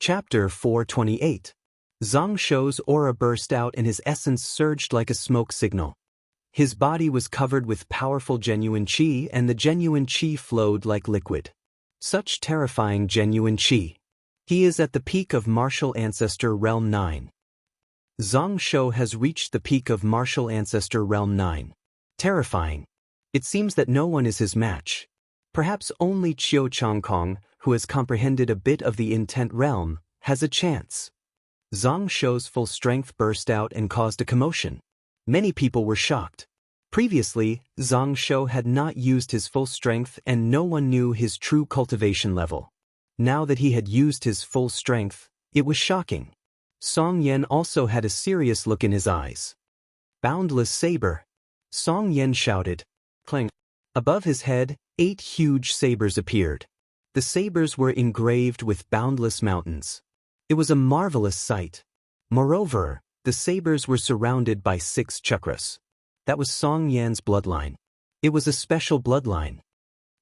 Chapter 428. Zhang Shou's aura burst out and his essence surged like a smoke signal. His body was covered with powerful genuine qi and the genuine qi flowed like liquid. Such terrifying genuine qi. He is at the peak of Martial Ancestor Realm 9. Zhang Shou has reached the peak of Martial Ancestor Realm 9. Terrifying. It seems that no one is his match. Perhaps only Qiu Changkong, who has comprehended a bit of the intent realm, has a chance. Zhang Shou's full strength burst out and caused a commotion. Many people were shocked. Previously, Zhang Shou had not used his full strength and no one knew his true cultivation level. Now that he had used his full strength, it was shocking. Song Yan also had a serious look in his eyes. Boundless saber. Song Yan shouted. Clang. Above his head, 8 huge sabers appeared. The sabers were engraved with boundless mountains. It was a marvelous sight. Moreover, the sabers were surrounded by 6 chakras. That was Song Yan's bloodline. It was a special bloodline.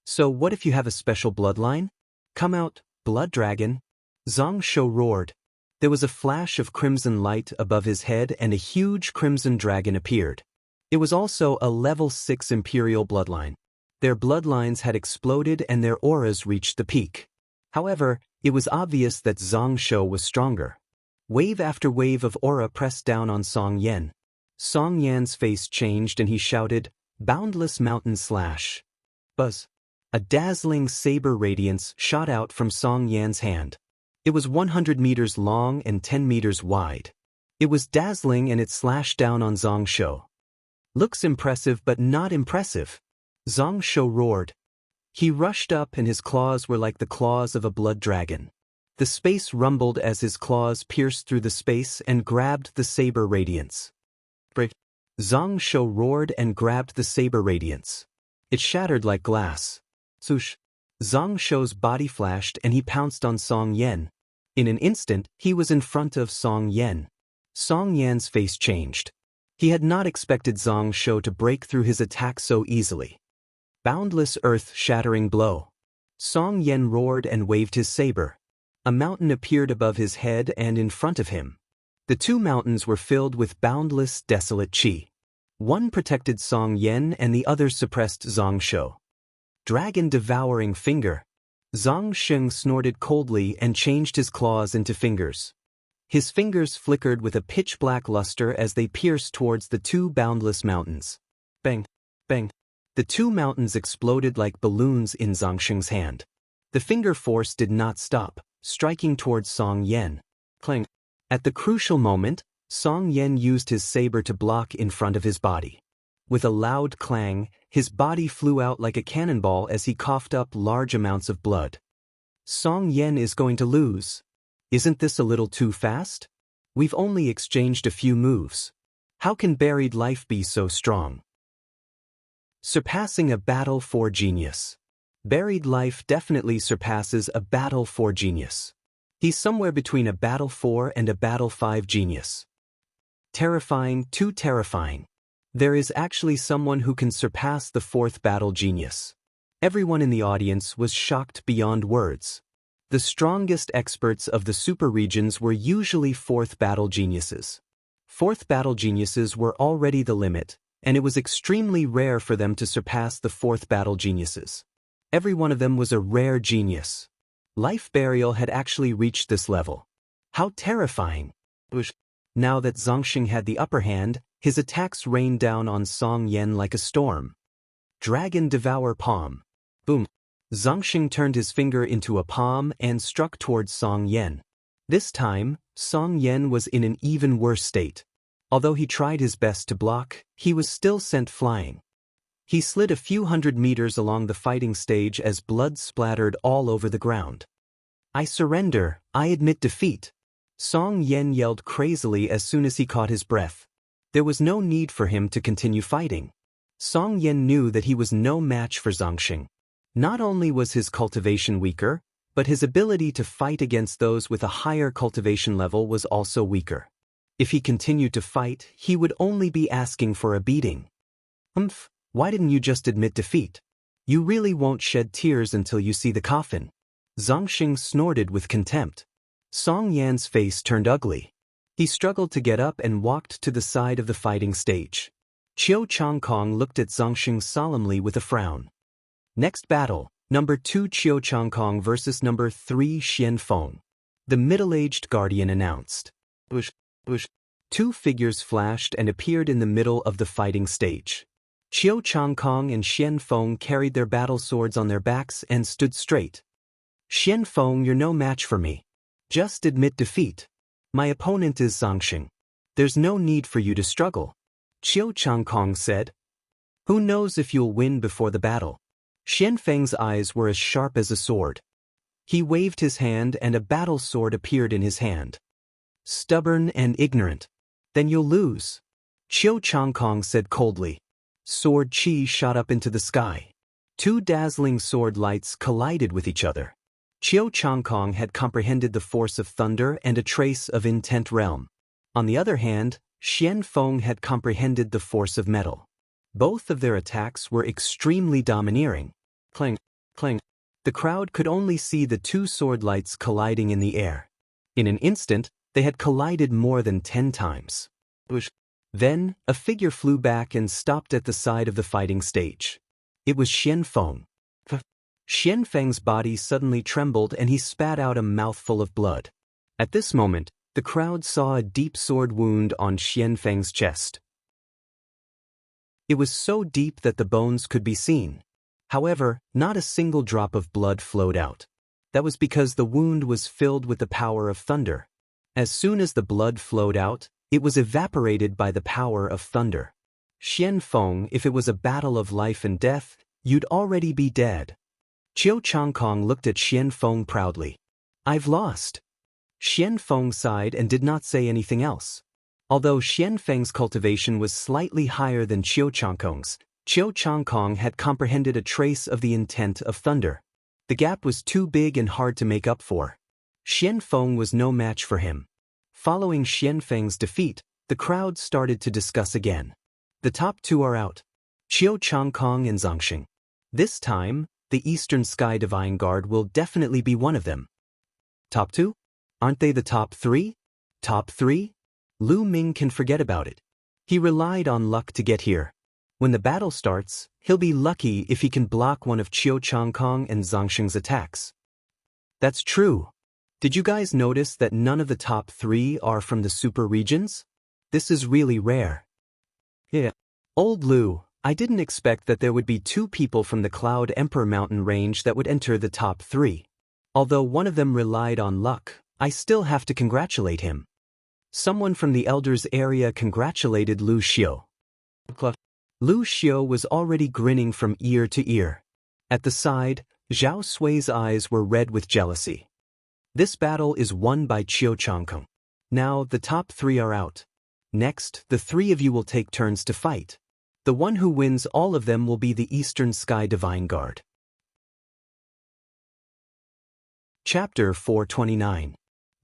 So what if you have a special bloodline? Come out, blood dragon. Zhang Shou roared. There was a flash of crimson light above his head and a huge crimson dragon appeared. It was also a level 6 imperial bloodline. Their bloodlines had exploded and their auras reached the peak. However, it was obvious that Zhang Shou was stronger. Wave after wave of aura pressed down on Song Yan. Song Yan's face changed and he shouted, "Boundless mountain slash." Buzz. A dazzling saber radiance shot out from Song Yan's hand. It was 100 meters long and 10 meters wide. It was dazzling and it slashed down on Zhang Shou. Looks impressive but not impressive. Zhang Shou roared. He rushed up and his claws were like the claws of a blood dragon. The space rumbled as his claws pierced through the space and grabbed the saber radiance. Zhang Shou roared and grabbed the saber radiance. It shattered like glass. Swoosh. Zhang Shou's body flashed and he pounced on Song Yan. In an instant, he was in front of Song Yan. Song Yan's face changed. He had not expected Zhang Shou to break through his attack so easily. Boundless earth-shattering blow. Song Yan roared and waved his saber. A mountain appeared above his head and in front of him. The 2 mountains were filled with boundless, desolate qi. One protected Song Yan and the other suppressed Zhang Shou. Dragon-devouring finger. Zhang Sheng snorted coldly and changed his claws into fingers. His fingers flickered with a pitch-black luster as they pierced towards the 2 boundless mountains. Bang! Bang! The 2 mountains exploded like balloons in Zhang Sheng's hand. The finger force did not stop, striking towards Song Yan. Clang! At the crucial moment, Song Yan used his saber to block in front of his body. With a loud clang, his body flew out like a cannonball as he coughed up large amounts of blood. Song Yan is going to lose. Isn't this a little too fast? We've only exchanged a few moves. How can buried life be so strong? Surpassing a battle for genius. Buried life definitely surpasses a battle for genius. He's somewhere between a battle 4 and a battle 5 genius. Terrifying, too terrifying. There is actually someone who can surpass the 4th battle genius. Everyone in the audience was shocked beyond words. The strongest experts of the super regions were usually 4th battle geniuses. 4th battle geniuses were already the limit, and it was extremely rare for them to surpass the 4th battle geniuses. Every one of them was a rare genius. Life burial had actually reached this level. How terrifying! Now that Zhang Sheng had the upper hand, his attacks rained down on Song Yan like a storm. Dragon devour palm. Boom! Zhang Sheng turned his finger into a palm and struck towards Song Yan. This time, Song Yan was in an even worse state. Although he tried his best to block, he was still sent flying. He slid a few hundred meters along the fighting stage as blood splattered all over the ground. I surrender, I admit defeat. Song Yan yelled crazily as soon as he caught his breath. There was no need for him to continue fighting. Song Yan knew that he was no match for Zhang Sheng. Not only was his cultivation weaker, but his ability to fight against those with a higher cultivation level was also weaker. If he continued to fight, he would only be asking for a beating. Why didn't you just admit defeat? You really won't shed tears until you see the coffin. Zhang Sheng snorted with contempt. Song Yan's face turned ugly. He struggled to get up and walked to the side of the fighting stage. Qiu Changkong looked at Zongsheng solemnly with a frown. Next battle, number 2 Qiu Changkong versus number 3 Xianfeng. The middle-aged guardian announced. Bush. Two figures flashed and appeared in the middle of the fighting stage. Qiu Changkong and Xianfeng carried their battle swords on their backs and stood straight. Xianfeng, you're no match for me. Just admit defeat. My opponent is Zongsheng. There's no need for you to struggle. Qiu Changkong said. Who knows if you'll win before the battle? Xianfeng's eyes were as sharp as a sword. He waved his hand and a battle sword appeared in his hand. Stubborn and ignorant. Then you'll lose. Qiu Changkong said coldly. Sword chi shot up into the sky. Two dazzling sword lights collided with each other. Qiu Changkong had comprehended the force of thunder and a trace of intent realm. On the other hand, Xianfeng had comprehended the force of metal. Both of their attacks were extremely domineering. Clang, clang. The crowd could only see the two sword lights colliding in the air. In an instant, they had collided more than 10 times. Then, a figure flew back and stopped at the side of the fighting stage. It was Xianfeng. Xianfeng's body suddenly trembled and he spat out a mouthful of blood. At this moment, the crowd saw a deep sword wound on Xianfeng's chest. It was so deep that the bones could be seen. However, not a single drop of blood flowed out. That was because the wound was filled with the power of thunder. As soon as the blood flowed out, it was evaporated by the power of thunder. Xianfeng, if it was a battle of life and death, you'd already be dead. Qiu Changkong looked at Xianfeng proudly. I've lost. Xianfeng sighed and did not say anything else. Although Xianfeng's cultivation was slightly higher than Qiu Changkong's, Qiu Changkong had comprehended a trace of the intent of thunder. The gap was too big and hard to make up for. Xianfeng was no match for him. Following Xianfeng's defeat, the crowd started to discuss again. The top two are out. Qiu Changkong and Zongsheng. This time, the Eastern Sky Divine Guard will definitely be one of them. Top two? Aren't they the top three? Top three? Lu Ming can forget about it. He relied on luck to get here. When the battle starts, he'll be lucky if he can block one of Qiu Changkong and Zongsheng's attacks. That's true. Did you guys notice that none of the top three are from the super regions? This is really rare. Yeah. Old Lu, I didn't expect that there would be two people from the Cloud Emperor mountain range that would enter the top three. Although one of them relied on luck, I still have to congratulate him. Someone from the Elders area congratulated Lu Xiu. Lu Xiu was already grinning from ear to ear. At the side, Zhao Sui's eyes were red with jealousy. This battle is won by Qiu Changkong. Now the top three are out. Next, the three of you will take turns to fight. The one who wins all of them will be the Eastern Sky Divine Guard. Chapter 429.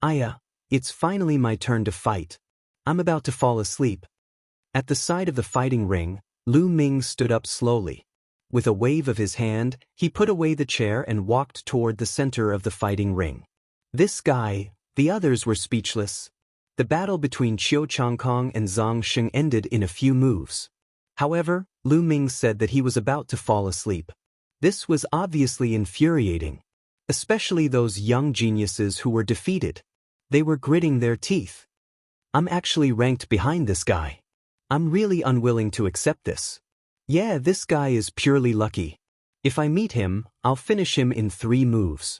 Aya, it's finally my turn to fight. I'm about to fall asleep. At the side of the fighting ring, Lu Ming stood up slowly. With a wave of his hand, he put away the chair and walked toward the center of the fighting ring. This guy, the others were speechless. The battle between Qiu Changkong and Zongsheng ended in a few moves. However, Lu Ming said that he was about to fall asleep. This was obviously infuriating. Especially those young geniuses who were defeated. They were gritting their teeth. I'm actually ranked behind this guy. I'm really unwilling to accept this. Yeah, this guy is purely lucky. If I meet him, I'll finish him in 3 moves.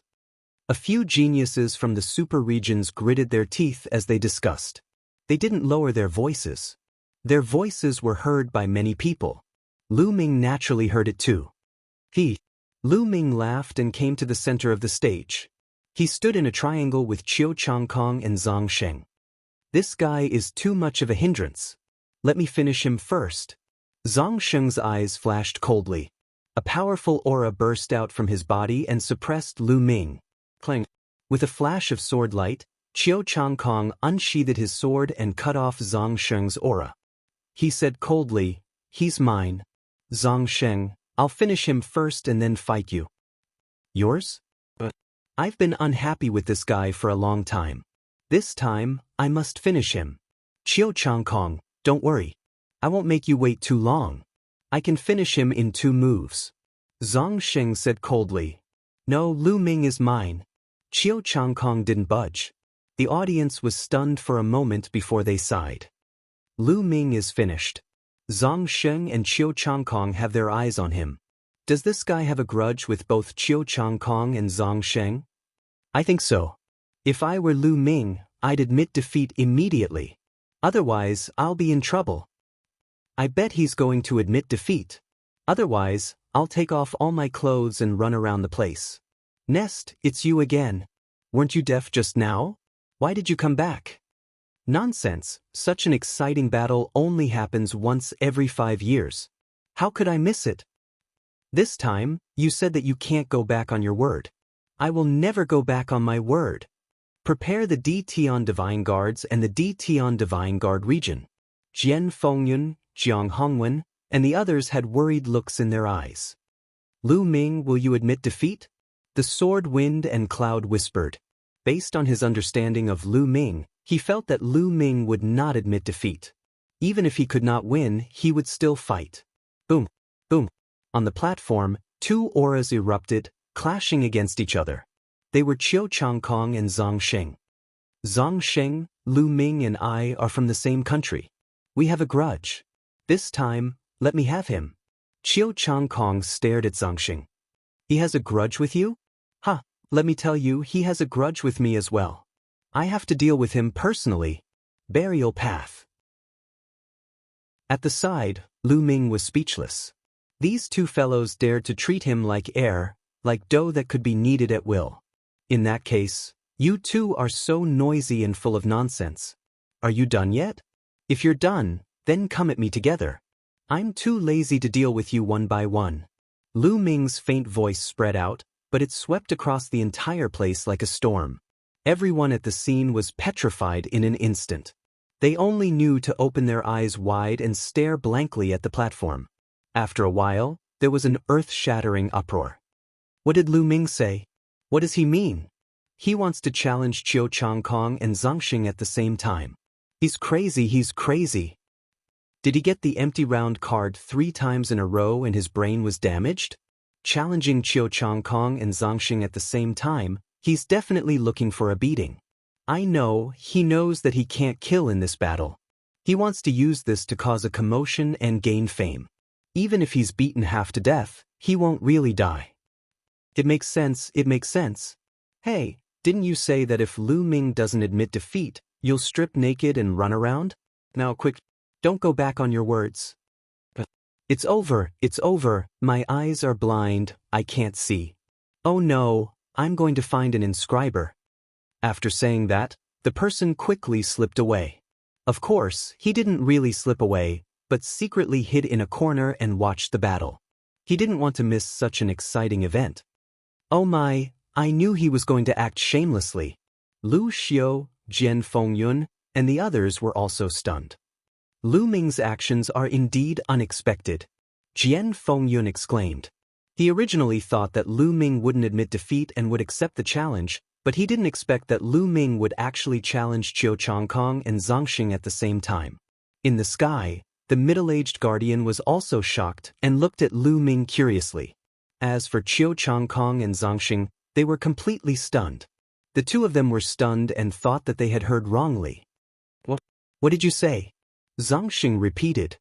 A few geniuses from the super regions gritted their teeth as they discussed. They didn't lower their voices. Their voices were heard by many people. Lu Ming naturally heard it too. Lu Ming laughed and came to the center of the stage. He stood in a triangle with Qiu Changkong and Zongsheng. This guy is too much of a hindrance. Let me finish him first. Zongsheng's eyes flashed coldly. A powerful aura burst out from his body and suppressed Lu Ming. Clang. With a flash of sword light, Qiu Changkong unsheathed his sword and cut off Zongsheng's aura. He said coldly, "He's mine. Zongsheng, I'll finish him first and then fight you." Yours? I've been unhappy with this guy for a long time. This time, I must finish him. Chiu Changkong, don't worry. I won't make you wait too long. I can finish him in 2 moves. Zhang Sheng said coldly. No, Lu Ming is mine. Chiu Changkong didn't budge. The audience was stunned for a moment before they sighed. Lu Ming is finished. Zhang Sheng and Chiu Changkong have their eyes on him. Does this guy have a grudge with both Chiu Changkong and Zhang Sheng? I think so. If I were Lu Ming, I'd admit defeat immediately. Otherwise, I'll be in trouble. I bet he's going to admit defeat. Otherwise, I'll take off all my clothes and run around the place. Nest, it's you again. Weren't you deaf just now? Why did you come back? Nonsense, such an exciting battle only happens once every 5 years. How could I miss it? This time, you said that you can't go back on your word. I will never go back on my word. Prepare the DT on Divine Guards and the DT on Divine Guard region. Jian Fengyun, Jiang Hongwen, and the others had worried looks in their eyes. Lu Ming, will you admit defeat? The sword Wind and Cloud whispered. Based on his understanding of Lu Ming, he felt that Lu Ming would not admit defeat. Even if he could not win, he would still fight. Boom, boom. On the platform, 2 auras erupted, clashing against each other. They were Chiu Changkong and Zhang Sheng. Zhang Sheng, Lu Ming and I are from the same country. We have a grudge. This time, let me have him. Chiu Changkong stared at Zhang Sheng. He has a grudge with you? Ha, let me tell you, he has a grudge with me as well. I have to deal with him personally. Burial path. At the side, Lu Ming was speechless. These 2 fellows dared to treat him like air, like dough that could be kneaded at will. In that case, you 2 are so noisy and full of nonsense. Are you done yet? If you're done, then come at me together. I'm too lazy to deal with you one by one. Lu Ming's faint voice spread out, but it swept across the entire place like a storm. Everyone at the scene was petrified in an instant. They only knew to open their eyes wide and stare blankly at the platform. After a while, there was an earth-shattering uproar. What did Lu Ming say? What does he mean? He wants to challenge Chiu Changkong and Zhang Sheng at the same time. He's crazy. Did he get the empty round card 3 times in a row and his brain was damaged? Challenging Chiu Changkong and Zhang Sheng at the same time, he's definitely looking for a beating. I know, he knows that he can't kill in this battle. He wants to use this to cause a commotion and gain fame. Even if he's beaten half to death, he won't really die. It makes sense. Hey, didn't you say that if Lu Ming doesn't admit defeat, you'll strip naked and run around? Now quick, don't go back on your words. It's over, my eyes are blind, I can't see. Oh no, I'm going to find an inscriber. After saying that, the person quickly slipped away. Of course, he didn't really slip away, but secretly hid in a corner and watched the battle. He didn't want to miss such an exciting event. Oh my, I knew he was going to act shamelessly. Lu Xiu, Jian Fengyun, and the others were also stunned. Lu Ming's actions are indeed unexpected. Jian Fengyun exclaimed. He originally thought that Lu Ming wouldn't admit defeat and would accept the challenge, but he didn't expect that Lu Ming would actually challenge Chiu Changkong and Zhang Sheng at the same time. In the sky, the middle-aged guardian was also shocked and looked at Lu Ming curiously. As for Chiu Changkong and Zhang Sheng, they were completely stunned. The 2 of them were stunned and thought that they had heard wrongly. What did you say? Zhang Sheng repeated.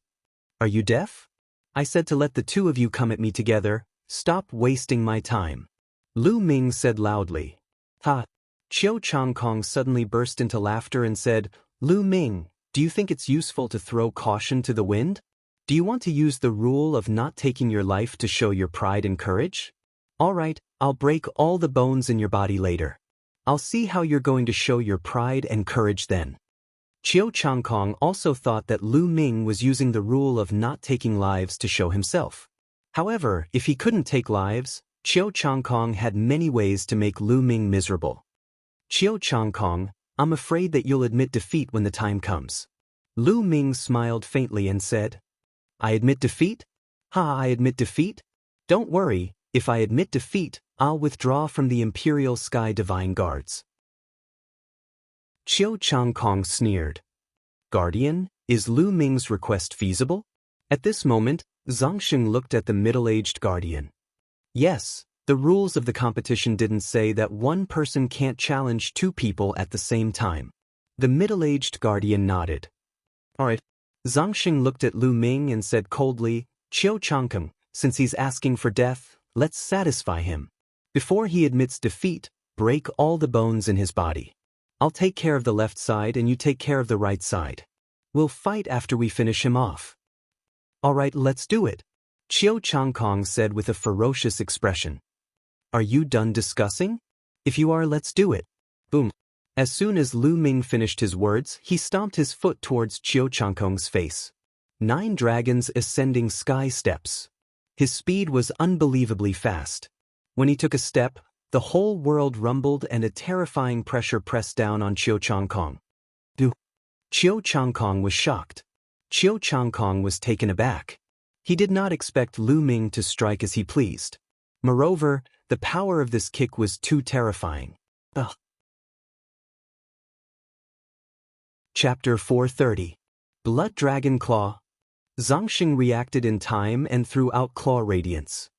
Are you deaf? I said to let the 2 of you come at me together. Stop wasting my time. Lu Ming said loudly. Ha! Chiu Changkong suddenly burst into laughter and said, Lu Ming, do you think it's useful to throw caution to the wind? Do you want to use the rule of not taking your life to show your pride and courage? All right, I'll break all the bones in your body later. I'll see how you're going to show your pride and courage then. Chiu Changkong also thought that Lu Ming was using the rule of not taking lives to show himself. However, if he couldn't take lives, Chiu Changkong had many ways to make Lu Ming miserable. Chiu Changkong, I'm afraid that you'll admit defeat when the time comes. Lu Ming smiled faintly and said, I admit defeat? Ha, I admit defeat? Don't worry, If I admit defeat, I'll withdraw from the Imperial Sky Divine Guards. Qiu Changkong sneered. Guardian, is Lu Ming's request feasible? At this moment, Zhang Xing looked at the middle-aged guardian. Yes, the rules of the competition didn't say that one person can't challenge two people at the same time. The middle-aged guardian nodded. Alright. Zhang Xing looked at Lu Ming and said coldly, Qiu Changkong, since he's asking for death, let's satisfy him. Before he admits defeat, break all the bones in his body. I'll take care of the left side and you take care of the right side. We'll fight after we finish him off. Alright, let's do it, Qiu Changkong said with a ferocious expression. Are you done discussing? If you are, let's do it. Boom. As soon as Lu Ming finished his words, he stomped his foot towards Qiu Changkong's face. 9 dragons ascending sky steps. His speed was unbelievably fast. When he took a step, the whole world rumbled and a terrifying pressure pressed down on Qiu Changkong. Qiu Changkong was shocked. Qiu Changkong was taken aback. He did not expect Lu Ming to strike as he pleased. Moreover, the power of this kick was too terrifying. Ugh. Chapter 430. Blood Dragon Claw. Zhang Xing reacted in time and threw out claw radiance.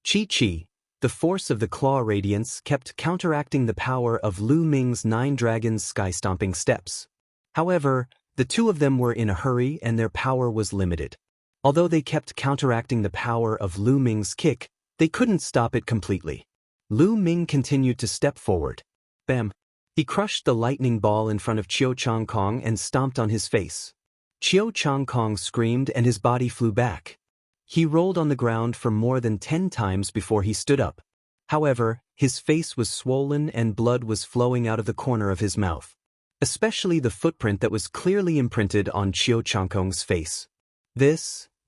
Chi, the force of the claw radiance, kept counteracting the power of Lu Ming's 9 dragons' sky-stomping steps. However, the two of them were in a hurry and their power was limited. Although they kept counteracting the power of Lu Ming's kick, they couldn't stop it completely. Lu Ming continued to step forward. Bam! He crushed the lightning ball in front of Qiu Changkong and stomped on his face. Qiu Changkong screamed and his body flew back. He rolled on the ground for more than 10 times before he stood up. However, his face was swollen and blood was flowing out of the corner of his mouth. Especially the footprint that was clearly imprinted on Qiu Changkong's face.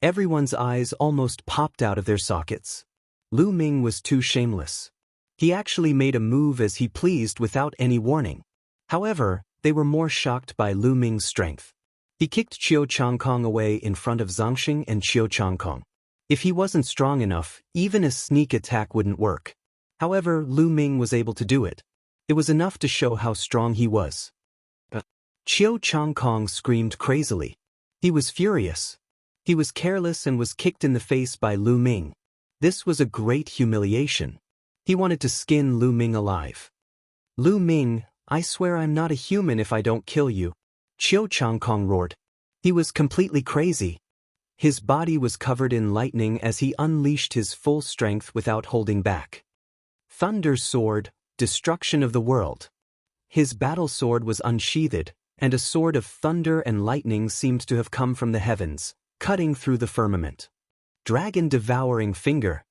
Everyone's eyes almost popped out of their sockets. Lu Ming was too shameless. He actually made a move as he pleased without any warning. However, they were more shocked by Lu Ming's strength. He kicked Qiu Changkong away in front of Zhang Xing and Qiu Changkong. If he wasn't strong enough, even a sneak attack wouldn't work. However, Lu Ming was able to do it. It was enough to show how strong he was. Qiu Changkong screamed crazily. He was furious. He was careless and was kicked in the face by Lu Ming. This was a great humiliation. He wanted to skin Lu Ming alive. Lu Ming, I swear I'm not a human if I don't kill you, Qiu Changkong roared. He was completely crazy. His body was covered in lightning as he unleashed his full strength without holding back. Thunder Sword, Destruction of the World. His battle sword was unsheathed, and a sword of thunder and lightning seemed to have come from the heavens, cutting through the firmament. Dragon Devouring Finger.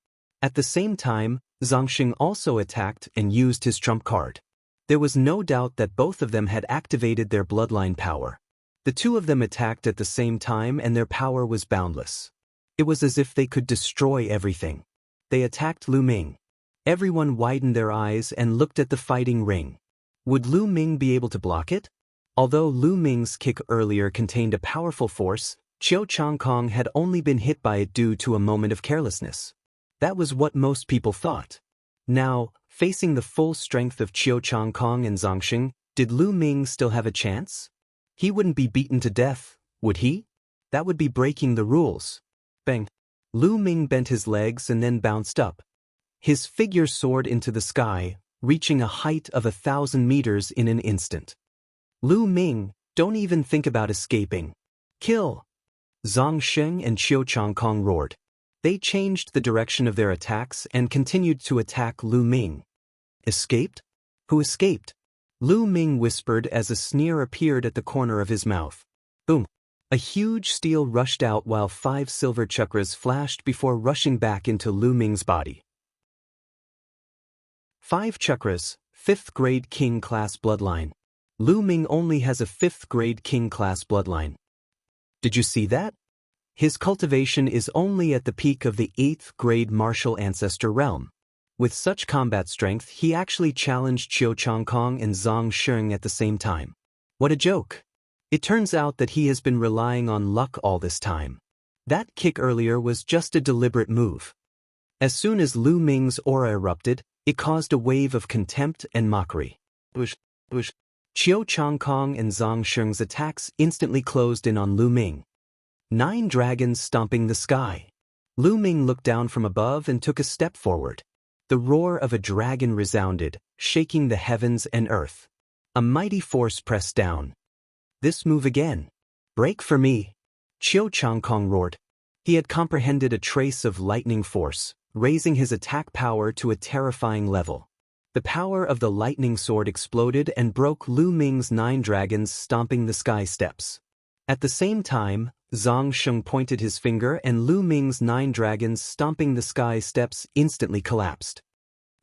At the same time, Zhang Xing also attacked and used his trump card. There was no doubt that both of them had activated their bloodline power. The two of them attacked at the same time and their power was boundless. It was as if they could destroy everything. They attacked Lu Ming. Everyone widened their eyes and looked at the fighting ring. Would Lu Ming be able to block it? Although Lu Ming's kick earlier contained a powerful force, Qiu Changkong had only been hit by it due to a moment of carelessness. That was what most people thought. Now, facing the full strength of Qiu Changkong and Zhang Xing, did Lu Ming still have a chance? He wouldn't be beaten to death, would he? That would be breaking the rules. Bang! Lu Ming bent his legs and then bounced up. His figure soared into the sky, reaching a height of 1,000 meters in an instant. Lu Ming, don't even think about escaping. Kill! Zhang Xing and Qiu Changkong roared. They changed the direction of their attacks and continued to attack Lu Ming. Escaped? Who escaped? Lu Ming whispered as a sneer appeared at the corner of his mouth. Boom! A huge steel rushed out while 5 silver chakras flashed before rushing back into Lu Ming's body. 5 chakras, 5th grade king class bloodline. Lu Ming only has a 5th grade king class bloodline. Did you see that? His cultivation is only at the peak of the 8th grade martial ancestor realm. With such combat strength, he actually challenged Qiu Changkong and Zhang Xing at the same time. What a joke! It turns out that he has been relying on luck all this time. That kick earlier was just a deliberate move. As soon as Lu Ming's aura erupted, it caused a wave of contempt and mockery. Bush. Qiu Changkong and Zhang Sheng's attacks instantly closed in on Lu Ming. 9 dragons stomping the sky. Lu Ming looked down from above and took a step forward. The roar of a dragon resounded, shaking the heavens and earth. A mighty force pressed down. This move again. Break for me. Qiu Changkong roared. He had comprehended a trace of lightning force, raising his attack power to a terrifying level. The power of the lightning sword exploded and broke Lu Ming's 9 dragons stomping the sky steps. At the same time, Zhang Sheng pointed his finger and Lu Ming's 9 dragons stomping the sky steps instantly collapsed.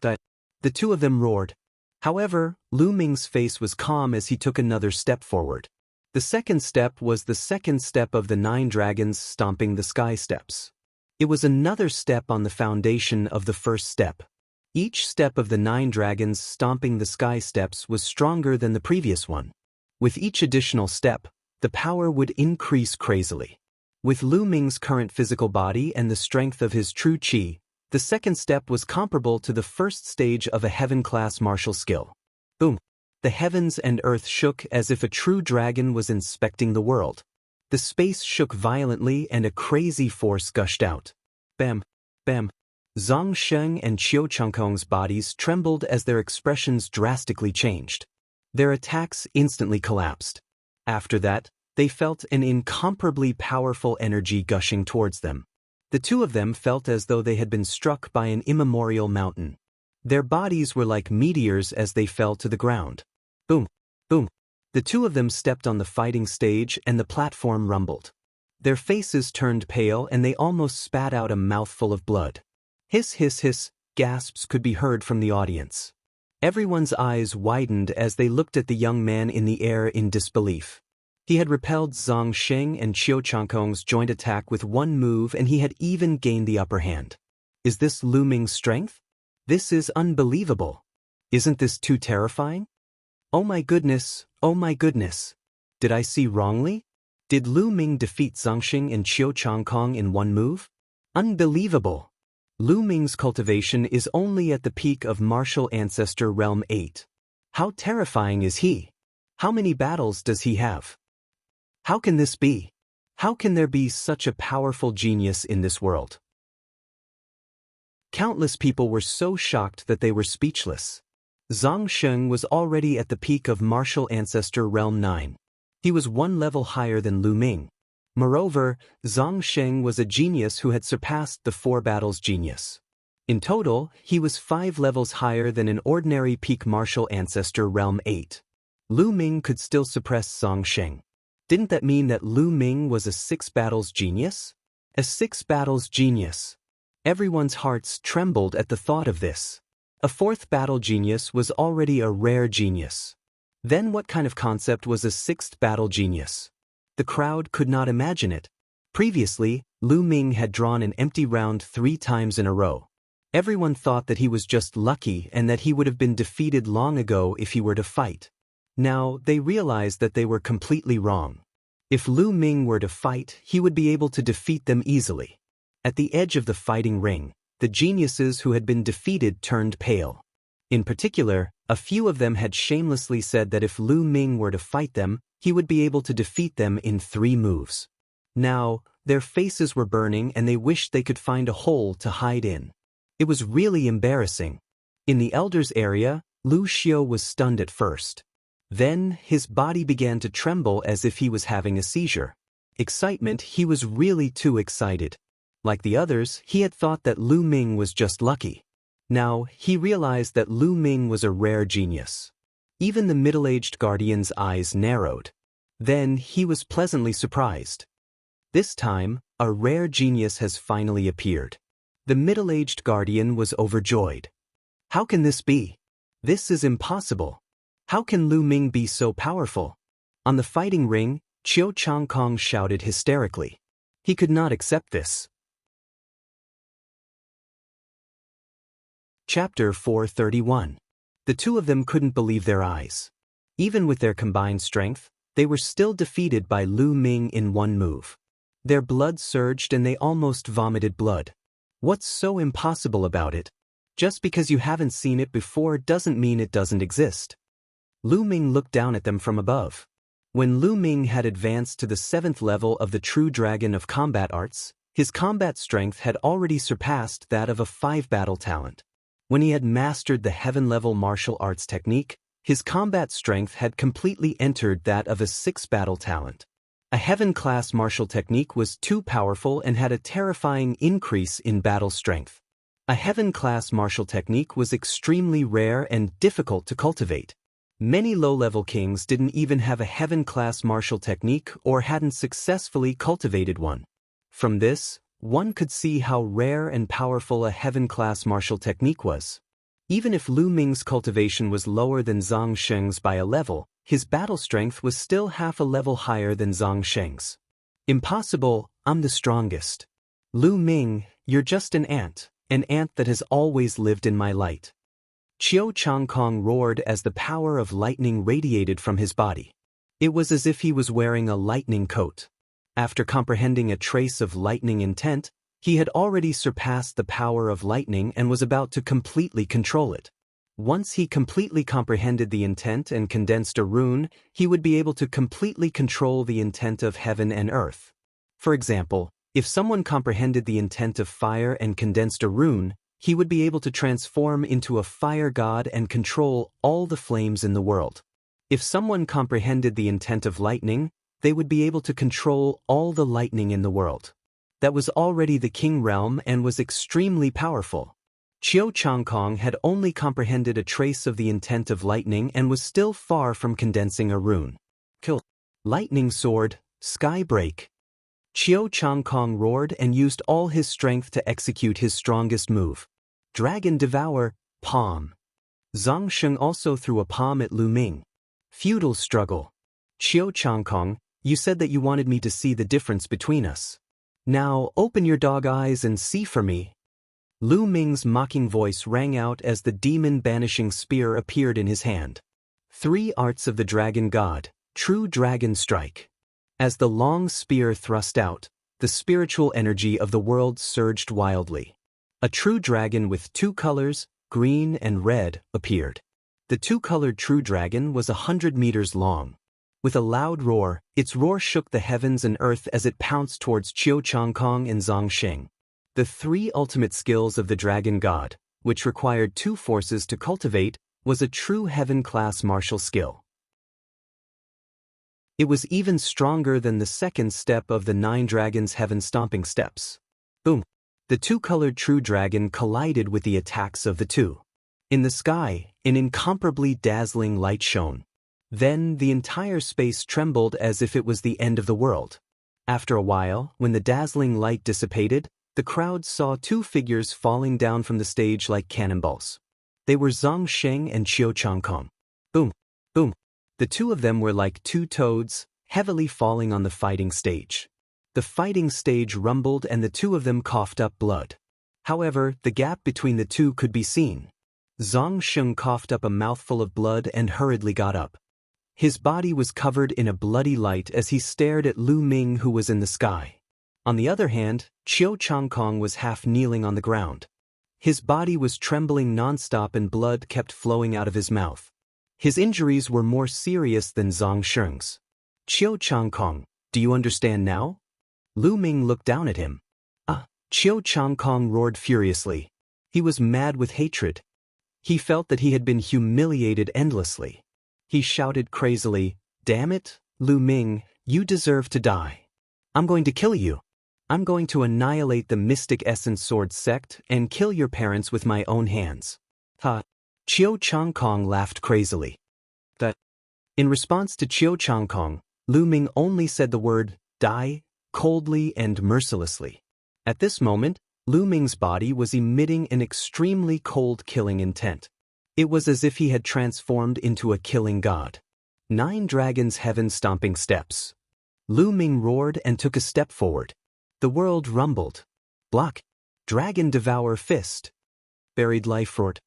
The 2 of them roared. However, Lu Ming's face was calm as he took another step forward. The second step was the second step of the 9 dragons stomping the sky steps. It was another step on the foundation of the first step. Each step of the 9 dragons stomping the sky steps was stronger than the previous one. With each additional step, the power would increase crazily. With Lu Ming's current physical body and the strength of his true qi, the second step was comparable to the first stage of a heaven-class martial skill. Boom! The heavens and earth shook as if a true dragon was inspecting the world. The space shook violently and a crazy force gushed out. Bam! Bam! Zhang Sheng and Qiu Changkong's bodies trembled as their expressions drastically changed. Their attacks instantly collapsed. After that, they felt an incomparably powerful energy gushing towards them. The 2 of them felt as though they had been struck by an immemorial mountain. Their bodies were like meteors as they fell to the ground. Boom! Boom! The 2 of them stepped on the fighting stage and the platform rumbled. Their faces turned pale and they almost spat out a mouthful of blood. Hiss, hiss, hiss, gasps could be heard from the audience. Everyone's eyes widened as they looked at the young man in the air in disbelief. He had repelled Zhang Sheng and Qiu Changkong's joint attack with 1 move and he had even gained the upper hand. Is this Lu Ming's strength? This is unbelievable. Isn't this too terrifying? Oh my goodness, oh my goodness. Did I see wrongly? Did Lu Ming defeat Zhang Sheng and Qiu Changkong in 1 move? Unbelievable. Lu Ming's cultivation is only at the peak of Martial Ancestor Realm 8. How terrifying is he? How many battles does he have? How can this be? How can there be such a powerful genius in this world? Countless people were so shocked that they were speechless. Zhang Sheng was already at the peak of Martial Ancestor Realm 9. He was 1 level higher than Lu Ming. Moreover, Zhang Sheng was a genius who had surpassed the 4 battles genius. In total, he was 5 levels higher than an ordinary peak Martial Ancestor Realm 8. Lu Ming could still suppress Zhang Sheng. Didn't that mean that Lu Ming was a 6 battles genius? A 6 battles genius. Everyone's hearts trembled at the thought of this. A 4th battle genius was already a rare genius. Then what kind of concept was a 6th battle genius? The crowd could not imagine it. Previously, Lu Ming had drawn an empty round 3 times in a row. Everyone thought that he was just lucky and that he would have been defeated long ago if he were to fight. Now, they realized that they were completely wrong. If Lu Ming were to fight, he would be able to defeat them easily. At the edge of the fighting ring, the geniuses who had been defeated turned pale. In particular, a few of them had shamelessly said that if Lu Ming were to fight them, he would be able to defeat them in 3 moves. Now, their faces were burning and they wished they could find a hole to hide in. It was really embarrassing. In the elders' area, Lu Xiu was stunned at first. Then, his body began to tremble as if he was having a seizure. Excitement, he was really too excited. Like the others, he had thought that Lu Ming was just lucky. Now, he realized that Lu Ming was a rare genius. Even the middle-aged guardian's eyes narrowed. Then, he was pleasantly surprised. This time, a rare genius has finally appeared. The middle-aged guardian was overjoyed. How can this be? This is impossible. How can Lu Ming be so powerful? On the fighting ring, Qiu Changkong shouted hysterically. He could not accept this. Chapter 431. The 2 of them couldn't believe their eyes. Even with their combined strength, they were still defeated by Lu Ming in 1 move. Their blood surged and they almost vomited blood. What's so impossible about it? Just because you haven't seen it before doesn't mean it doesn't exist. Lu Ming looked down at them from above. When Lu Ming had advanced to the 7th level of the True Dragon of Combat Arts, his combat strength had already surpassed that of a 5-battle talent. When he had mastered the heaven-level martial arts technique, his combat strength had completely entered that of a 6-battle talent. A heaven-class martial technique was too powerful and had a terrifying increase in battle strength. A heaven-class martial technique was extremely rare and difficult to cultivate. Many low-level kings didn't even have a heaven-class martial technique or hadn't successfully cultivated one. From this, one could see how rare and powerful a heaven-class martial technique was. Even if Lu Ming's cultivation was lower than Zhang Sheng's by a level, his battle strength was still half a level higher than Zhang Sheng's. Impossible, I'm the strongest. Lu Ming, you're just an ant that has always lived in my light. Qiu Changkong roared as the power of lightning radiated from his body. It was as if he was wearing a lightning coat. After comprehending a trace of lightning intent, he had already surpassed the power of lightning and was about to completely control it. Once he completely comprehended the intent and condensed a rune, he would be able to completely control the intent of heaven and earth. For example, if someone comprehended the intent of fire and condensed a rune, he would be able to transform into a fire god and control all the flames in the world. If someone comprehended the intent of lightning, they would be able to control all the lightning in the world. That was already the king realm and was extremely powerful. Qiu Changkong had only comprehended a trace of the intent of lightning and was still far from condensing a rune. Kill. Lightning sword, sky break. Qiu Changkong roared and used all his strength to execute his strongest move. Dragon devour, palm. Zhang Sheng also threw a palm at Lu Ming. Feudal struggle. Qiu Changkong, you said that you wanted me to see the difference between us. Now open your dog eyes and see for me. Lu Ming's mocking voice rang out as the demon-banishing spear appeared in his hand. 3 arts of the dragon god, true dragon strike. As the long spear thrust out, the spiritual energy of the world surged wildly. A true dragon with 2 colors, green and red, appeared. The 2-colored true dragon was 100 meters long. With a loud roar, its roar shook the heavens and earth as it pounced towards Qiu Changkong and Zhang Sheng. The 3 ultimate skills of the dragon god, which required 2 forces to cultivate, was a true heaven-class martial skill. It was even stronger than the 2nd step of the 9 dragons' heaven-stomping steps. Boom! The 2-colored true dragon collided with the attacks of the 2. In the sky, an incomparably dazzling light shone. Then the entire space trembled as if it was the end of the world. After a while, when the dazzling light dissipated, the crowd saw 2 figures falling down from the stage like cannonballs. They were Zhang Sheng and Qiu Changkong. Boom! Boom! The 2 of them were like 2 toads, heavily falling on the fighting stage. The fighting stage rumbled and the 2 of them coughed up blood. However, the gap between the 2 could be seen. Zhang Sheng coughed up a mouthful of blood and hurriedly got up. His body was covered in a bloody light as he stared at Lu Ming, who was in the sky. On the other hand, Qiu Changkong was half kneeling on the ground. His body was trembling non-stop and blood kept flowing out of his mouth. His injuries were more serious than Zhang Sheng's. Qiu Changkong, do you understand now? Lu Ming looked down at him. Qiu Changkong roared furiously. He was mad with hatred. He felt that he had been humiliated endlessly. He shouted crazily, "Damn it, Lu Ming, you deserve to die. I'm going to kill you. I'm going to annihilate the Mystic Essence Sword sect and kill your parents with my own hands." Ha! Qiu Changkong laughed crazily. In response to Qiu Changkong, Lu Ming only said the word, "die," coldly and mercilessly. At this moment, Lu Ming's body was emitting an extremely cold killing intent. It was as if he had transformed into a killing god. 9 dragons' heaven-stomping steps. Lu Ming roared and took a step forward. The world rumbled. Block. Dragon devour fist. Buried life roared.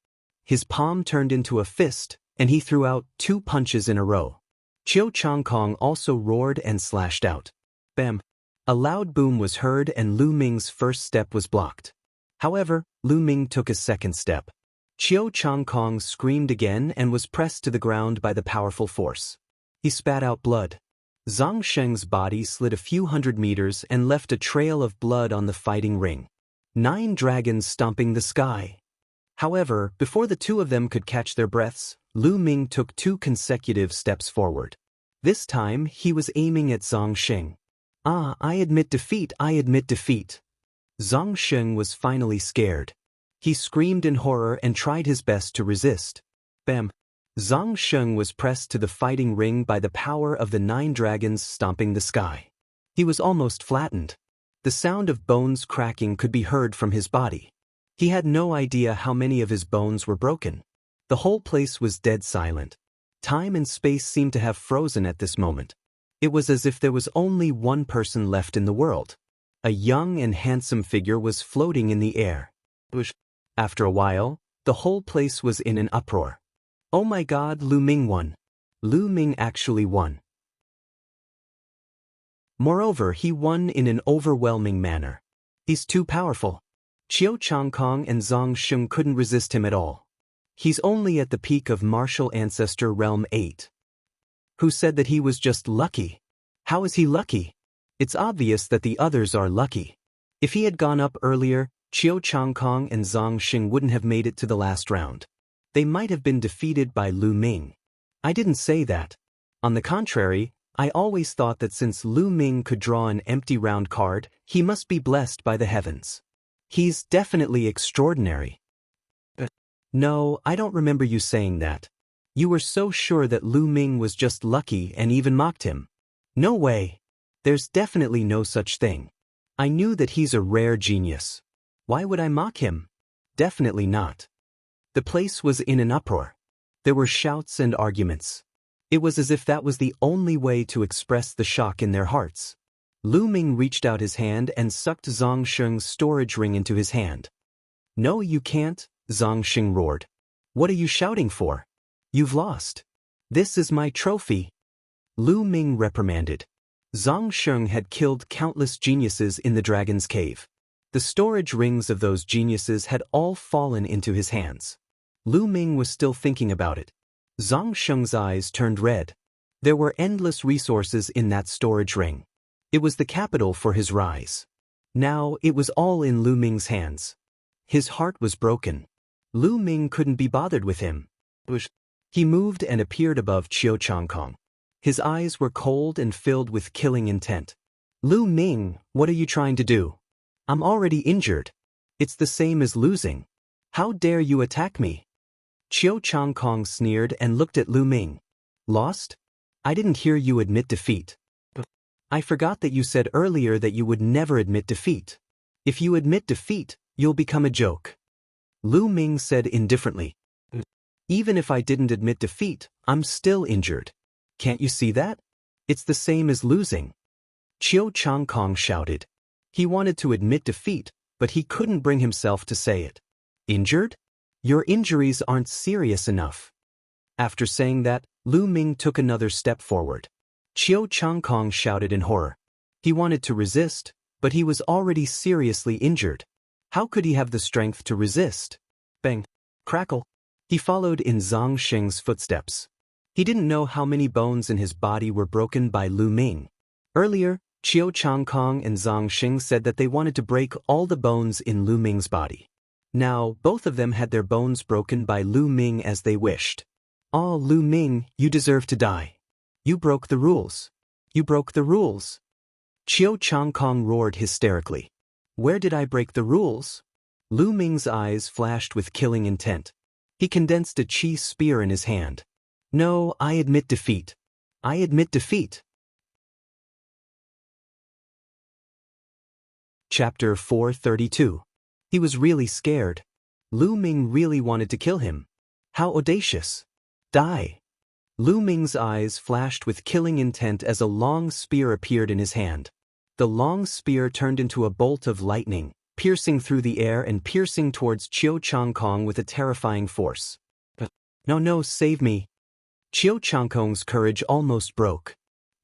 His palm turned into a fist, and he threw out 2 punches in a row. Qiu Changkong also roared and slashed out. Bam! A loud boom was heard and Lu Ming's first step was blocked. However, Lu Ming took a second step. Qiu Changkong screamed again and was pressed to the ground by the powerful force. He spat out blood. Zhang Sheng's body slid a few hundred meters and left a trail of blood on the fighting ring. 9 dragons stomping the sky. However, before the two of them could catch their breaths, Lu Ming took 2 consecutive steps forward. This time, he was aiming at Zhang Sheng. I admit defeat, I admit defeat. Zhang Sheng was finally scared. He screamed in horror and tried his best to resist. Bam! Zhang Sheng was pressed to the fighting ring by the power of the 9 dragons stomping the sky. He was almost flattened. The sound of bones cracking could be heard from his body. He had no idea how many of his bones were broken. The whole place was dead silent. Time and space seemed to have frozen at this moment. It was as if there was only one person left in the world. A young and handsome figure was floating in the air. After a while, the whole place was in an uproar. Oh my God, Lu Ming won. Lu Ming actually won. Moreover, he won in an overwhelming manner. He's too powerful. Qiu Changkong and Zhang Sheng couldn't resist him at all. He's only at the peak of Martial Ancestor Realm 8. Who said that he was just lucky? How is he lucky? It's obvious that the others are lucky. If he had gone up earlier, Qiu Changkong and Zhang Sheng wouldn't have made it to the last round. They might have been defeated by Lu Ming. I didn't say that. On the contrary, I always thought that since Lu Ming could draw an empty round card, he must be blessed by the heavens. He's definitely extraordinary. No, I don't remember you saying that. You were so sure that Lu Ming was just lucky and even mocked him. No way. There's definitely no such thing. I knew that he's a rare genius. Why would I mock him? Definitely not. The place was in an uproar. There were shouts and arguments. It was as if that was the only way to express the shock in their hearts. Lu Ming reached out his hand and sucked Zhang Sheng's storage ring into his hand. No, you can't, Zhang Sheng roared. What are you shouting for? You've lost. This is my trophy. Lu Ming reprimanded. Zhang Sheng had killed countless geniuses in the dragon's cave. The storage rings of those geniuses had all fallen into his hands. Lu Ming was still thinking about it. Zhang Sheng's eyes turned red. There were endless resources in that storage ring. It was the capital for his rise. Now it was all in Lu Ming's hands. His heart was broken. Lu Ming couldn't be bothered with him. He moved and appeared above Qiu Changkong. His eyes were cold and filled with killing intent. Lu Ming, what are you trying to do? I'm already injured. It's the same as losing. How dare you attack me? Qiu Changkong sneered and looked at Lu Ming. Lost? I didn't hear you admit defeat. I forgot that you said earlier that you would never admit defeat. If you admit defeat, you'll become a joke. Lu Ming said indifferently. Even if I didn't admit defeat, I'm still injured. Can't you see that? It's the same as losing. Qiu Changkong shouted. He wanted to admit defeat, but he couldn't bring himself to say it. Injured? Your injuries aren't serious enough. After saying that, Lu Ming took another step forward. Qiu Changkong shouted in horror. He wanted to resist, but he was already seriously injured. How could he have the strength to resist? Bang! Crackle! He followed in Zhang Sheng's footsteps. He didn't know how many bones in his body were broken by Lu Ming. Earlier, Qiu Changkong and Zhang Sheng said that they wanted to break all the bones in Lu Ming's body. Now, both of them had their bones broken by Lu Ming as they wished. Oh, Lu Ming, you deserve to die. You broke the rules. You broke the rules. Qiu Changkong roared hysterically. Where did I break the rules? Lu Ming's eyes flashed with killing intent. He condensed a chi spear in his hand. No, I admit defeat. I admit defeat. Chapter 432. He was really scared. Lu Ming really wanted to kill him. How audacious. Die. Lu Ming's eyes flashed with killing intent as a long spear appeared in his hand. The long spear turned into a bolt of lightning, piercing through the air and piercing towards Qiu Changkong with a terrifying force. No, save me. Qiu Changkong's courage almost broke.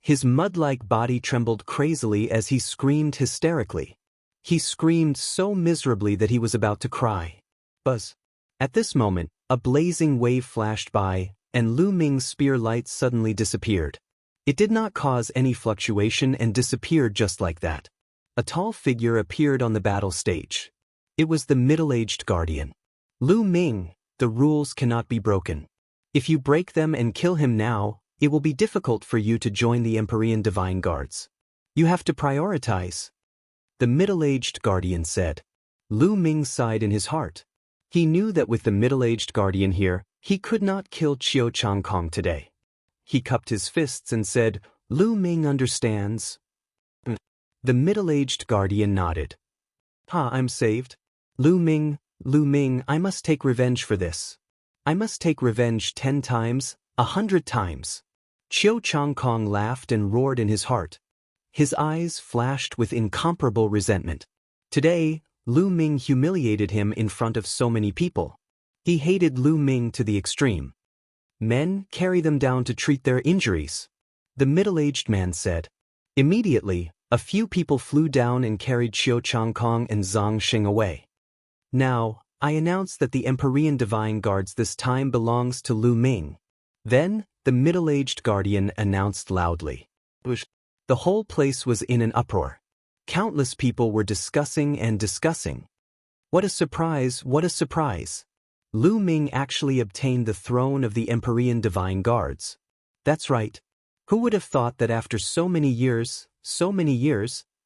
His mud-like body trembled crazily as he screamed hysterically. He screamed so miserably that he was about to cry. Buzz. At this moment, a blazing wave flashed by, and Lu Ming's spear light suddenly disappeared. It did not cause any fluctuation and disappeared just like that. A tall figure appeared on the battle stage. It was the middle-aged guardian. Lu Ming, the rules cannot be broken. If you break them and kill him now, it will be difficult for you to join the Empyrean Divine Guards. You have to prioritize. The middle-aged guardian said. Lu Ming sighed in his heart. He knew that with the middle-aged guardian here, he could not kill Chiao Changkong today. He cupped his fists and said, Lu Ming understands. The middle-aged guardian nodded. I'm saved. Lu Ming, I must take revenge for this. I must take revenge 10 times, 100 times. Chiao Changkong laughed and roared in his heart. His eyes flashed with incomparable resentment. Today, Lu Ming humiliated him in front of so many people. He hated Lu Ming to the extreme. Men, carry them down to treat their injuries, the middle-aged man said. Immediately, a few people flew down and carried Chiao Changkong and Zhang Xing away. Now, I announce that the Empyrean Divine Guards this time belongs to Lu Ming. Then, the middle-aged guardian announced loudly. The whole place was in an uproar. Countless people were discussing and discussing. What a surprise, what a surprise. Lu Ming actually obtained the throne of the Empyrean Divine Guards. That's right. Who would have thought that after so many years,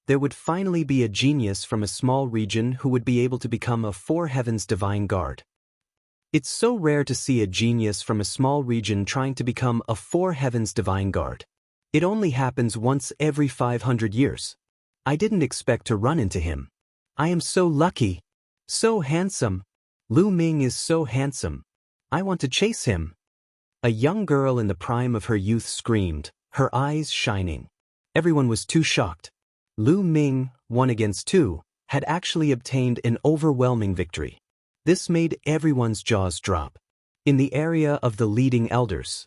there would finally be a genius from a small region who would be able to become a 4 Heavens Divine Guard. It's so rare to see a genius from a small region trying to become a 4 Heavens Divine Guard. It only happens once every 500 years. I didn't expect to run into him. I am so lucky. So handsome. Lu Ming is so handsome. I want to chase him. A young girl in the prime of her youth screamed, her eyes shining. Everyone was too shocked. Lu Ming, 1 against 2, had actually obtained an overwhelming victory. This made everyone's jaws drop. In the area of the leading elders.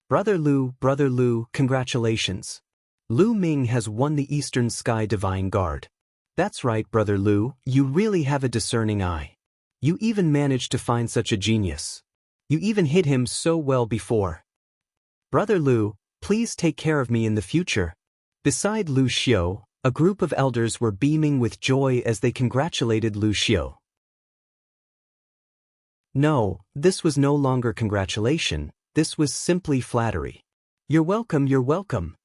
Brother Lu, congratulations. Lu Ming has won the Eastern Sky Divine Guard. That's right, Brother Lu, you really have a discerning eye. You even managed to find such a genius. You even hit him so well before. Brother Lu, please take care of me in the future. Beside Lu Xiao, a group of elders were beaming with joy as they congratulated Lu Xiao. No, this was no longer congratulation, this was simply flattery. You're welcome, you're welcome.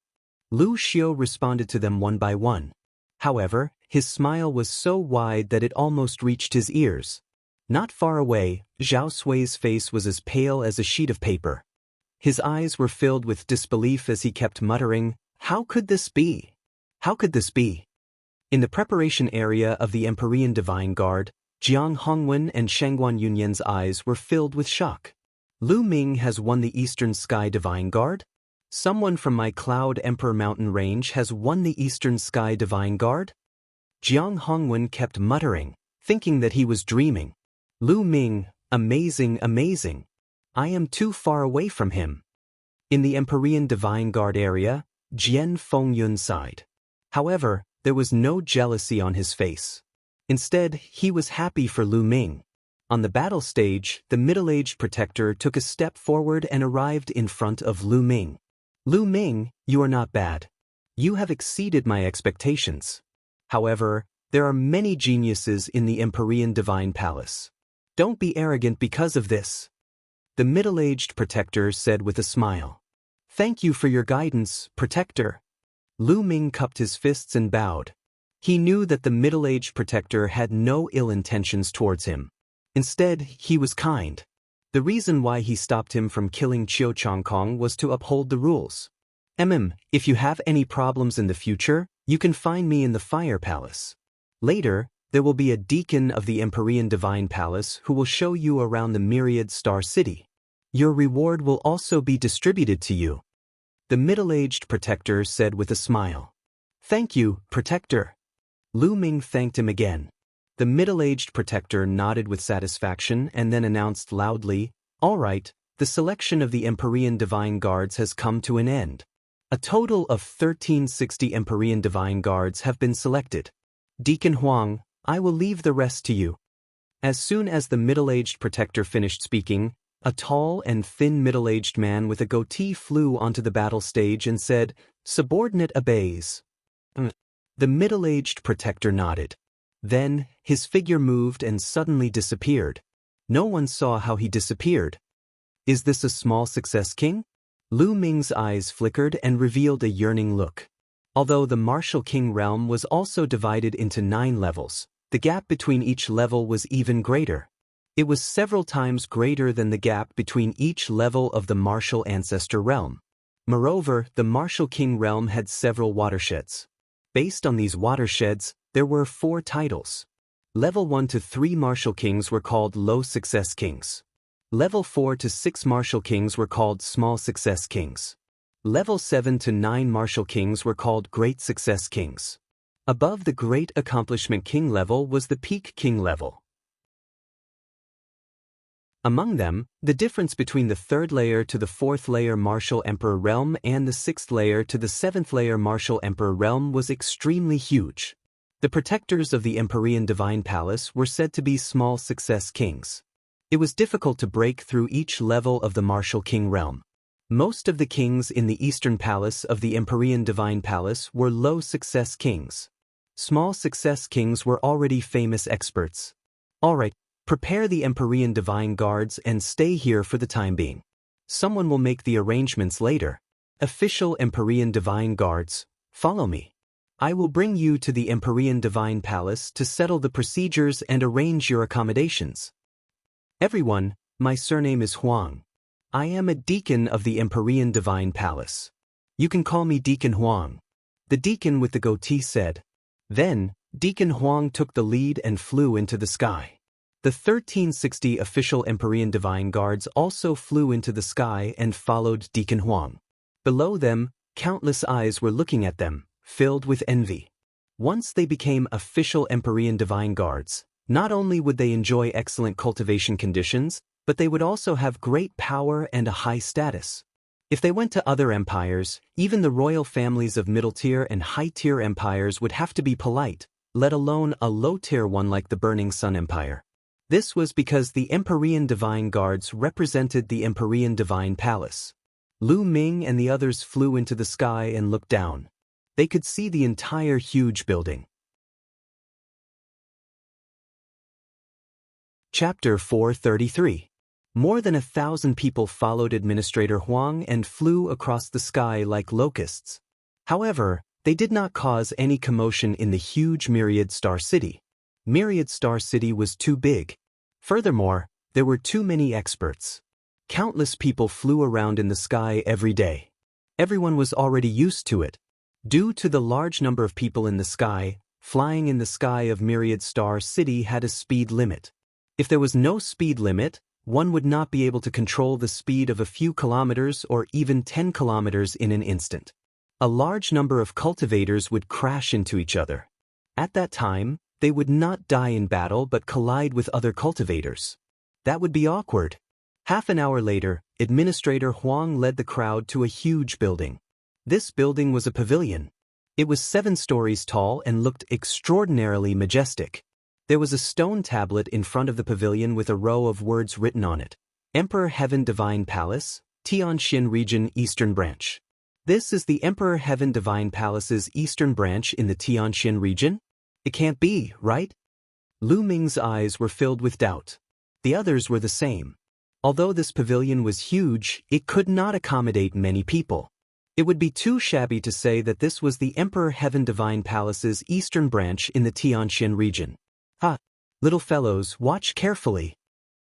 Lu Xiao responded to them one by one. However, his smile was so wide that it almost reached his ears. Not far away, Zhao Sui's face was as pale as a sheet of paper. His eyes were filled with disbelief as he kept muttering, How could this be? How could this be? In the preparation area of the Empyrean Divine Guard, Jiang Hongwen and Shangguan Yunyan's eyes were filled with shock. Lu Ming has won the Eastern Sky Divine Guard? Someone from my Cloud Emperor Mountain range has won the Eastern Sky Divine Guard? Jiang Hongwen kept muttering, thinking that he was dreaming. Lu Ming, amazing, amazing. I am too far away from him. In the Empyrean Divine Guard area, Jian Fengyun sighed. However, there was no jealousy on his face. Instead, he was happy for Lu Ming. On the battle stage, the middle-aged protector took a step forward and arrived in front of Lu Ming. Lu Ming, you are not bad. You have exceeded my expectations. However, there are many geniuses in the Empyrean Divine Palace. Don't be arrogant because of this. The middle-aged protector said with a smile. Thank you for your guidance, protector. Lu Ming cupped his fists and bowed. He knew that the middle-aged protector had no ill intentions towards him. Instead, he was kind. The reason why he stopped him from killing Chiao Changkong was to uphold the rules. If you have any problems in the future, you can find me in the Fire Palace. Later, there will be a deacon of the Empyrean Divine Palace who will show you around the Myriad Star City. Your reward will also be distributed to you. The middle-aged protector said with a smile. Thank you, protector. Lu Ming thanked him again. The middle-aged protector nodded with satisfaction and then announced loudly, All right, the selection of the Empyrean Divine Guards has come to an end. A total of 1360 Empyrean Divine Guards have been selected. Deacon Huang, I will leave the rest to you." As soon as the middle-aged protector finished speaking, a tall and thin middle-aged man with a goatee flew onto the battle stage and said, "Subordinate obeys." The middle-aged protector nodded. Then, his figure moved and suddenly disappeared. No one saw how he disappeared. Is this a small success, King? Lu Ming's eyes flickered and revealed a yearning look. Although the martial king realm was also divided into 9 levels, the gap between each level was even greater. It was several times greater than the gap between each level of the martial ancestor realm. Moreover, the martial king realm had several watersheds. Based on these watersheds, there were 4 titles. Level 1 to 3 martial kings were called low success kings. Level 4 to 6 martial kings were called small success kings. Level 7 to 9 martial kings were called great success kings. Above the great accomplishment king level was the peak king level. Among them, the difference between the 3rd layer to the 4th layer martial emperor realm and the 6th layer to the 7th layer martial emperor realm was extremely huge. The protectors of the Empyrean Divine Palace were said to be small success kings. It was difficult to break through each level of the martial king realm. Most of the kings in the Eastern Palace of the Empyrean Divine Palace were low success kings. Small success kings were already famous experts. Alright, prepare the Empyrean Divine Guards and stay here for the time being. Someone will make the arrangements later. Official Empyrean Divine Guards, follow me. I will bring you to the Empyrean Divine Palace to settle the procedures and arrange your accommodations. Everyone, my surname is Huang. I am a deacon of the Empyrean Divine Palace. You can call me Deacon Huang. The deacon with the goatee said. Then, Deacon Huang took the lead and flew into the sky. The 1360 official Empyrean Divine Guards also flew into the sky and followed Deacon Huang. Below them, countless eyes were looking at them, filled with envy. Once they became official Empyrean Divine Guards, not only would they enjoy excellent cultivation conditions, but they would also have great power and a high status. If they went to other empires, even the royal families of middle-tier and high-tier empires would have to be polite, let alone a low-tier one like the Burning Sun Empire. This was because the Empyrean Divine Guards represented the Empyrean Divine Palace. Lu Ming and the others flew into the sky and looked down. They could see the entire huge building. Chapter 433. More than 1,000 people followed Administrator Huang and flew across the sky like locusts. However, they did not cause any commotion in the huge Myriad Star City. Myriad Star City was too big. Furthermore, there were too many experts. Countless people flew around in the sky every day. Everyone was already used to it. Due to the large number of people in the sky, flying in the sky of Myriad Star City had a speed limit. If there was no speed limit, one would not be able to control the speed of a few kilometers or even 10 kilometers in an instant. A large number of cultivators would crash into each other. At that time, they would not die in battle but collide with other cultivators. That would be awkward. Half an hour later, Administrator Huang led the crowd to a huge building. This building was a pavilion. It was 7 stories tall and looked extraordinarily majestic. There was a stone tablet in front of the pavilion with a row of words written on it. Emperor Heaven Divine Palace, Tianxin Region Eastern Branch. This is the Emperor Heaven Divine Palace's eastern branch in the Tianxin region? It can't be, right? Lu Ming's eyes were filled with doubt. The others were the same. Although this pavilion was huge, it could not accommodate many people. It would be too shabby to say that this was the Emperor Heaven Divine Palace's eastern branch in the Tianxin region. Little fellows, watch carefully.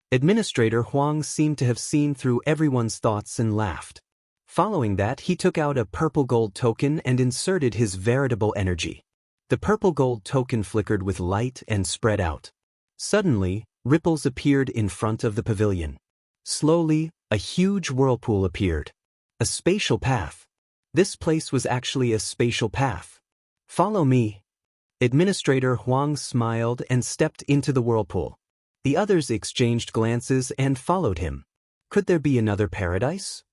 Administrator Huang seemed to have seen through everyone's thoughts and laughed. Following that, he took out a purple gold token and inserted his veritable energy. The purple gold token flickered with light and spread out. Suddenly, ripples appeared in front of the pavilion. Slowly, a huge whirlpool appeared. A spatial path. This place was actually a spatial path. Follow me. Administrator Huang smiled and stepped into the whirlpool. The others exchanged glances and followed him. Could there be another paradise?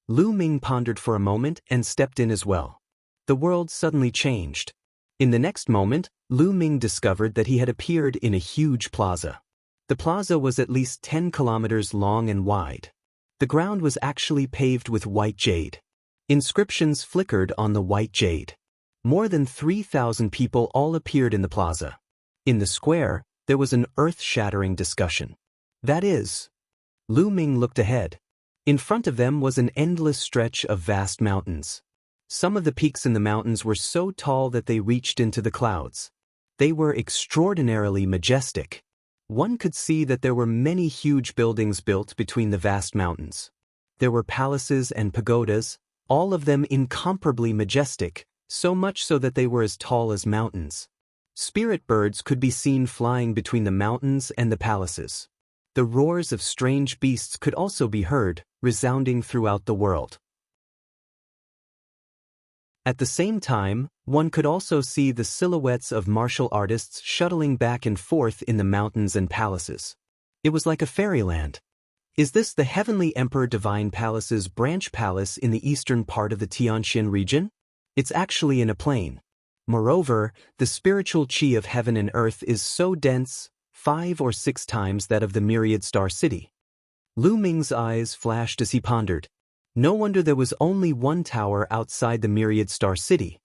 Lu Ming pondered for a moment and stepped in as well. The world suddenly changed. In the next moment, Lu Ming discovered that he had appeared in a huge plaza. The plaza was at least 10 kilometers long and wide. The ground was actually paved with white jade. Inscriptions flickered on the white jade. More than 3,000 people all appeared in the plaza. In the square, there was an earth-shattering discussion. That is, Lu Ming looked ahead. In front of them was an endless stretch of vast mountains. Some of the peaks in the mountains were so tall that they reached into the clouds. They were extraordinarily majestic. One could see that there were many huge buildings built between the vast mountains. There were palaces and pagodas, all of them incomparably majestic, so much so that they were as tall as mountains. Spirit birds could be seen flying between the mountains and the palaces. The roars of strange beasts could also be heard, resounding throughout the world. At the same time, one could also see the silhouettes of martial artists shuttling back and forth in the mountains and palaces. It was like a fairyland. Is this the Heavenly Emperor Divine Palace's branch palace in the eastern part of the Tianxian region? It's actually in a plain. Moreover, the spiritual qi of heaven and earth is so dense, 5 or 6 times that of the myriad star city. Lu Ming's eyes flashed as he pondered. No wonder there was only one tower outside the myriad star city.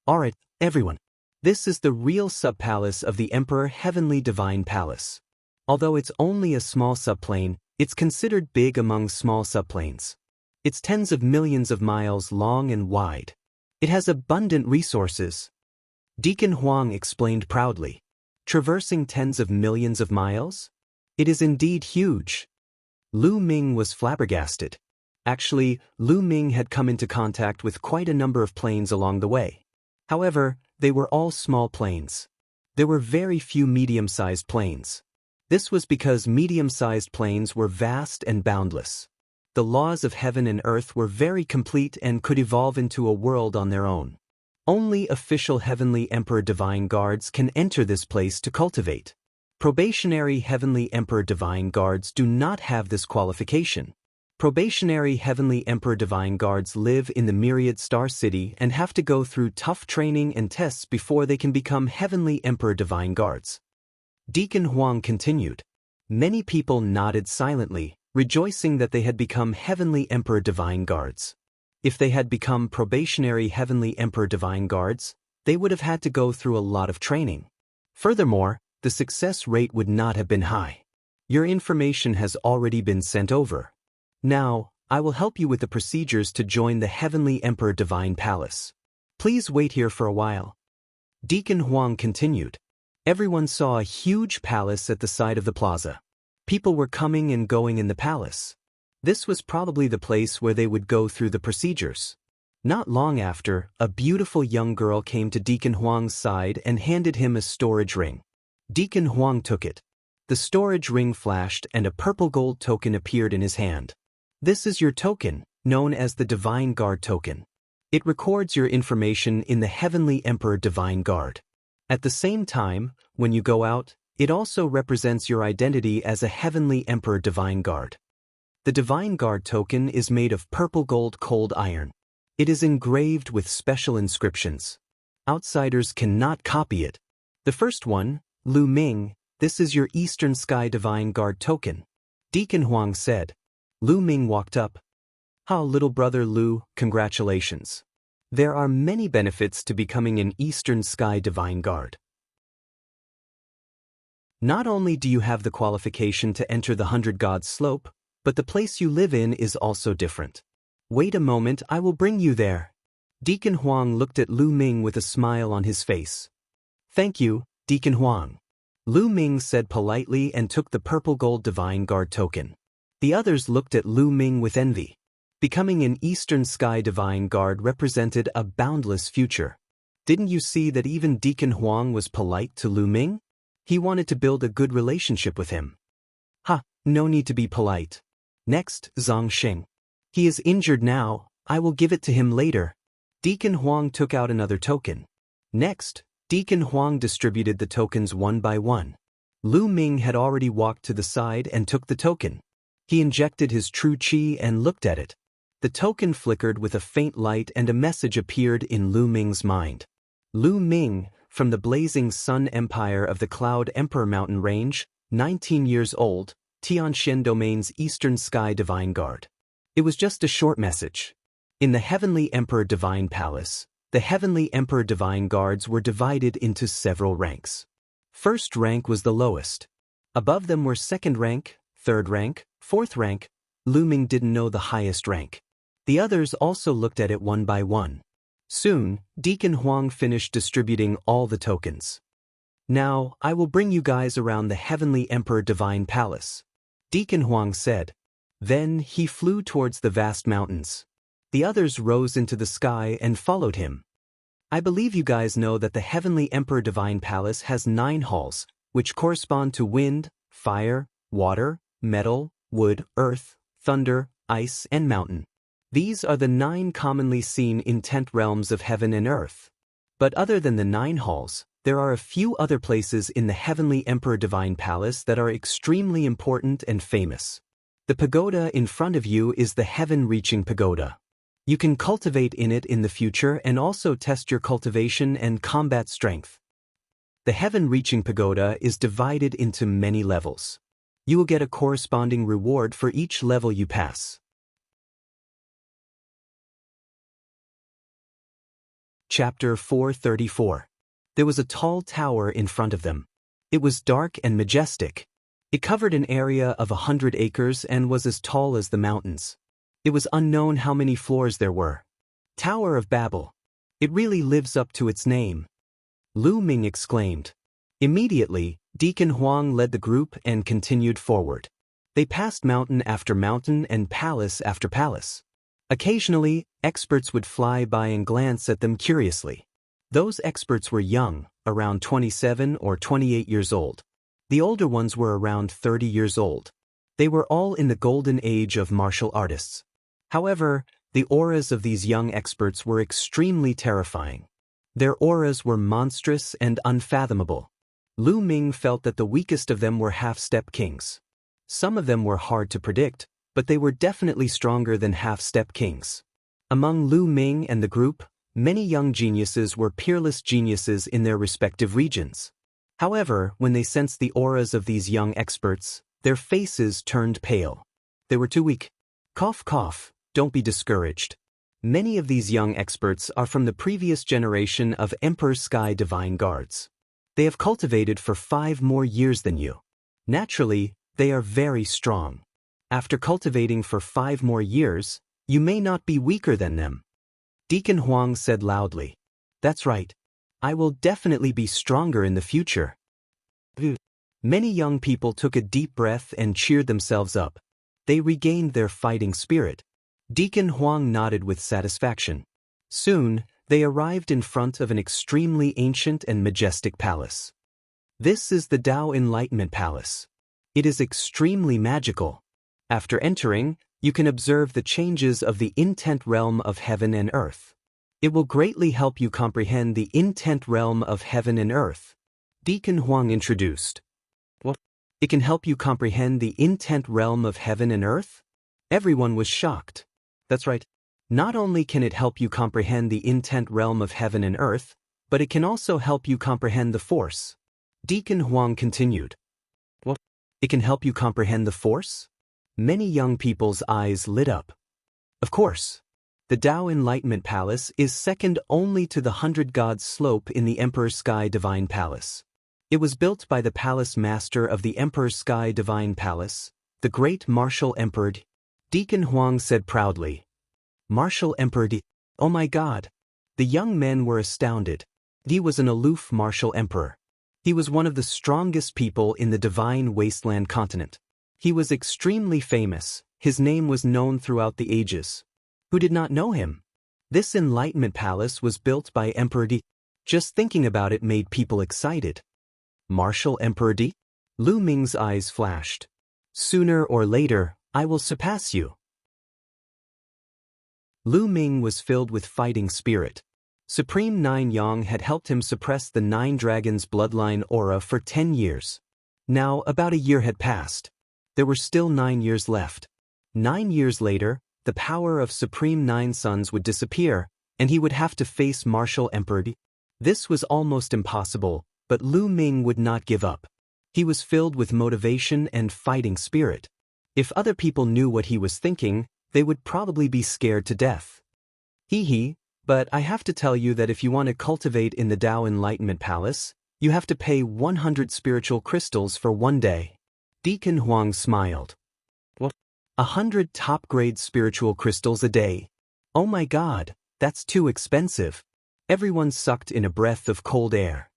Alright, everyone. This is the real subpalace of the Emperor Heavenly Divine Palace. Although it's only a small subplane, it's considered big among small subplanes. It's tens of millions of miles long and wide. It has abundant resources. Deacon Huang explained proudly. Traversing tens of millions of miles? It is indeed huge. Lu Ming was flabbergasted. Actually, Lu Ming had come into contact with quite a number of planes along the way. However, they were all small planes. There were very few medium-sized planes. This was because medium-sized planes were vast and boundless. The laws of heaven and earth were very complete and could evolve into a world on their own. Only official Heavenly Emperor Divine Guards can enter this place to cultivate. Probationary Heavenly Emperor Divine Guards do not have this qualification. Probationary Heavenly Emperor Divine Guards live in the Myriad Star City and have to go through tough training and tests before they can become Heavenly Emperor Divine Guards. Deacon Huang continued. Many people nodded silently, rejoicing that they had become Heavenly Emperor Divine Guards. If they had become probationary Heavenly Emperor Divine Guards, they would have had to go through a lot of training. Furthermore, the success rate would not have been high. Your information has already been sent over. Now, I will help you with the procedures to join the Heavenly Emperor Divine Palace. Please wait here for a while. Deacon Huang continued. Everyone saw a huge palace at the side of the plaza. People were coming and going in the palace. This was probably the place where they would go through the procedures. Not long after, a beautiful young girl came to Deacon Huang's side and handed him a storage ring. Deacon Huang took it. The storage ring flashed and a purple gold token appeared in his hand. This is your token, known as the Divine Guard token. It records your information in the Heavenly Emperor Divine Guard. At the same time, when you go out, it also represents your identity as a Heavenly Emperor Divine Guard. The Divine Guard token is made of purple gold cold iron. It is engraved with special inscriptions. Outsiders cannot copy it. The first one, Lu Ming, this is your Eastern Sky Divine Guard token. Deacon Huang said. Lu Ming walked up. How, little brother Lu, congratulations. There are many benefits to becoming an Eastern Sky Divine Guard. Not only do you have the qualification to enter the 100 Gods slope, but the place you live in is also different. Wait a moment, I will bring you there. Deacon Huang looked at Lu Ming with a smile on his face. Thank you, Deacon Huang. Lu Ming said politely and took the purple gold Divine Guard token. The others looked at Lu Ming with envy. Becoming an Eastern Sky Divine Guard represented a boundless future. Didn't you see that even Deacon Huang was polite to Lu Ming? He wanted to build a good relationship with him. Ha, no need to be polite. Next, Zhang Xing. He is injured now, I will give it to him later. Deacon Huang took out another token. Next, Deacon Huang distributed the tokens one by one. Lu Ming had already walked to the side and took the token. He injected his true qi and looked at it. The token flickered with a faint light and a message appeared in Lu Ming's mind. Lu Ming, from the blazing sun empire of the Cloud Emperor mountain range, 19 years old, Tianxian Domain's Eastern Sky Divine Guard. It was just a short message. In the Heavenly Emperor Divine Palace, the Heavenly Emperor Divine Guards were divided into several ranks. First rank was the lowest. Above them were second rank, third rank, fourth rank. Lu Ming didn't know the highest rank. The others also looked at it one by one. Soon, Deacon Huang finished distributing all the tokens. Now, I will bring you guys around the Heavenly Emperor Divine Palace, Deacon Huang said. Then he flew towards the vast mountains. The others rose into the sky and followed him. I believe you guys know that the Heavenly Emperor Divine Palace has 9 halls, which correspond to wind, fire, water, metal, wood, earth, thunder, ice, and mountain. These are the 9 commonly seen intent realms of heaven and earth. But other than the 9 halls, there are a few other places in the Heavenly Emperor Divine Palace that are extremely important and famous. The pagoda in front of you is the heaven-reaching pagoda. You can cultivate in it in the future and also test your cultivation and combat strength. The heaven-reaching pagoda is divided into many levels. You will get a corresponding reward for each level you pass. Chapter 434. There was a tall tower in front of them. It was dark and majestic. It covered an area of 100 acres and was as tall as the mountains. It was unknown how many floors there were. Tower of Babel. It really lives up to its name, Lu Ming exclaimed. Immediately, Deacon Huang led the group and continued forward. They passed mountain after mountain and palace after palace. Occasionally, experts would fly by and glance at them curiously. Those experts were young, around 27 or 28 years old. The older ones were around 30 years old. They were all in the golden age of martial artists. However, the auras of these young experts were extremely terrifying. Their auras were monstrous and unfathomable. Lu Ming felt that the weakest of them were half-step kings. Some of them were hard to predict, but they were definitely stronger than half-step kings. Among Lu Ming and the group, many young geniuses were peerless geniuses in their respective regions. However, when they sensed the auras of these young experts, their faces turned pale. They were too weak. Cough cough, don't be discouraged. Many of these young experts are from the previous generation of Emperor Sky Divine Guards. They have cultivated for 5 more years than you. Naturally, they are very strong. After cultivating for 5 more years, you may not be weaker than them. Deacon Huang said loudly. That's right. I will definitely be stronger in the future. Many young people took a deep breath and cheered themselves up. They regained their fighting spirit. Deacon Huang nodded with satisfaction. Soon, they arrived in front of an extremely ancient and majestic palace. This is the Tao Enlightenment Palace. It is extremely magical. After entering, you can observe the changes of the intent realm of heaven and earth. It will greatly help you comprehend the intent realm of heaven and earth. Deacon Huang introduced. What? It can help you comprehend the intent realm of heaven and earth? Everyone was shocked. That's right. Not only can it help you comprehend the intent realm of heaven and earth, but it can also help you comprehend the force. Deacon Huang continued. What? It can help you comprehend the force? Many young people's eyes lit up. Of course. The Tao Enlightenment Palace is second only to the 100 Gods slope in the Emperor Sky Divine Palace. It was built by the palace master of the Emperor Sky Divine Palace, the great martial emperor. Deacon Huang said proudly. Martial Emperor D. Oh my God! The young men were astounded. He was an aloof martial emperor. He was one of the strongest people in the divine wasteland continent. He was extremely famous. His name was known throughout the ages. Who did not know him? This Enlightenment Palace was built by Emperor D. Just thinking about it made people excited. Martial Emperor D? Lu Ming's eyes flashed. Sooner or later, I will surpass you. Lu Ming was filled with fighting spirit. Supreme Nine Yang had helped him suppress the 9 Dragons' bloodline aura for 10 years. Now, about a year had passed. There were still 9 years left. 9 years later, the power of Supreme Nine Suns would disappear, and he would have to face Martial Emperor D. This was almost impossible, but Lu Ming would not give up. He was filled with motivation and fighting spirit. If other people knew what he was thinking, they would probably be scared to death. Hee, but I have to tell you that if you want to cultivate in the Tao Enlightenment Palace, you have to pay 100 spiritual crystals for 1 day. Deacon Huang smiled. What? 100 top-grade spiritual crystals a day? Oh my God, that's too expensive. Everyone sucked in a breath of cold air.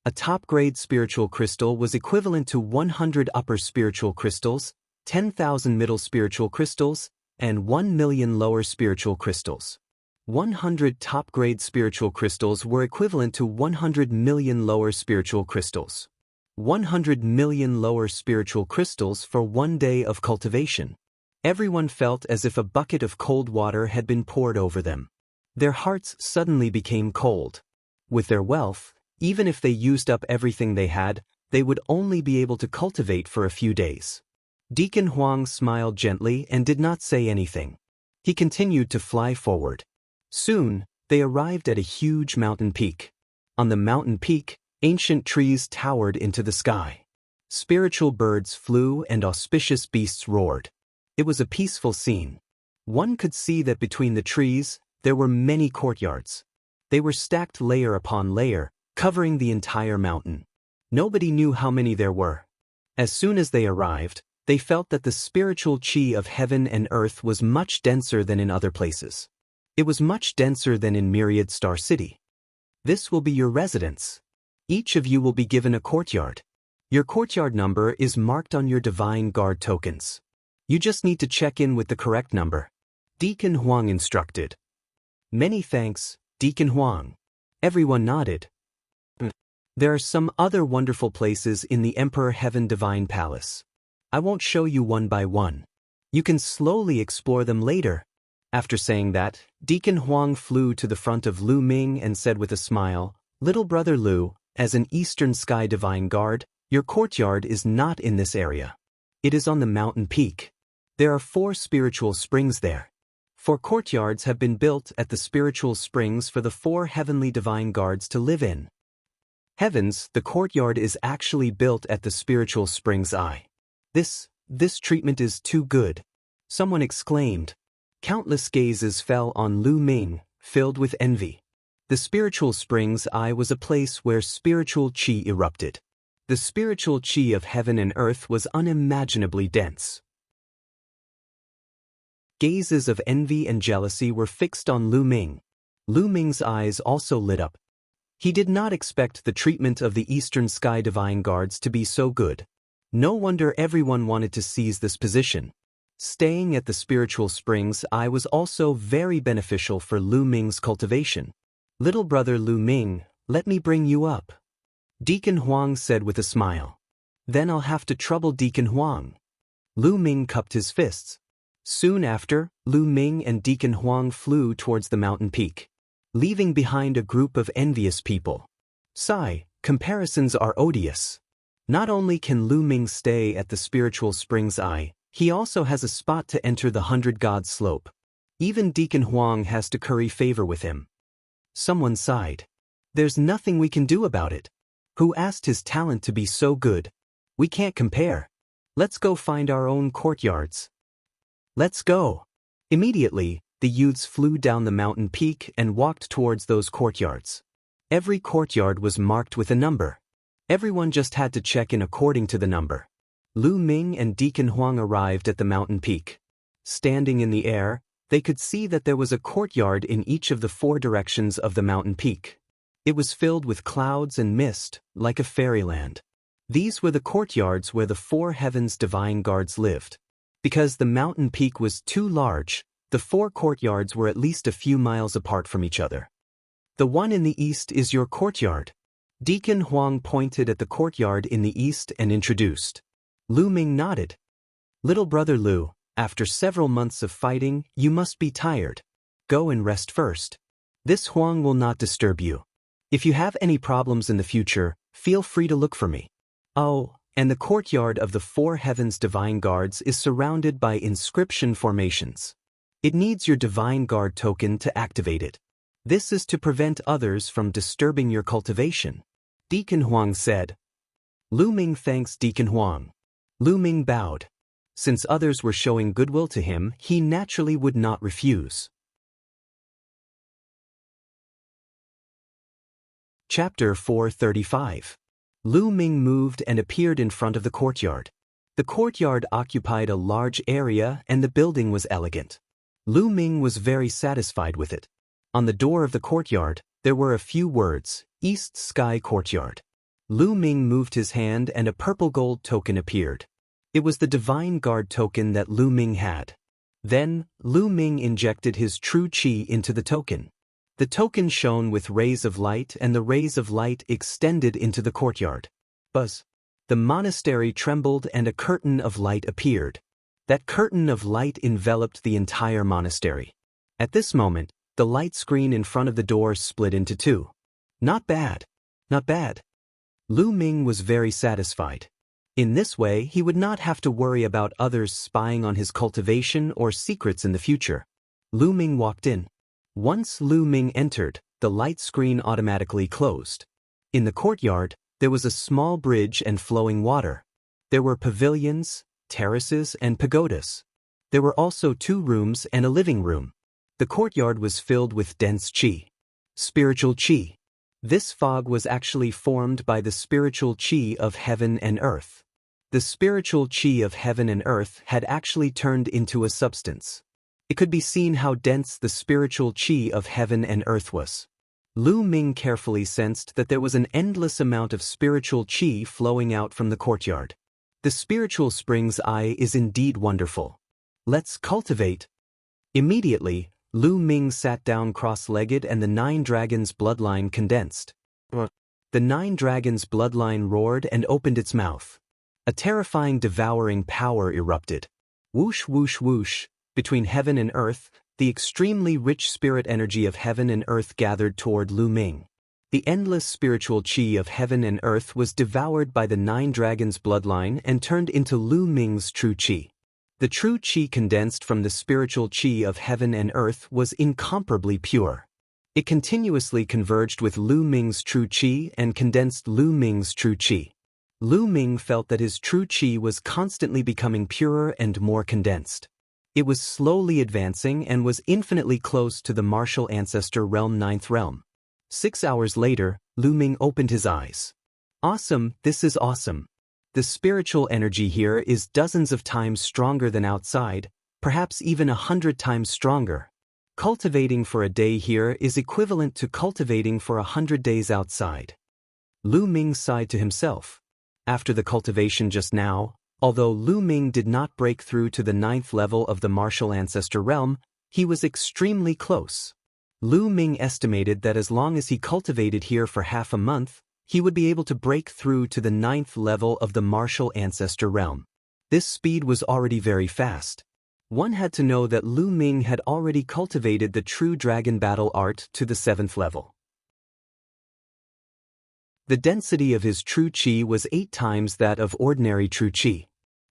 A top-grade spiritual crystal was equivalent to 100 upper spiritual crystals, 10,000 middle spiritual crystals, and 1 million lower spiritual crystals. 100 top-grade spiritual crystals were equivalent to 100 million lower spiritual crystals. 100 million lower spiritual crystals for 1 day of cultivation. Everyone felt as if a bucket of cold water had been poured over them. Their hearts suddenly became cold. With their wealth, even if they used up everything they had, they would only be able to cultivate for a few days. Deacon Huang smiled gently and did not say anything. He continued to fly forward. Soon, they arrived at a huge mountain peak. On the mountain peak, ancient trees towered into the sky. Spiritual birds flew and auspicious beasts roared. It was a peaceful scene. One could see that between the trees, there were many courtyards. They were stacked layer upon layer, covering the entire mountain. Nobody knew how many there were. As soon as they arrived, they felt that the spiritual chi of heaven and earth was much denser than in other places. It was much denser than in Myriad Star City. This will be your residence. Each of you will be given a courtyard. Your courtyard number is marked on your Divine Guard tokens. You just need to check in with the correct number. Deacon Huang instructed. Many thanks, Deacon Huang. Everyone nodded. There are some other wonderful places in the Emperor Heaven Divine Palace. I won't show you one by one. You can slowly explore them later. After saying that, Deacon Huang flew to the front of Lu Ming and said with a smile, Little brother Lu, as an Eastern Sky Divine Guard, your courtyard is not in this area. It is on the mountain peak. There are 4 spiritual springs there. 4 courtyards have been built at the spiritual springs for the 4 heavenly divine guards to live in. Heavens, the courtyard is actually built at the spiritual spring's eye. This treatment is too good. Someone exclaimed. Countless gazes fell on Lu Ming, filled with envy. The spiritual spring's eye was a place where spiritual chi erupted. The spiritual chi of heaven and earth was unimaginably dense. Gazes of envy and jealousy were fixed on Lu Ming. Lu Ming's eyes also lit up. He did not expect the treatment of the Eastern Sky Divine Guards to be so good. No wonder everyone wanted to seize this position. Staying at the spiritual springs eye was also very beneficial for Lu Ming's cultivation. Little brother Lu Ming, let me bring you up. Deacon Huang said with a smile. Then I'll have to trouble Deacon Huang. Lu Ming cupped his fists. Soon after, Lu Ming and Deacon Huang flew towards the mountain peak, leaving behind a group of envious people. Sigh, comparisons are odious. Not only can Lu Ming stay at the spiritual spring's eye, he also has a spot to enter the 100 Gods slope. Even Deacon Huang has to curry favor with him. Someone sighed. There's nothing we can do about it. Who asked his talent to be so good? We can't compare. Let's go find our own courtyards. Let's go. Immediately, the youths flew down the mountain peak and walked towards those courtyards. Every courtyard was marked with a number. Everyone just had to check in according to the number. Lu Ming and Deacon Huang arrived at the mountain peak. Standing in the air, they could see that there was a courtyard in each of the 4 directions of the mountain peak. It was filled with clouds and mist, like a fairyland. These were the courtyards where the 4 heavens divine guards lived. Because the mountain peak was too large, the 4 courtyards were at least a few miles apart from each other. The one in the east is your courtyard. Deacon Huang pointed at the courtyard in the east and introduced. Lu Ming nodded. Little brother Lu, after several months of fighting, you must be tired. Go and rest first. This Huang will not disturb you. If you have any problems in the future, feel free to look for me. Oh, and the courtyard of the 4 heavens divine guards is surrounded by inscription formations. It needs your divine guard token to activate it. This is to prevent others from disturbing your cultivation. Deacon Huang said. Lu Ming thanks Deacon Huang. Lu Ming bowed. Since others were showing goodwill to him, he naturally would not refuse. Chapter 435. Lu Ming moved and appeared in front of the courtyard. The courtyard occupied a large area and the building was elegant. Lu Ming was very satisfied with it. On the door of the courtyard, there were a few words, East Sky Courtyard. Lu Ming moved his hand and a purple gold token appeared. It was the Divine Guard token that Lu Ming had. Then, Lu Ming injected his true qi into the token. The token shone with rays of light and the rays of light extended into the courtyard. Buzz. The monastery trembled and a curtain of light appeared. That curtain of light enveloped the entire monastery. At this moment, the light screen in front of the door split into two. Not bad. Not bad. Lu Ming was very satisfied. In this way, he would not have to worry about others spying on his cultivation or secrets in the future. Lu Ming walked in. Once Lu Ming entered, the light screen automatically closed. In the courtyard, there was a small bridge and flowing water. There were pavilions, terraces, and pagodas. There were also 2 rooms and a living room. The courtyard was filled with dense qi. Spiritual qi. This fog was actually formed by the spiritual qi of heaven and earth. The spiritual qi of heaven and earth had actually turned into a substance. It could be seen how dense the spiritual qi of heaven and earth was. Lu Ming carefully sensed that there was an endless amount of spiritual qi flowing out from the courtyard. The spiritual spring's eye is indeed wonderful. Let's cultivate. Immediately, Lu Ming sat down cross-legged and the 9 dragons' bloodline condensed. The 9 dragons' bloodline roared and opened its mouth. A terrifying devouring power erupted. Whoosh whoosh whoosh. Between heaven and earth, the extremely rich spirit energy of heaven and earth gathered toward Lu Ming. The endless spiritual qi of heaven and earth was devoured by the 9 dragons' bloodline and turned into Lu Ming's true qi. The true qi condensed from the spiritual qi of heaven and earth was incomparably pure. It continuously converged with Lu Ming's true qi and condensed Lu Ming's true qi. Lu Ming felt that his true qi was constantly becoming purer and more condensed. It was slowly advancing and was infinitely close to the martial ancestor realm 9th realm. 6 hours later, Lu Ming opened his eyes. Awesome, this is awesome. The spiritual energy here is dozens of times stronger than outside, perhaps even 100 times stronger. Cultivating for a day here is equivalent to cultivating for 100 days outside. Lu Ming sighed to himself. After the cultivation just now, although Lu Ming did not break through to the 9th level of the martial ancestor realm, he was extremely close. Lu Ming estimated that as long as he cultivated here for half a month, he would be able to break through to the 9th level of the martial ancestor realm. This speed was already very fast. One had to know that Lu Ming had already cultivated the true dragon battle art to the 7th level. The density of his true qi was 8 times that of ordinary true qi.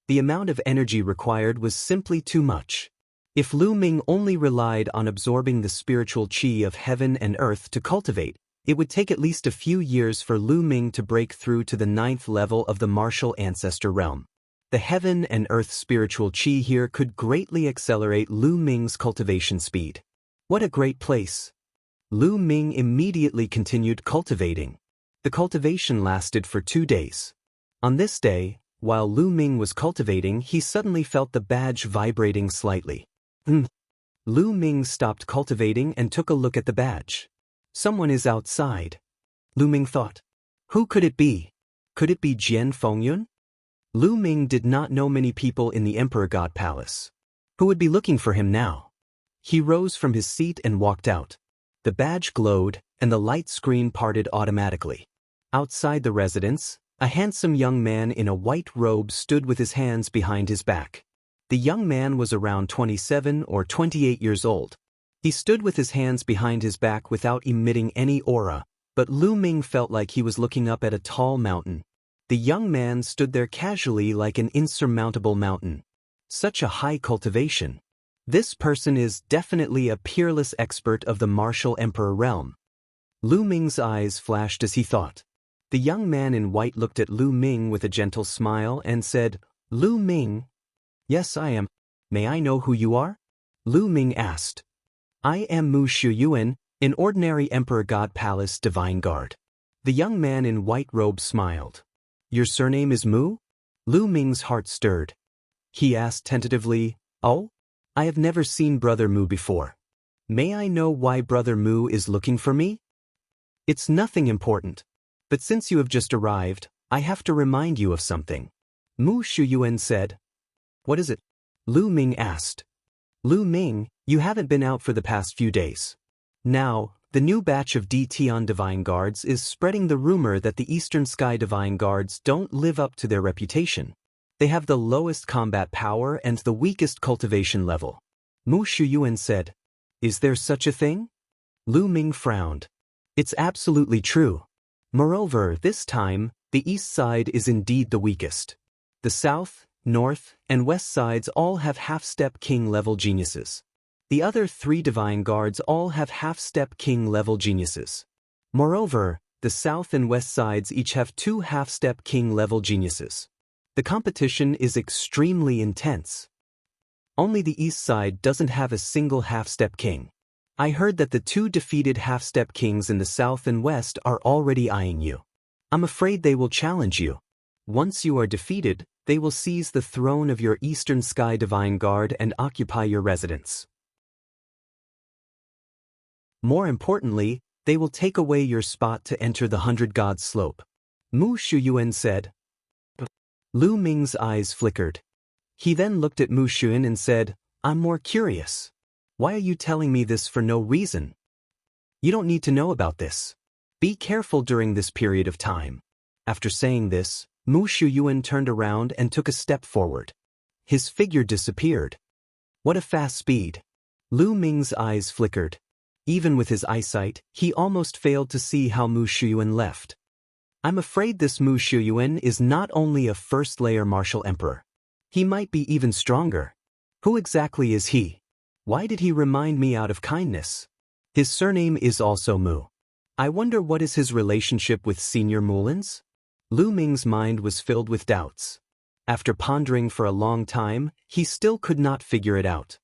The amount of energy required was simply too much. If Lu Ming only relied on absorbing the spiritual qi of heaven and earth to cultivate, it would take at least a few years for Lu Ming to break through to the 9th level of the martial ancestor realm. The heaven and earth spiritual qi here could greatly accelerate Lu Ming's cultivation speed. What a great place! Lu Ming immediately continued cultivating. The cultivation lasted for 2 days. On this day, while Lu Ming was cultivating, he suddenly felt the badge vibrating slightly. Lu Ming stopped cultivating and took a look at the badge. Someone is outside. Lu Ming thought. Who could it be? Could it be Jian Fengyun? Lu Ming did not know many people in the Emperor God Palace. Who would be looking for him now? He rose from his seat and walked out. The badge glowed, and the light screen parted automatically. Outside the residence, a handsome young man in a white robe stood with his hands behind his back. The young man was around 27 or 28 years old. He stood with his hands behind his back without emitting any aura, but Lu Ming felt like he was looking up at a tall mountain. The young man stood there casually like an insurmountable mountain. Such a high cultivation. This person is definitely a peerless expert of the martial emperor realm. Lu Ming's eyes flashed as he thought. The young man in white looked at Lu Ming with a gentle smile and said, Lu Ming? Yes, I am. May I know who you are? Lu Ming asked. I am Mu Shuyuan, an ordinary Emperor God Palace Divine Guard. The young man in white robe smiled. Your surname is Mu? Lu Ming's heart stirred. He asked tentatively, Oh? I have never seen Brother Mu before. May I know why Brother Mu is looking for me? It's nothing important. But since you have just arrived, I have to remind you of something. Mu Shuyuan said. What is it? Lu Ming asked. Lu Ming, you haven't been out for the past few days. Now, the new batch of Tian Divine Guards is spreading the rumor that the Eastern Sky Divine Guards don't live up to their reputation. They have the lowest combat power and the weakest cultivation level. Mu Shuyuan said. Is there such a thing? Lu Ming frowned. It's absolutely true. Moreover, this time, the east side is indeed the weakest. The south, north, and west sides all have half-step king-level geniuses. The other 3 divine guards all have half-step king-level geniuses. Moreover, the south and west sides each have 2 half-step king-level geniuses. The competition is extremely intense. Only the east side doesn't have a single half-step king. I heard that the 2 defeated half-step kings in the south and west are already eyeing you. I'm afraid they will challenge you. Once you are defeated, they will seize the throne of your Eastern Sky Divine Guard and occupy your residence. More importantly, they will take away your spot to enter the 100 Gods Slope. Mu Shuyuan said. Lu Ming's eyes flickered. He then looked at Mu Shuyuan and said, I'm more curious. Why are you telling me this for no reason? You don't need to know about this. Be careful during this period of time. After saying this, Mu Shuyuan turned around and took a step forward. His figure disappeared. What a fast speed. Lu Ming's eyes flickered. Even with his eyesight, he almost failed to see how Mu Shuyuan left. I'm afraid this Mu Shuyuan is not only a first-layer martial emperor. He might be even stronger. Who exactly is he? Why did he remind me out of kindness? His surname is also Mu. I wonder what is his relationship with Senior Mullins? Lu Ming's mind was filled with doubts. After pondering for a long time, he still could not figure it out.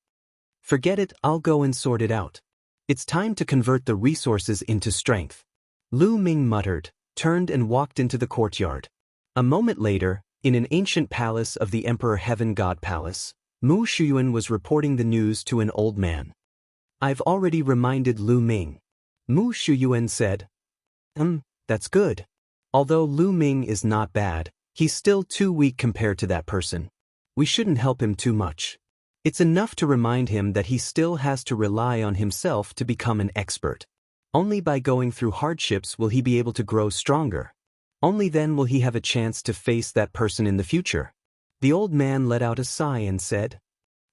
Forget it, I'll go and sort it out. It's time to convert the resources into strength. Lu Ming muttered, turned and walked into the courtyard. A moment later, in an ancient palace of the Emperor Heaven God Palace, Mu Shuyuan was reporting the news to an old man. I've already reminded Lu Ming. Mu Shuyuan said. That's good. Although Lu Ming is not bad, he's still too weak compared to that person. We shouldn't help him too much. It's enough to remind him that he still has to rely on himself to become an expert. Only by going through hardships will he be able to grow stronger. Only then will he have a chance to face that person in the future. The old man let out a sigh and said,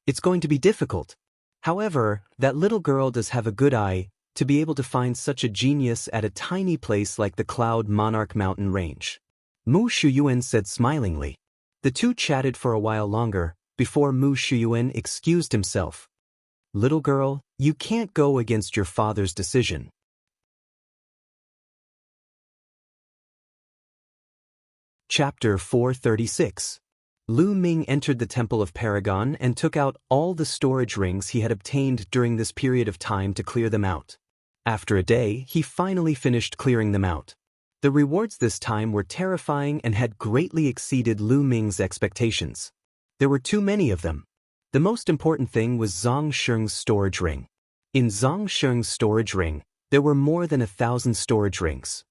It's going to be difficult. However, that little girl does have a good eye to be able to find such a genius at a tiny place like the Cloud Monarch mountain range. Mu Shuyuan said smilingly. The two chatted for a while longer, before Mu Shuyuan excused himself. Little girl, you can't go against your father's decision. Chapter 436. Lu Ming entered the Temple of Paragon and took out all the storage rings he had obtained during this period of time to clear them out. After a day, he finally finished clearing them out. The rewards this time were terrifying and had greatly exceeded Lu Ming's expectations. There were too many of them. The most important thing was Zhang Sheng's storage ring. In Zhang Sheng's storage ring, there were more than 1,000 storage rings.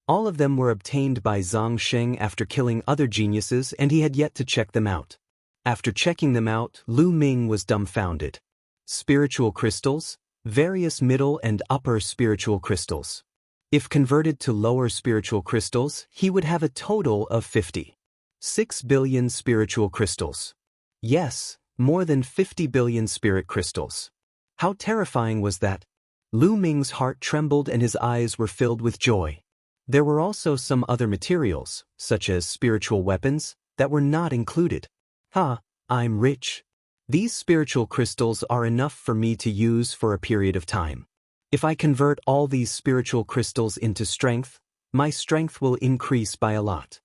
All of them were obtained by Zhang Sheng after killing other geniuses, and he had yet to check them out. After checking them out, Lu Ming was dumbfounded. Spiritual crystals, various middle and upper spiritual crystals. If converted to lower spiritual crystals, he would have a total of 56 billion spiritual crystals. Yes, more than 50 billion spirit crystals. How terrifying was that? Lu Ming's heart trembled and his eyes were filled with joy. There were also some other materials, such as spiritual weapons, that were not included. I'm rich. These spiritual crystals are enough for me to use for a period of time. If I convert all these spiritual crystals into strength, my strength will increase by a lot.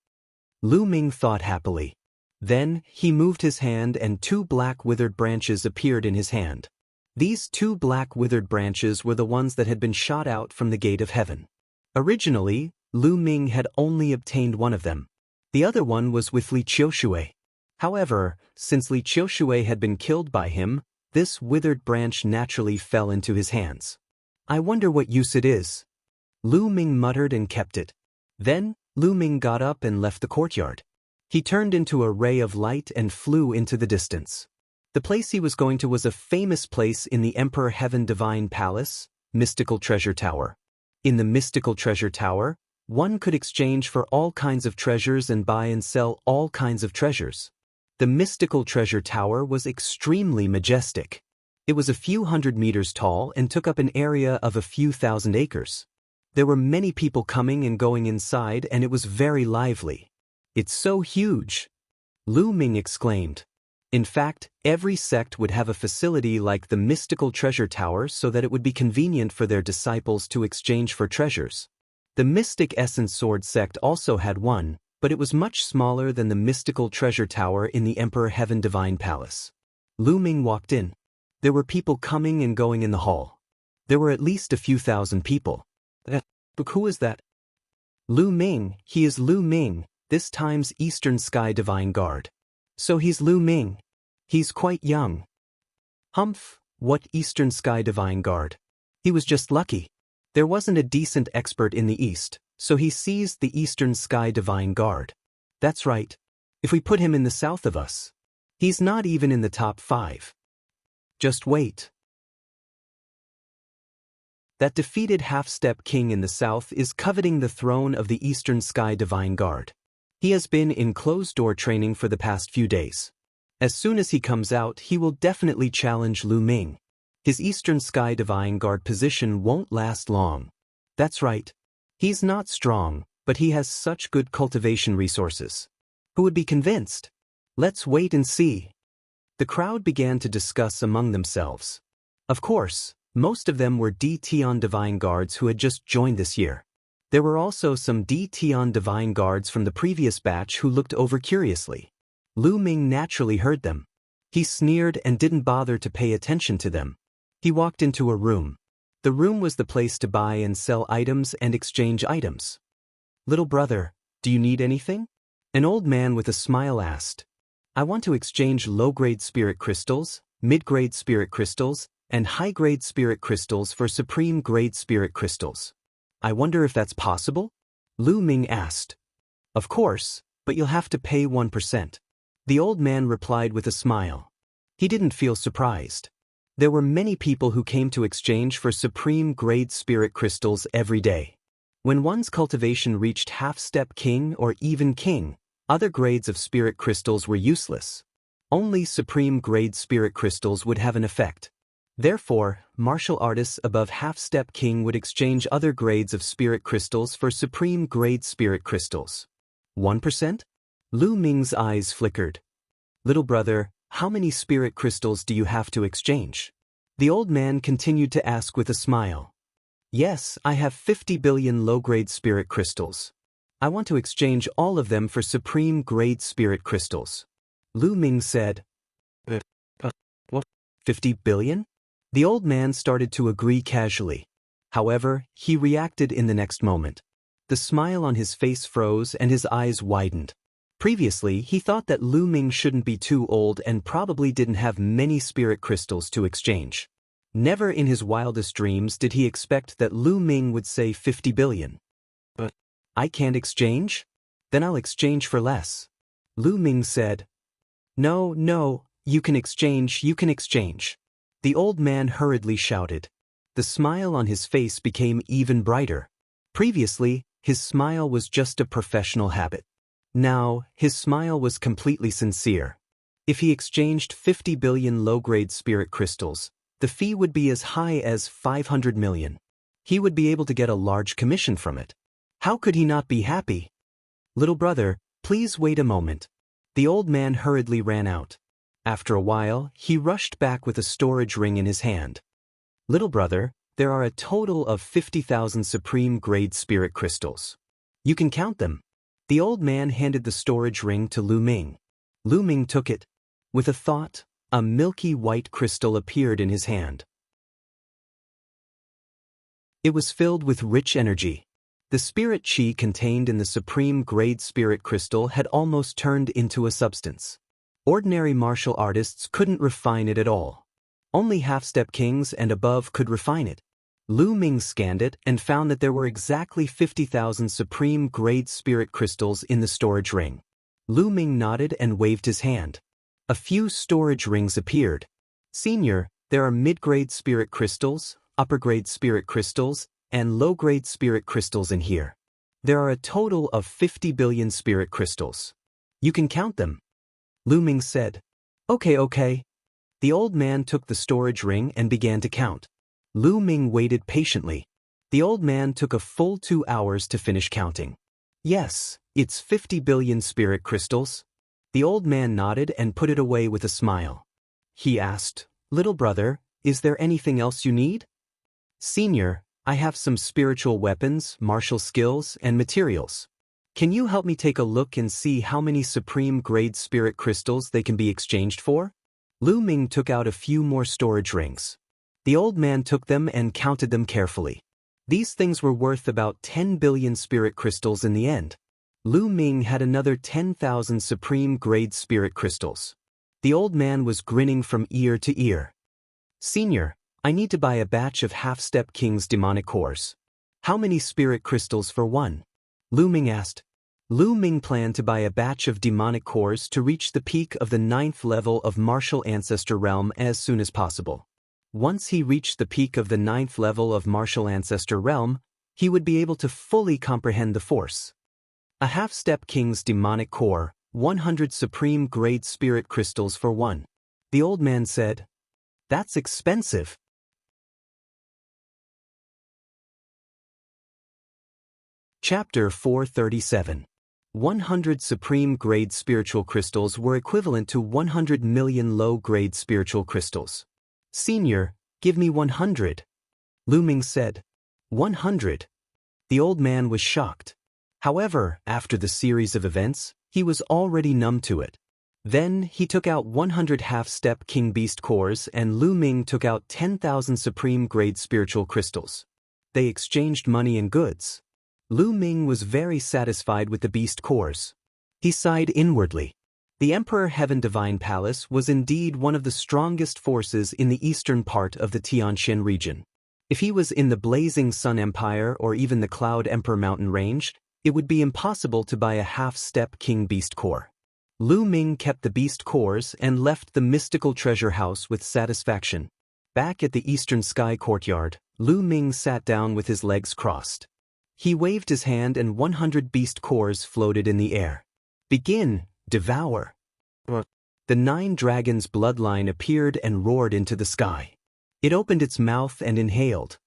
Lu Ming thought happily. Then, he moved his hand and 2 black withered branches appeared in his hand. These 2 black withered branches were the ones that had been shot out from the gate of heaven. Originally, Lu Ming had only obtained one of them. The other one was with Li Qiushui. However, since Li Qiushui had been killed by him, this withered branch naturally fell into his hands. I wonder what use it is. Lu Ming muttered and kept it. Then, Lu Ming got up and left the courtyard. He turned into a ray of light and flew into the distance. The place he was going to was a famous place in the Emperor Heaven Divine Palace, Mystical Treasure Tower. In the Mystical Treasure Tower, one could exchange for all kinds of treasures and buy and sell all kinds of treasures. The Mystical Treasure Tower was extremely majestic. It was a few hundred meters tall and took up an area of a few thousand acres. There were many people coming and going inside and it was very lively. It's so huge! Lu Ming exclaimed. In fact, every sect would have a facility like the Mystical Treasure Tower so that it would be convenient for their disciples to exchange for treasures. The Mystic Essence Sword sect also had one, but it was much smaller than the Mystical Treasure Tower in the Emperor Heaven Divine Palace. Lu Ming walked in. There were people coming and going in the hall. There were at least a few thousand people. But who is that? Lu Ming, he is Lu Ming, this time's Eastern Sky Divine Guard. So he's Lu Ming. He's quite young. Humph, what Eastern Sky Divine Guard? He was just lucky. There wasn't a decent expert in the East, so he seized the Eastern Sky Divine Guard. That's right. If we put him in the south of us, he's not even in the top 5. Just wait. That defeated half-step king in the south is coveting the throne of the Eastern Sky Divine Guard. He has been in closed-door training for the past few days. As soon as he comes out, he will definitely challenge Lu Ming. His Eastern Sky Divine Guard position won't last long. That's right. He's not strong, but he has such good cultivation resources. Who would be convinced? Let's wait and see. The crowd began to discuss among themselves. Of course, most of them were D-Tion Divine Guards who had just joined this year. There were also some D-Tion Divine Guards from the previous batch who looked over curiously. Lu Ming naturally heard them. He sneered and didn't bother to pay attention to them. He walked into a room. The room was the place to buy and sell items and exchange items. Little brother, do you need anything? An old man with a smile asked. I want to exchange low-grade spirit crystals, mid-grade spirit crystals, and high-grade spirit crystals for supreme-grade spirit crystals. I wonder if that's possible? Lu Ming asked. Of course, but you'll have to pay 1%. The old man replied with a smile. He didn't feel surprised. There were many people who came to exchange for supreme-grade spirit crystals every day. When one's cultivation reached half-step king or even king, other grades of spirit crystals were useless. Only supreme-grade spirit crystals would have an effect. Therefore, martial artists above half-step king would exchange other grades of spirit crystals for supreme-grade spirit crystals. 1%? Lu Ming's eyes flickered. Little brother, how many spirit crystals do you have to exchange? The old man continued to ask with a smile. Yes, I have 50 billion low-grade spirit crystals. I want to exchange all of them for supreme-grade spirit crystals. Lu Ming said. What? 50 billion? The old man started to agree casually. However, he reacted in the next moment. The smile on his face froze and his eyes widened. Previously, he thought that Lu Ming shouldn't be too old and probably didn't have many spirit crystals to exchange. Never in his wildest dreams did he expect that Lu Ming would say 50 billion. But I can't exchange? Then I'll exchange for less. Lu Ming said. No, you can exchange. The old man hurriedly shouted. The smile on his face became even brighter. Previously, his smile was just a professional habit. Now, his smile was completely sincere. If he exchanged 50 billion low-grade spirit crystals, the fee would be as high as 500 million. He would be able to get a large commission from it. How could he not be happy? Little brother, please wait a moment. The old man hurriedly ran out. After a while, he rushed back with a storage ring in his hand. Little brother, there are a total of 50,000 supreme-grade spirit crystals. You can count them. The old man handed the storage ring to Lu Ming. Lu Ming took it. With a thought, a milky white crystal appeared in his hand. It was filled with rich energy. The spirit chi contained in the supreme-grade spirit crystal had almost turned into a substance. Ordinary martial artists couldn't refine it at all. Only half-step kings and above could refine it. Lu Ming scanned it and found that there were exactly 50,000 supreme-grade spirit crystals in the storage ring. Lu Ming nodded and waved his hand. A few storage rings appeared. Senior, there are mid-grade spirit crystals, upper-grade spirit crystals, and low-grade spirit crystals in here. There are a total of 50 billion spirit crystals. You can count them. Lu Ming said. Okay. The old man took the storage ring and began to count. Lu Ming waited patiently. The old man took a full 2 hours to finish counting. Yes, it's 50 billion spirit crystals. The old man nodded and put it away with a smile. He asked, Little brother, is there anything else you need? Senior, I have some spiritual weapons, martial skills, and materials. Can you help me take a look and see how many supreme-grade spirit crystals they can be exchanged for? Lu Ming took out a few more storage rings. The old man took them and counted them carefully. These things were worth about 10 billion spirit crystals in the end. Lu Ming had another 10,000 supreme-grade spirit crystals. The old man was grinning from ear to ear. Senior, I need to buy a batch of half-step king's demonic cores. How many spirit crystals for one? Lu Ming asked. Lu Ming planned to buy a batch of demonic cores to reach the peak of the 9th level of martial ancestor realm as soon as possible. Once he reached the peak of the 9th level of martial ancestor realm, he would be able to fully comprehend the force. A half-step king's demonic core, 100 supreme-grade spirit crystals for one. The old man said, That's expensive. Chapter 437. 100 supreme-grade spiritual crystals were equivalent to 100 million low-grade spiritual crystals. Senior, give me 100. Lu Ming said. 100. The old man was shocked. However, after the series of events, he was already numb to it. Then, he took out 100 half-step king beast cores and Lu Ming took out 10,000 supreme-grade spiritual crystals. They exchanged money and goods. Lu Ming was very satisfied with the beast cores. He sighed inwardly. The Emperor Heaven Divine Palace was indeed one of the strongest forces in the eastern part of the Tianxian region. If he was in the Blazing Sun Empire or even the Cloud Emperor Mountain Range, it would be impossible to buy a half-step king beast core. Lu Ming kept the beast cores and left the mystical treasure house with satisfaction. Back at the eastern sky courtyard, Lu Ming sat down with his legs crossed. He waved his hand and 100 beast cores floated in the air. Begin, devour. The 9 dragons' bloodline appeared and roared into the sky. It opened its mouth and inhaled.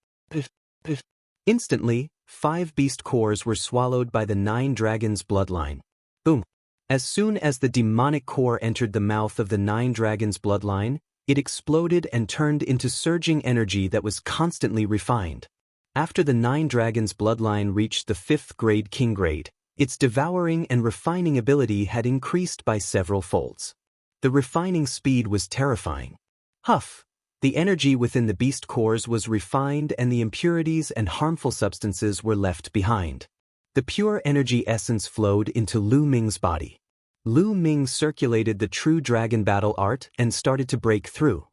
Instantly, 5 beast cores were swallowed by the 9 dragons' bloodline. Boom. As soon as the demonic core entered the mouth of the 9 dragons' bloodline, it exploded and turned into surging energy that was constantly refined. After the 9 dragons' bloodline reached the 5th grade king grade, its devouring and refining ability had increased by several folds. The refining speed was terrifying. Huff! The energy within the beast cores was refined and the impurities and harmful substances were left behind. The pure energy essence flowed into Lu Ming's body. Lu Ming circulated the true dragon battle art and started to break through.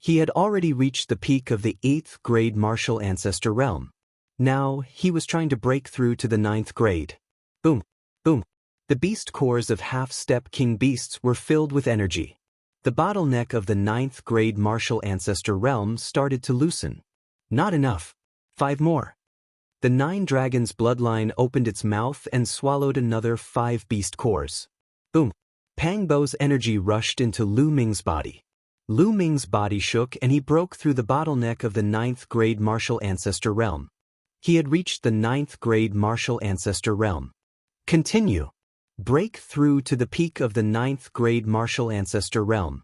He had already reached the peak of the 8th grade martial ancestor realm. Now, he was trying to break through to the 9th grade. Boom, boom. The beast cores of half-step king beasts were filled with energy. The bottleneck of the 9th grade martial ancestor realm started to loosen. Not enough. 5 more. The 9 dragons' bloodline opened its mouth and swallowed another 5 beast cores. Boom. Pang Bo's energy rushed into Lu Ming's body. Lu Ming's body shook and he broke through the bottleneck of the 9th grade martial ancestor realm. He had reached the 9th grade martial ancestor realm. Continue. Break through to the peak of the 9th grade martial ancestor realm.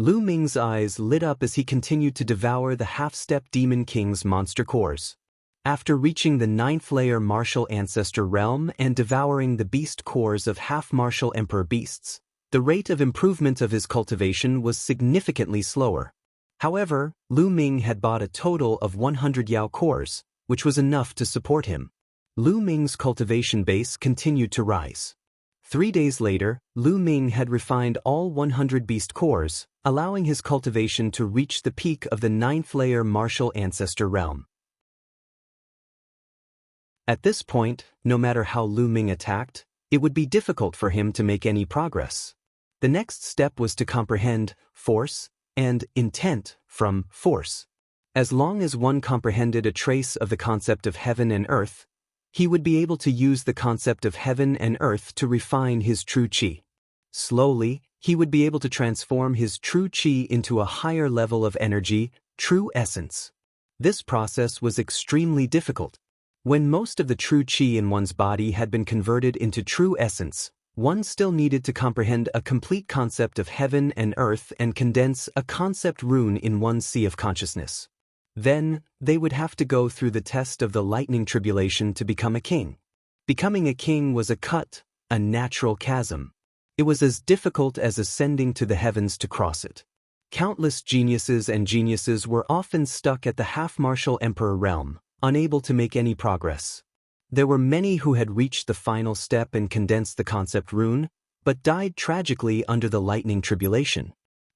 Lu Ming's eyes lit up as he continued to devour the half-step Demon King's monster cores. After reaching the 9th layer Martial Ancestor realm and devouring the beast cores of half-Martial Emperor beasts, the rate of improvement of his cultivation was significantly slower. However, Lu Ming had bought a total of 100 Yao cores, which was enough to support him. Lu Ming's cultivation base continued to rise. 3 days later, Lu Ming had refined all 100 beast cores, allowing his cultivation to reach the peak of the 9th layer Martial Ancestor realm. At this point, no matter how Lu Ming attacked, it would be difficult for him to make any progress. The next step was to comprehend force and intent from force. As long as one comprehended a trace of the concept of heaven and earth, he would be able to use the concept of heaven and earth to refine his true qi. Slowly, he would be able to transform his true qi into a higher level of energy, true essence. This process was extremely difficult. When most of the true qi in one's body had been converted into true essence, one still needed to comprehend a complete concept of heaven and earth and condense a concept rune in one's sea of consciousness. Then, they would have to go through the test of the lightning tribulation to become a king. Becoming a king was a cut, a natural chasm. It was as difficult as ascending to the heavens to cross it. Countless geniuses and geniuses were often stuck at the half-Martial Emperor realm, unable to make any progress. There were many who had reached the final step and condensed the concept rune, but died tragically under the lightning tribulation.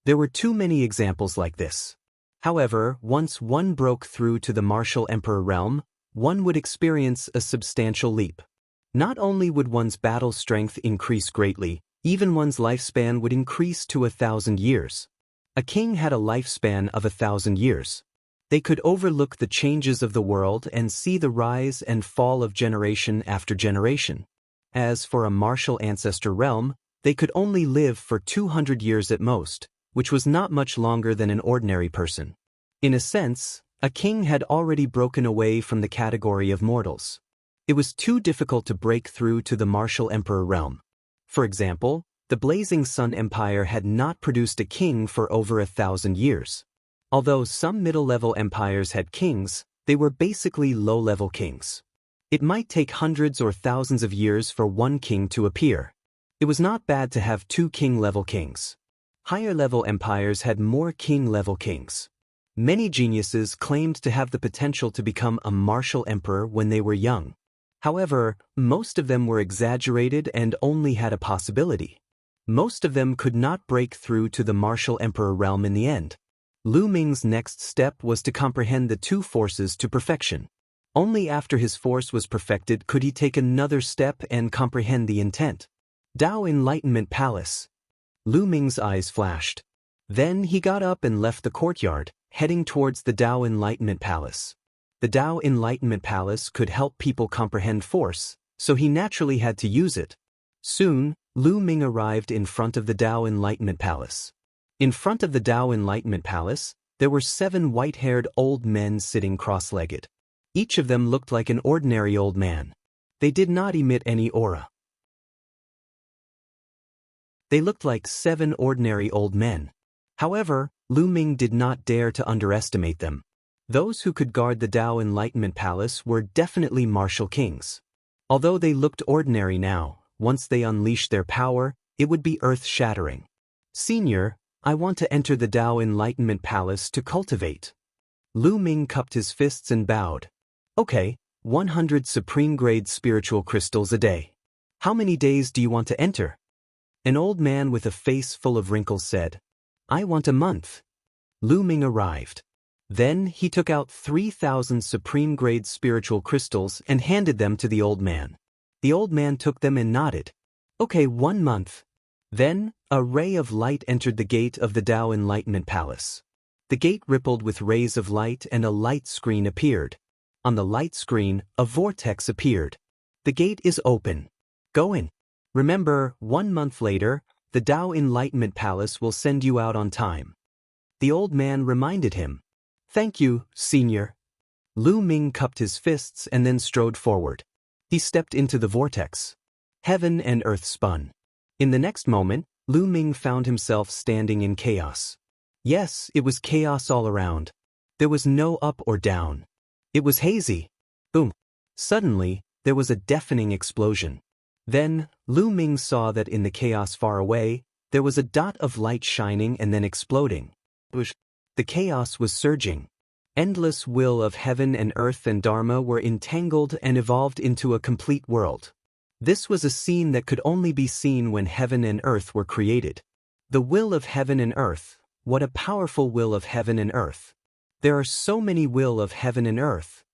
There were too many examples like this. However, once one broke through to the Martial Emperor realm, one would experience a substantial leap. Not only would one's battle strength increase greatly, even one's lifespan would increase to 1,000 years. A king had a lifespan of 1,000 years. They could overlook the changes of the world and see the rise and fall of generation after generation. As for a Martial Ancestor realm, they could only live for 200 years at most, which was not much longer than an ordinary person. In a sense, a king had already broken away from the category of mortals. It was too difficult to break through to the Martial Emperor realm. For example, the Blazing Sun Empire had not produced a king for over 1,000 years. Although some middle-level empires had kings, they were basically low-level kings. It might take hundreds or thousands of years for one king to appear. It was not bad to have 2 king-level kings. Higher-level empires had more king-level kings. Many geniuses claimed to have the potential to become a martial emperor when they were young. However, most of them were exaggerated and only had a possibility. Most of them could not break through to the martial emperor realm in the end. Lu Ming's next step was to comprehend the 2 forces to perfection. Only after his force was perfected could he take another step and comprehend the intent. Dao Enlightenment Palace. Lu Ming's eyes flashed. Then he got up and left the courtyard, heading towards the Dao Enlightenment Palace. The Dao Enlightenment Palace could help people comprehend force, so he naturally had to use it. Soon, Lu Ming arrived in front of the Dao Enlightenment Palace. In front of the Dao Enlightenment Palace, there were 7 white-haired old men sitting cross-legged. Each of them looked like an ordinary old man. They did not emit any aura. They looked like 7 ordinary old men. However, Lu Ming did not dare to underestimate them. Those who could guard the Dao Enlightenment Palace were definitely martial kings. Although they looked ordinary now, once they unleashed their power, it would be earth-shattering. "Senior, I want to enter the Dao Enlightenment Palace to cultivate." Lu Ming cupped his fists and bowed. "Okay, 100 supreme-grade spiritual crystals a day. How many days do you want to enter?" An old man with a face full of wrinkles said, "I want a month." Lu Ming arrived. Then he took out 3,000 supreme-grade spiritual crystals and handed them to the old man. The old man took them and nodded. "Okay, 1 month." Then, a ray of light entered the gate of the Dao Enlightenment Palace. The gate rippled with rays of light and a light screen appeared. On the light screen, a vortex appeared. "The gate is open. Go in. Remember, 1 month later, the Dao Enlightenment Palace will send you out on time." The old man reminded him. "Thank you, senior." Lu Ming cupped his fists and then strode forward. He stepped into the vortex. Heaven and earth spun. In the next moment, Lu Ming found himself standing in chaos. Yes, it was chaos all around. There was no up or down. It was hazy. Boom. Suddenly, there was a deafening explosion. Then, Lu Ming saw that in the chaos far away, there was a dot of light shining and then exploding. The chaos was surging. Endless will of heaven and earth and Dharma were entangled and evolved into a complete world. This was a scene that could only be seen when heaven and earth were created. The will of heaven and earth, what a powerful will of heaven and earth. There are so many will of heaven and earth.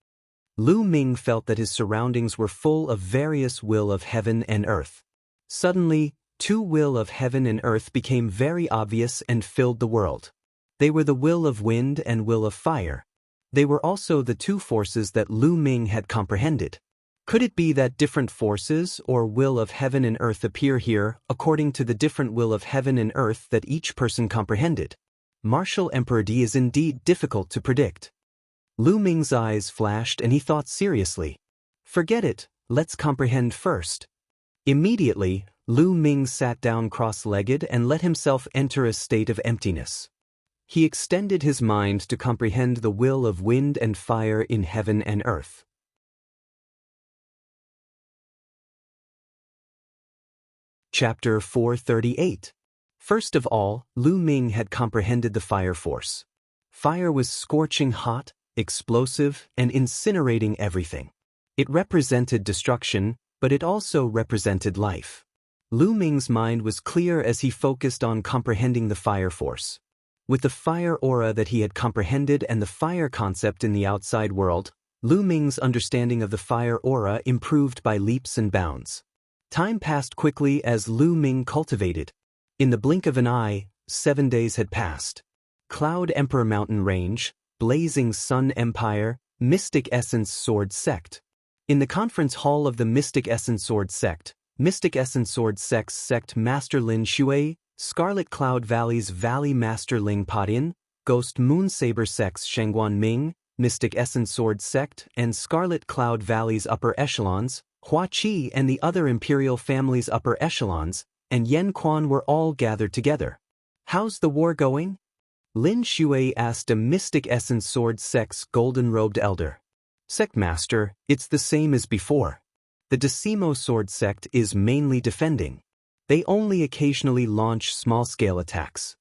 Lu Ming felt that his surroundings were full of various will of heaven and earth. Suddenly, two will of heaven and earth became very obvious and filled the world. They were the will of wind and will of fire. They were also the two forces that Lu Ming had comprehended. Could it be that different forces or will of heaven and earth appear here according to the different will of heaven and earth that each person comprehended? Martial Emperor D is indeed difficult to predict. Lu Ming's eyes flashed and he thought seriously. Forget it, let's comprehend first. Immediately, Lu Ming sat down cross-legged and let himself enter a state of emptiness. He extended his mind to comprehend the will of wind and fire in heaven and earth. Chapter 438. First of all, Lu Ming had comprehended the fire force. Fire was scorching hot, explosive, and incinerating everything. It represented destruction, but it also represented life. Lu Ming's mind was clear as he focused on comprehending the fire force. With the fire aura that he had comprehended and the fire concept in the outside world, Lu Ming's understanding of the fire aura improved by leaps and bounds. Time passed quickly as Lu Ming cultivated. In the blink of an eye, 7 days had passed. Cloud Emperor Mountain Range, Blazing Sun Empire, Mystic Essence Sword Sect. In the conference hall of the Mystic Essence Sword Sect, Mystic Essence Sword Sect Master Lin Shui, Scarlet Cloud Valley's Valley Master Ling Padian, Ghost Moon Saber Sect's Shengguan Ming, Mystic Essence Sword Sect and Scarlet Cloud Valley's upper echelons, Hua Qi and the other Imperial family's upper echelons, and Yen Quan were all gathered together. How's the war going? Lin Shui asked a Mystic Essence Sword Sect's golden-robed elder. Sect Master, it's the same as before. The Decimo Sword Sect is mainly defending. They only occasionally launch small-scale attacks.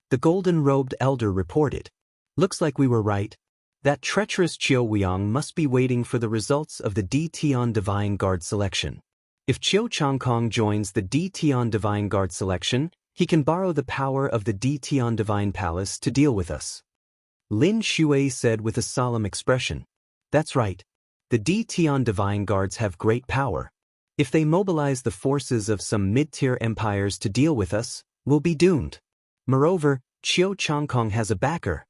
The golden-robed elder reported. Looks like we were right. That treacherous Qiu Weiyang must be waiting for the results of the D Tian Divine Guard selection. If Qiu Changkong joins the D Tian Divine Guard selection, he can borrow the power of the D Tian Divine Palace to deal with us. Lin Shui said with a solemn expression. That's right. The D Tian Divine Guards have great power. If they mobilize the forces of some mid-tier empires to deal with us, we'll be doomed. Moreover, Qiu Changkong has a backer.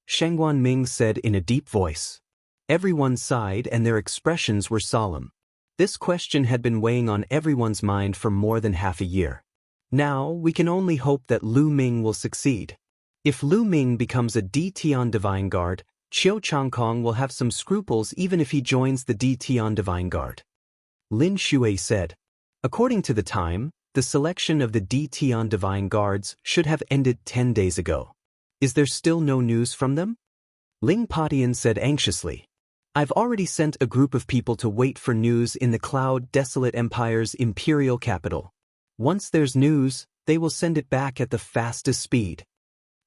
Shengguan Ming said in a deep voice. Everyone sighed and their expressions were solemn. This question had been weighing on everyone's mind for more than half a year. Now, we can only hope that Lu Ming will succeed. If Lu Ming becomes a D Tian Divine Guard, Qiu Changkong will have some scruples even if he joins the D Tian Divine Guard. Lin Shui said. According to the time, the selection of the D Tian Divine Guards should have ended 10 days ago. Is there still no news from them? Ling Padian said anxiously. I've already sent a group of people to wait for news in the Cloud Desolate Empire's imperial capital. Once there's news, they will send it back at the fastest speed.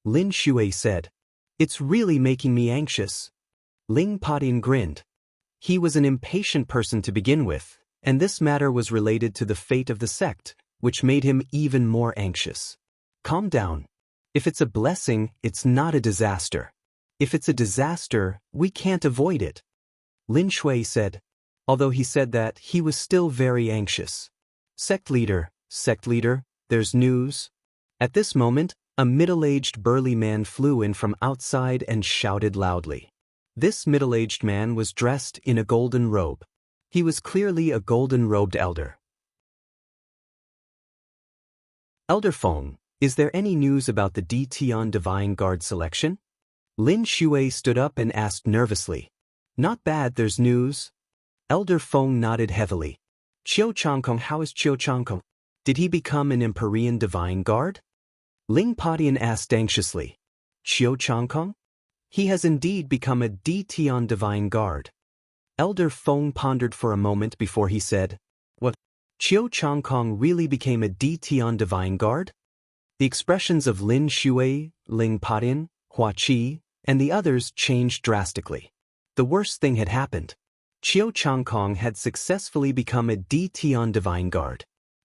Lin Shui said. It's really making me anxious. Ling Padian grinned. He was an impatient person to begin with, and this matter was related to the fate of the sect, which made him even more anxious. Calm down. If it's a blessing, it's not a disaster. If it's a disaster, we can't avoid it. Lin Shui said. Although he said that, he was still very anxious. Sect leader, there's news. At this moment, a middle-aged burly man flew in from outside and shouted loudly. This middle-aged man was dressed in a golden robe. He was clearly a golden-robed elder. Elder Feng, is there any news about the D Tian Divine Guard selection? Lin Shui stood up and asked nervously. Not bad, there's news. Elder Feng nodded heavily. Qiu Changkong, how is Qiu Changkong? Did he become an Empyrean Divine Guard? Ling Padian asked anxiously. Qiu Changkong? He has indeed become a Dtian Divine Guard. Elder Feng pondered for a moment before he said, "What? Qiu Changkong really became a Dtian Divine Guard?" The expressions of Lin Shui, Ling Patin, Hua Qi, and the others changed drastically. The worst thing had happened. Qiu Changkong had successfully become a Dtian Divine Guard.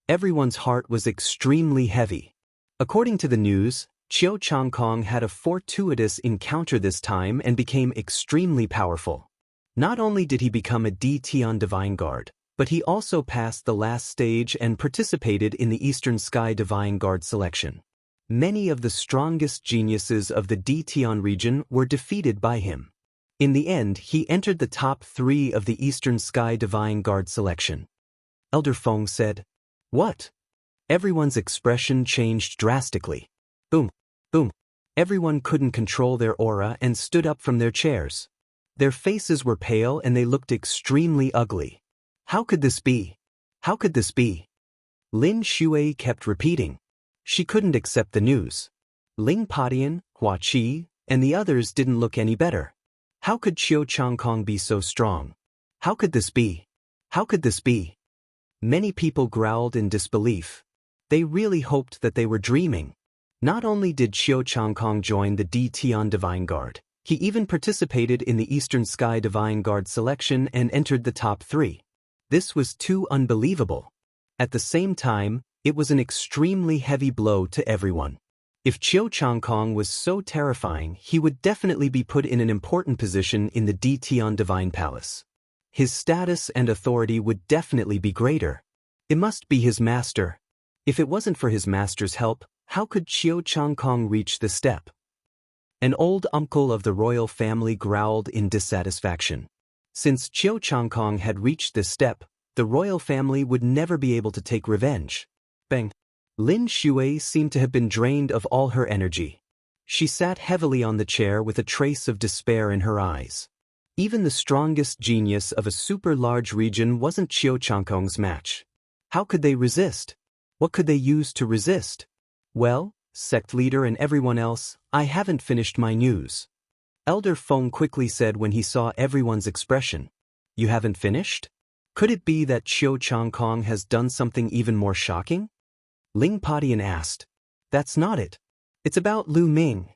Everyone's heart was extremely heavy. According to the news, Qiu Changkong had a fortuitous encounter this time and became extremely powerful. Not only did he become a Dtian Divine Guard, but he also passed the last stage and participated in the Eastern Sky Divine Guard selection. Many of the strongest geniuses of the Dtian region were defeated by him. In the end, he entered the top 3 of the Eastern Sky Divine Guard selection. Elder Feng said, "What?" Everyone's expression changed drastically. Boom, boom. Everyone couldn't control their aura and stood up from their chairs. Their faces were pale and they looked extremely ugly. How could this be? How could this be? Lin Shui kept repeating. She couldn't accept the news. Ling Patian, Hua Qi, and the others didn't look any better. How could Qiu Changkong be so strong? How could this be? How could this be? Many people growled in disbelief. They really hoped that they were dreaming. Not only did Qiu Changkong join the Dtian Divine Guard, he even participated in the Eastern Sky Divine Guard selection and entered the top 3. This was too unbelievable. At the same time, it was an extremely heavy blow to everyone. If Qiu Changkong was so terrifying, he would definitely be put in an important position in the Dtian Divine Palace. His status and authority would definitely be greater. It must be his master. If it wasn't for his master's help, how could Qiu Changkong reach the step? An old uncle of the royal family growled in dissatisfaction. Since Qiu Changkong had reached this step, the royal family would never be able to take revenge. Bang! Lin Shui seemed to have been drained of all her energy. She sat heavily on the chair with a trace of despair in her eyes. Even the strongest genius of a super-large region wasn't Qiu Changkong's match. How could they resist? What could they use to resist? Well, sect leader and everyone else, I haven't finished my news. Elder Feng quickly said when he saw everyone's expression. You haven't finished? Could it be that Qiu Changkong has done something even more shocking? Ling Patian asked. That's not it. It's about Lu Ming.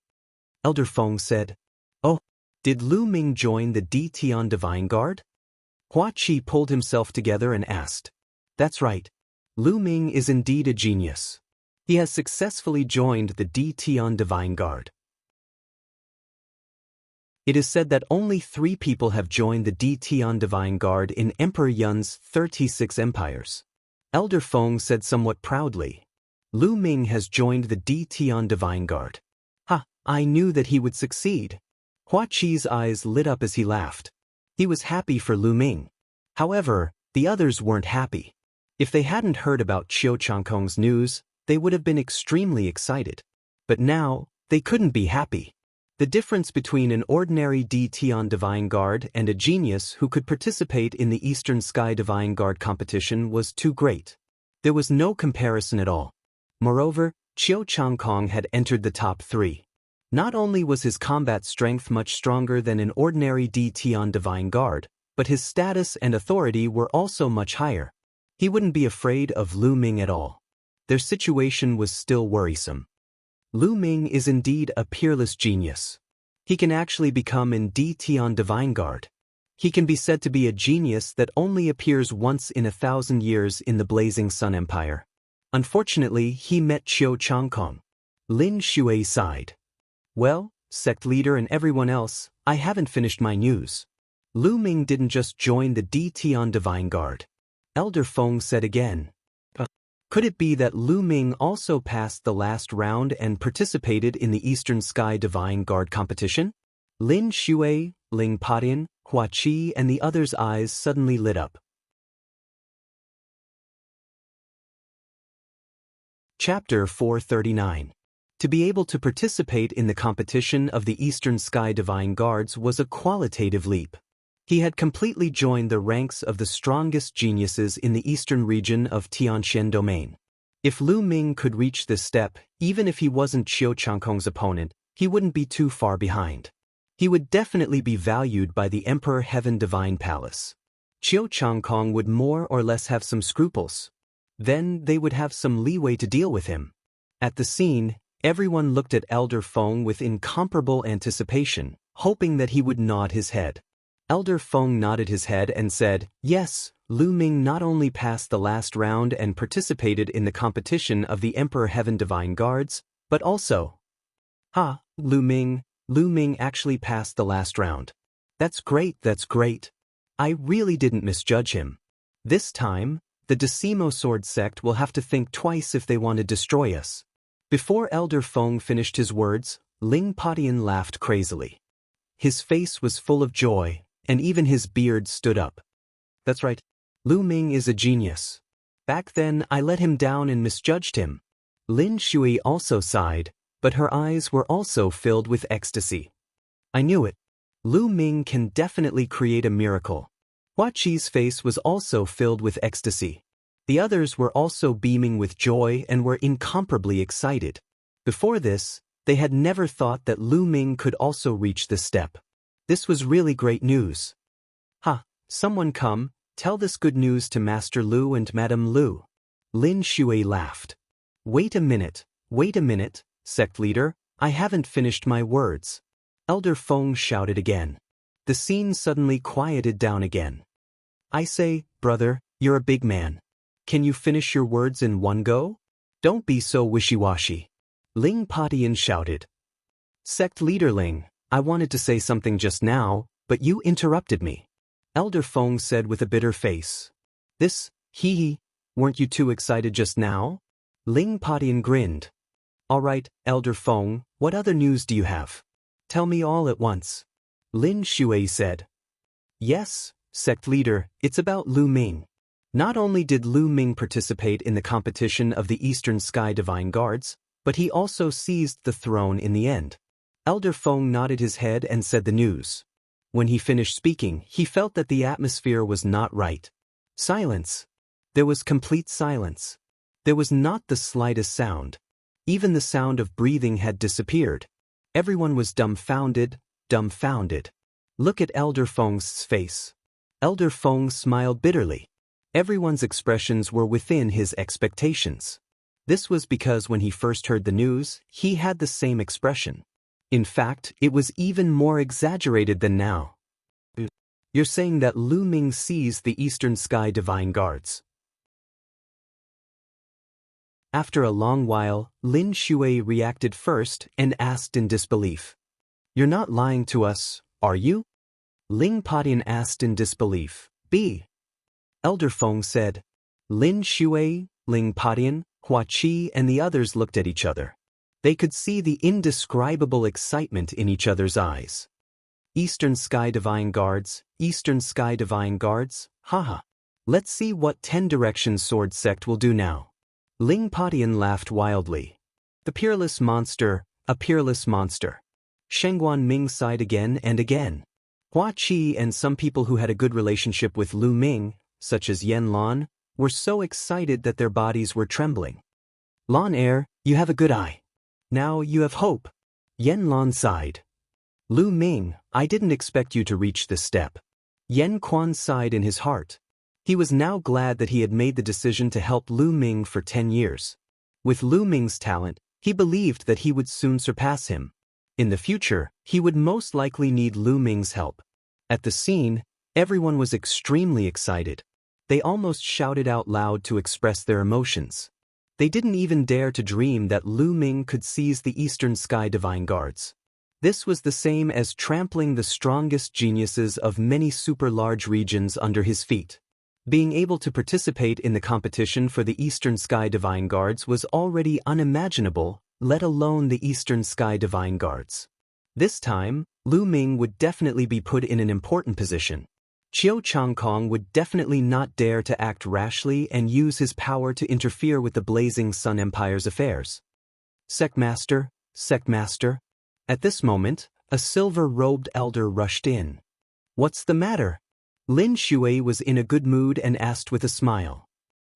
Elder Feng said. Oh, did Lu Ming join the Dtian Divine Guard? Hua Qi pulled himself together and asked. That's right. Lu Ming is indeed a genius. He has successfully joined the Dtian Divine Guard. It is said that only 3 people have joined the Dtian Divine Guard in Emperor Yun's 36 empires. Elder Feng said somewhat proudly. Lu Ming has joined the Dtian Divine Guard. Ha, I knew that he would succeed. Hua Qi's eyes lit up as he laughed. He was happy for Lu Ming. However, the others weren't happy. If they hadn't heard about Qiu Changkong's news, they would have been extremely excited. But now, they couldn't be happy. The difference between an ordinary Dtian Divine Guard and a genius who could participate in the Eastern Sky Divine Guard competition was too great. There was no comparison at all. Moreover, Qiu Changkong had entered the top 3. Not only was his combat strength much stronger than an ordinary Dtian Divine Guard, but his status and authority were also much higher. He wouldn't be afraid of Lu Ming at all. Their situation was still worrisome. Lu Ming is indeed a peerless genius. He can actually become an Dtian Divine Guard. He can be said to be a genius that only appears once in 1,000 years in the Blazing Sun Empire. Unfortunately, he met Qiu Changkong. Lin Shui sighed. Well, sect leader and everyone else, I haven't finished my news. Lu Ming didn't just join the Dtian Divine Guard. Elder Feng said again. Could it be that Lu Ming also passed the last round and participated in the Eastern Sky Divine Guard competition? Lin Shui, Ling Patian, Hua Qi and the others' eyes suddenly lit up. Chapter 439. To be able to participate in the competition of the Eastern Sky Divine Guards was a qualitative leap. He had completely joined the ranks of the strongest geniuses in the eastern region of Tianxian Domain. If Lu Ming could reach this step, even if he wasn't Qiu Changkong's opponent, he wouldn't be too far behind. He would definitely be valued by the Emperor Heaven Divine Palace. Qiu Changkong would more or less have some scruples. Then they would have some leeway to deal with him. At the scene, everyone looked at Elder Feng with incomparable anticipation, hoping that he would nod his head. Elder Feng nodded his head and said, "Yes, Lu Ming not only passed the last round and participated in the competition of the Emperor Heaven Divine Guards, but also..." Lu Ming actually passed the last round. That's great, that's great. I really didn't misjudge him. This time, the Decimo Sword Sect will have to think twice if they want to destroy us." Before Elder Feng finished his words, Ling Padian laughed crazily. His face was full of joy, and even his beard stood up. "That's right. Lu Ming is a genius. Back then I let him down and misjudged him." Lin Shui also sighed, but her eyes were also filled with ecstasy. "I knew it. Lu Ming can definitely create a miracle." Hua Qi's face was also filled with ecstasy. The others were also beaming with joy and were incomparably excited. Before this, they had never thought that Lu Ming could also reach this step. This was really great news. Someone come, tell this good news to Master Lu and Madame Lu." Lin Shui laughed. Wait a minute, sect leader, I haven't finished my words." Elder Feng shouted again. The scene suddenly quieted down again. "I say, brother, you're a big man. Can you finish your words in one go? Don't be so wishy-washy." Ling Padian shouted. "Sect leader Ling, I wanted to say something just now, but you interrupted me." Elder Feng said with a bitter face. Weren't you too excited just now?" Ling Padian grinned. "All right, Elder Feng, what other news do you have? Tell me all at once." Lin Shui said. "Yes, sect leader, it's about Lu Ming. Not only did Lu Ming participate in the competition of the Eastern Sky Divine Guards, but he also seized the throne in the end." Elder Feng nodded his head and said the news. When he finished speaking, he felt that the atmosphere was not right. Silence. There was complete silence. There was not the slightest sound. Even the sound of breathing had disappeared. Everyone was dumbfounded. Look at Elder Feng's face. Elder Feng smiled bitterly. Everyone's expressions were within his expectations. This was because when he first heard the news, he had the same expression. In fact, it was even more exaggerated than now. "You're saying that Lu Ming sees the Eastern Sky Divine Guards?" After a long while, Lin Shui reacted first and asked in disbelief. "You're not lying to us, are you?" Ling Padian asked in disbelief. Elder Feng said. Lin Shui, Ling Padian, Hua Qi and the others looked at each other. They could see the indescribable excitement in each other's eyes. "Eastern Sky Divine Guards, Eastern Sky Divine Guards, haha. Let's see what 10 Directions Sword Sect will do now." Ling Padian laughed wildly. "The peerless monster, a peerless monster." Shengguan Ming sighed again and again. Hua Qi and some people who had a good relationship with Lu Ming, such as Yen Lan, were so excited that their bodies were trembling. "Lan Er, you have a good eye. Now you have hope." Yen Lan sighed. "Lu Ming, I didn't expect you to reach this step." Yen Quan sighed in his heart. He was now glad that he had made the decision to help Lu Ming for 10 years. With Lu Ming's talent, he believed that he would soon surpass him. In the future, he would most likely need Lu Ming's help. At the scene, everyone was extremely excited. They almost shouted out loud to express their emotions. They didn't even dare to dream that Lu Ming could seize the Eastern Sky Divine Guards. This was the same as trampling the strongest geniuses of many super-large regions under his feet. Being able to participate in the competition for the Eastern Sky Divine Guards was already unimaginable, let alone the Eastern Sky Divine Guards. This time, Lu Ming would definitely be put in an important position. Qiu Changkong would definitely not dare to act rashly and use his power to interfere with the Blazing Sun Empire's affairs. Sectmaster. At this moment, a silver-robed elder rushed in. "What's the matter?" Lin Shui was in a good mood and asked with a smile.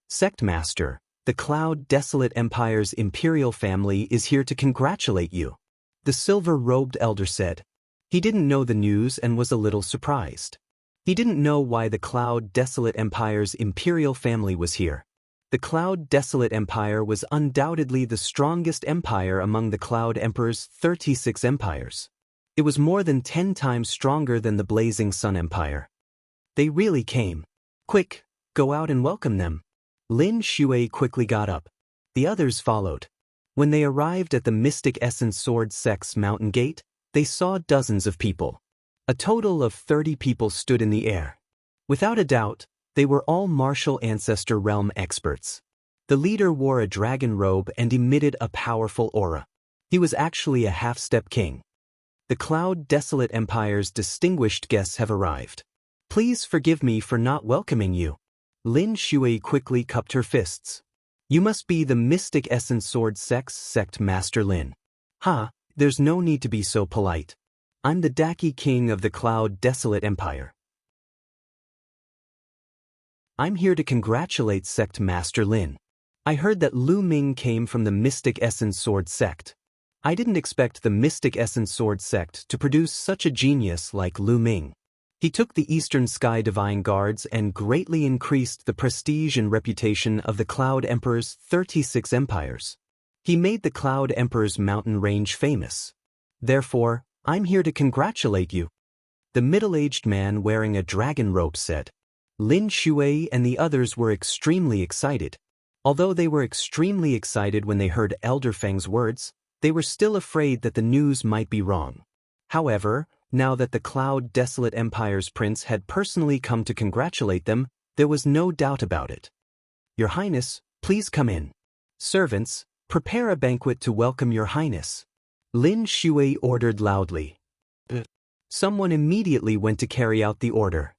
"Sectmaster, the Cloud Desolate Empire's imperial family is here to congratulate you." the silver-robed elder said. He didn't know the news and was a little surprised. He didn't know why the Cloud Desolate Empire's imperial family was here. The Cloud Desolate Empire was undoubtedly the strongest empire among the Cloud Emperor's 36 empires. It was more than 10 times stronger than the Blazing Sun Empire. They really came. Quick, go out and welcome them. Lin Shui quickly got up. The others followed. When they arrived at the Mystic Essence Sword Sect's mountain gate, they saw dozens of people. A total of 30 people stood in the air. Without a doubt, they were all martial ancestor realm experts. The leader wore a dragon robe and emitted a powerful aura. He was actually a half-step king. The Cloud Desolate Empire's distinguished guests have arrived. Please forgive me for not welcoming you. Lin Shui quickly cupped her fists. You must be the Mystic Essence Sword Sect Master Lin. There's no need to be so polite. I'm the Daki King of the Cloud Desolate Empire. I'm here to congratulate Sect Master Lin. I heard that Lu Ming came from the Mystic Essence Sword Sect. I didn't expect the Mystic Essence Sword Sect to produce such a genius like Lu Ming. He took the Eastern Sky Divine Guards and greatly increased the prestige and reputation of the Cloud Emperor's 36 empires. He made the Cloud Emperor's mountain range famous. Therefore, I'm here to congratulate you. The middle-aged man wearing a dragon robe said. Lin Shui and the others were extremely excited. Although they were extremely excited when they heard Elder Feng's words, they were still afraid that the news might be wrong. However, now that the Cloud Desolate Empire's prince had personally come to congratulate them, there was no doubt about it. Your Highness, please come in. Servants, prepare a banquet to welcome your Highness. Lin Shui ordered loudly. Someone immediately went to carry out the order.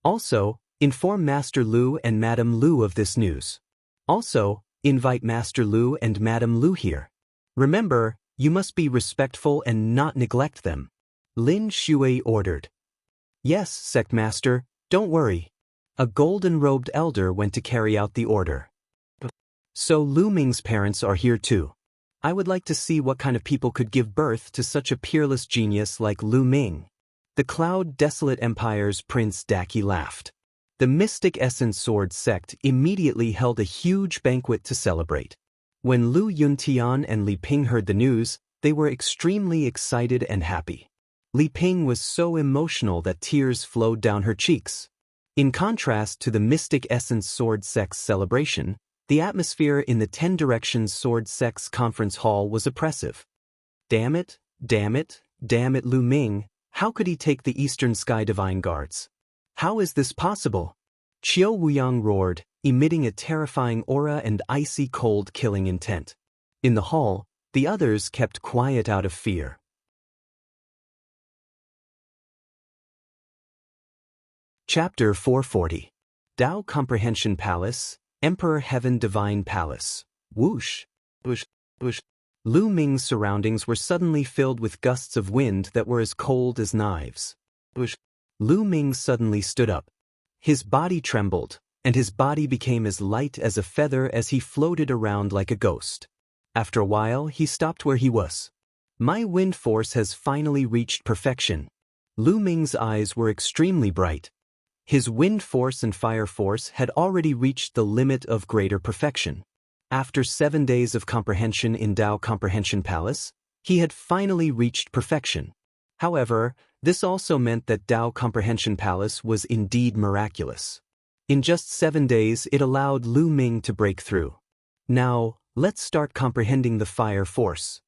Also, inform Master Lu and Madam Lu of this news. Also, invite Master Lu and Madam Lu here. Remember, you must be respectful and not neglect them. Lin Shui ordered. Yes, Sect Master, don't worry. A golden-robed elder went to carry out the order. So Lu Ming's parents are here too. I would like to see what kind of people could give birth to such a peerless genius like Lu Ming. The Cloud Desolate Empire's Prince Daki laughed. The Mystic Essence Sword Sect immediately held a huge banquet to celebrate. When Lu Yuntian and Li Ping heard the news, they were extremely excited and happy. Li Ping was so emotional that tears flowed down her cheeks. In contrast to the Mystic Essence Sword Sect's celebration, the atmosphere in the 10 Directions Sword Sect's conference hall was oppressive. Damn it, Lu Ming, how could he take the Eastern Sky Divine Guards? How is this possible? Qiu Wuyang roared, emitting a terrifying aura and icy cold killing intent. In the hall, the others kept quiet out of fear. Chapter 440. Dao Comprehension Palace, Emperor Heaven Divine Palace. Whoosh, whoosh, whoosh. Lu Ming's surroundings were suddenly filled with gusts of wind that were as cold as knives. Whoosh. Lu Ming suddenly stood up. His body trembled, and his body became as light as a feather as he floated around like a ghost. After a while, he stopped where he was. My wind force has finally reached perfection. Lu Ming's eyes were extremely bright. His wind force and fire force had already reached the limit of greater perfection. After 7 days of comprehension in Dao Comprehension Palace, he had finally reached perfection. However, this also meant that Dao Comprehension Palace was indeed miraculous. In just 7 days, it allowed Lu Ming to break through. Now, let's start comprehending the fire force.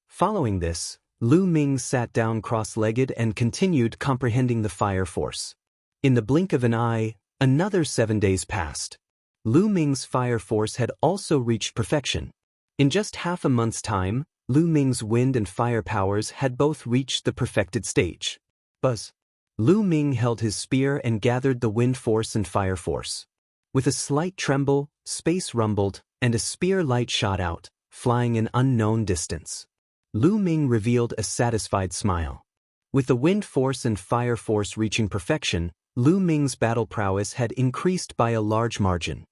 Following this, Lu Ming sat down cross-legged and continued comprehending the fire force. In the blink of an eye, another 7 days passed. Lu Ming's fire force had also reached perfection. In just half a month's time, Lu Ming's wind and fire powers had both reached the perfected stage. Buzz. Lu Ming held his spear and gathered the wind force and fire force. With a slight tremble, space rumbled, and a spear light shot out, flying an unknown distance. Lu Ming revealed a satisfied smile. With the wind force and fire force reaching perfection, Lu Ming's battle prowess had increased by a large margin.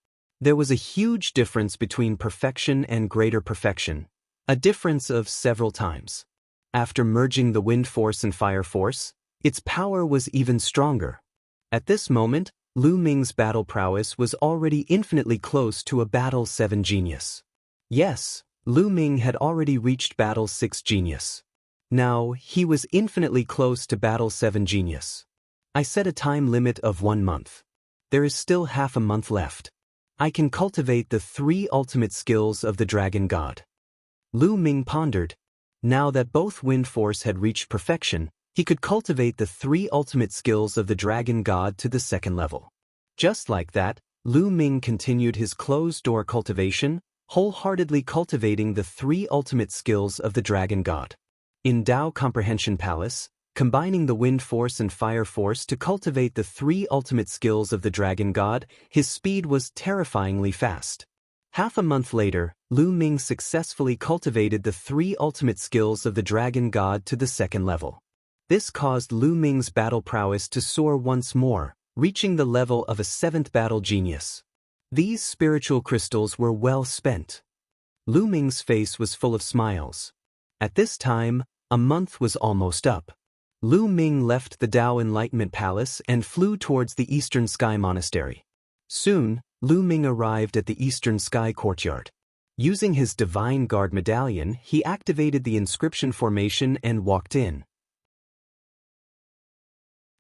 There was a huge difference between perfection and greater perfection, a difference of several times. After merging the wind force and fire force, its power was even stronger. At this moment, Lu Ming's battle prowess was already infinitely close to a Battle 7 genius. Yes, Lu Ming had already reached Battle 6 genius. Now, he was infinitely close to Battle 7 genius. I set a time limit of 1 month. There is still half a month left. I can cultivate the 3 ultimate skills of the Dragon God. Lu Ming pondered. Now that both wind force had reached perfection, he could cultivate the 3 ultimate skills of the Dragon God to the 2nd level. Just like that, Lu Ming continued his closed-door cultivation, wholeheartedly cultivating the 3 ultimate skills of the Dragon God. In Dao Comprehension Palace, combining the wind force and fire force to cultivate the 3 ultimate skills of the Dragon God, his speed was terrifyingly fast. Half a month later, Lu Ming successfully cultivated the 3 ultimate skills of the Dragon God to the 2nd level. This caused Lu Ming's battle prowess to soar once more, reaching the level of a 7th battle genius. These spiritual crystals were well spent. Lu Ming's face was full of smiles. At this time, a month was almost up. Lu Ming left the Dao Enlightenment Palace and flew towards the Eastern Sky Monastery. Soon, Lu Ming arrived at the Eastern Sky Courtyard. Using his Divine Guard medallion, he activated the inscription formation and walked in.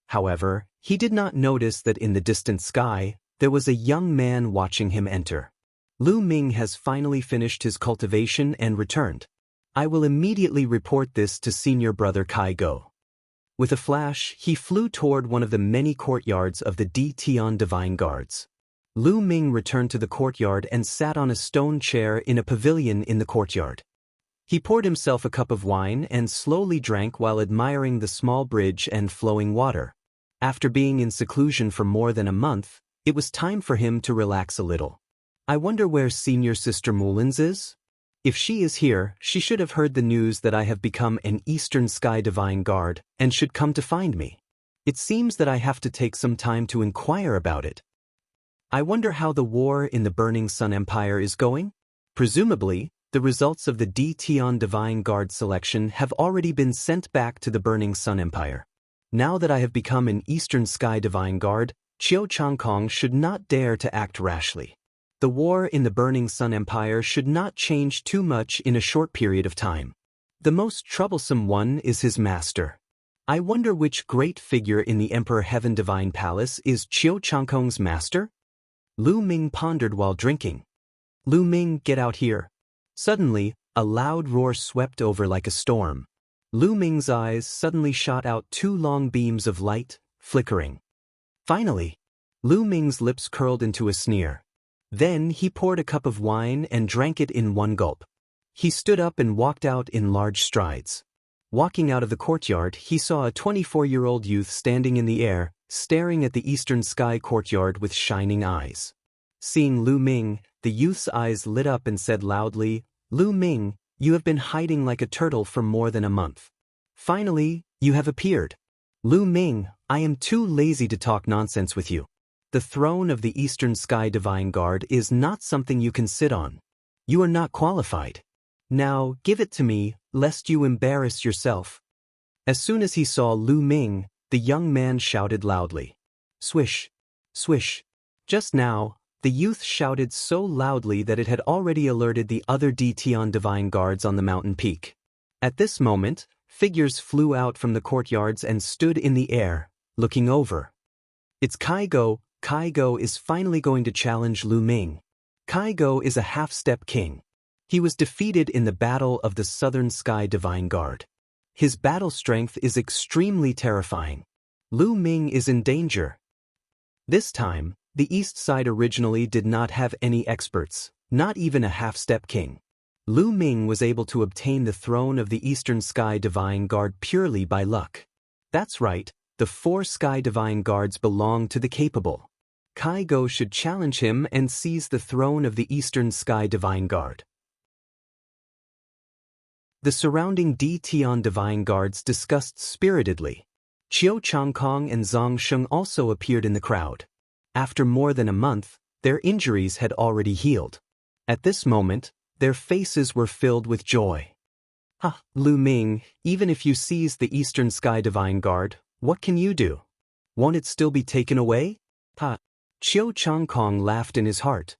However, he did not notice that in the distant sky, there was a young man watching him enter. Lu Ming has finally finished his cultivation and returned. I will immediately report this to senior brother Kai Go. With a flash, he flew toward one of the many courtyards of the Di Tian Divine Guards. Lu Ming returned to the courtyard and sat on a stone chair in a pavilion in the courtyard. He poured himself a cup of wine and slowly drank while admiring the small bridge and flowing water. After being in seclusion for more than a month, it was time for him to relax a little. I wonder where senior sister Mullins is? If she is here, she should have heard the news that I have become an Eastern Sky Divine Guard and should come to find me. It seems that I have to take some time to inquire about it. I wonder how the war in the Burning Sun Empire is going? Presumably, the results of the Di Tian Divine Guard selection have already been sent back to the Burning Sun Empire. Now that I have become an Eastern Sky Divine Guard, Qiu Changkong should not dare to act rashly. The war in the Burning Sun Empire should not change too much in a short period of time. The most troublesome one is his master. I wonder which great figure in the Emperor Heaven Divine Palace is Qiu Changkong's master? Lu Ming pondered while drinking. Lu Ming, get out here. Suddenly, a loud roar swept over like a storm. Lu Ming's eyes suddenly shot out 2 long beams of light, flickering. Finally, Lu Ming's lips curled into a sneer. Then he poured a cup of wine and drank it in 1 gulp. He stood up and walked out in large strides. Walking out of the courtyard, he saw a 24-year-old youth standing in the air, staring at the Eastern Sky Courtyard with shining eyes. Seeing Lu Ming, the youth's eyes lit up and said loudly, "Lu Ming, you have been hiding like a turtle for more than a month. Finally, you have appeared. Lu Ming, I am too lazy to talk nonsense with you. The throne of the Eastern Sky Divine Guard is not something you can sit on. You are not qualified. Now, give it to me, lest you embarrass yourself." As soon as he saw Lu Ming, the young man shouted loudly. Swish! Swish! Just now, the youth shouted so loudly that it had already alerted the other Di Tian Divine Guards on the mountain peak. At this moment, figures flew out from the courtyards and stood in the air, looking over. It's Kai Go. Kai Go is finally going to challenge Lu Ming. Kai Go is a half-step king. He was defeated in the Battle of the Southern Sky Divine Guard. His battle strength is extremely terrifying. Lu Ming is in danger. This time, the East Side originally did not have any experts, not even a half-step king. Lu Ming was able to obtain the throne of the Eastern Sky Divine Guard purely by luck. That's right, the 4 Sky Divine Guards belong to the capable. Kai Go should challenge him and seize the throne of the Eastern Sky Divine Guard. The surrounding Di Tian Divine Guards discussed spiritedly. Qiu Changkong and Zhang Sheng also appeared in the crowd. After more than a month, their injuries had already healed. At this moment, their faces were filled with joy. Ha, Lu Ming, even if you seize the Eastern Sky Divine Guard, what can you do? Won't it still be taken away? Ha. Qiu Changkong laughed in his heart.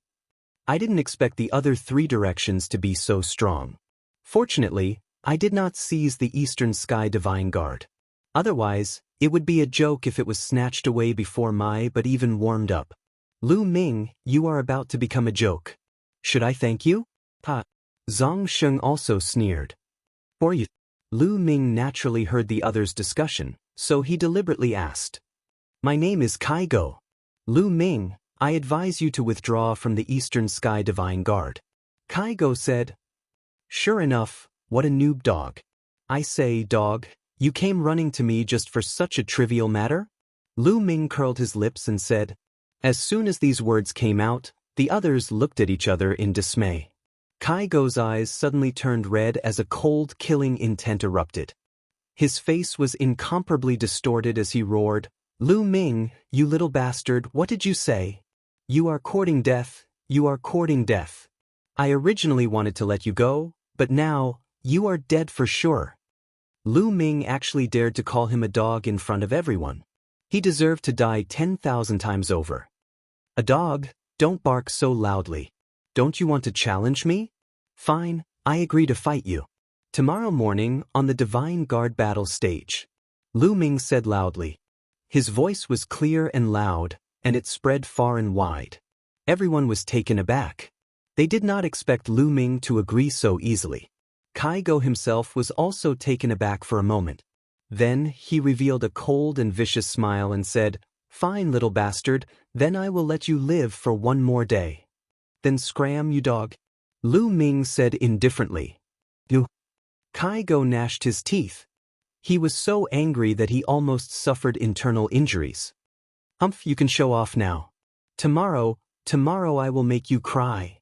I didn't expect the other three directions to be so strong. Fortunately, I did not seize the Eastern Sky Divine Guard. Otherwise, it would be a joke if it was snatched away before my but even warmed up. Lu Ming, you are about to become a joke. Should I thank you? Ha. Zhang Sheng also sneered. For you. Lu Ming naturally heard the others' discussion, so he deliberately asked. My name is Kai Go. Lu Ming, I advise you to withdraw from the Eastern Sky Divine Guard. Kai Go said. Sure enough, what a noob dog. I say, dog, you came running to me just for such a trivial matter? Lu Ming curled his lips and said. As soon as these words came out, the others looked at each other in dismay. Kai Go's eyes suddenly turned red as a cold, killing intent erupted. His face was incomparably distorted as he roared, Lu Ming, you little bastard, what did you say? You are courting death, you are courting death. I originally wanted to let you go, but now, you are dead for sure. Lu Ming actually dared to call him a dog in front of everyone. He deserved to die 10,000 times over. A dog, don't bark so loudly. Don't you want to challenge me? Fine, I agree to fight you. Tomorrow morning, on the Divine Guard battle stage. Lu Ming said loudly. His voice was clear and loud, and it spread far and wide. Everyone was taken aback. They did not expect Lu Ming to agree so easily. Kai Go himself was also taken aback for a moment. Then he revealed a cold and vicious smile and said, Fine little bastard, then I will let you live for one more day. Then scram, you dog. Lu Ming said indifferently. You. Kai Go gnashed his teeth. He was so angry that he almost suffered internal injuries. Humph, you can show off now. Tomorrow I will make you cry.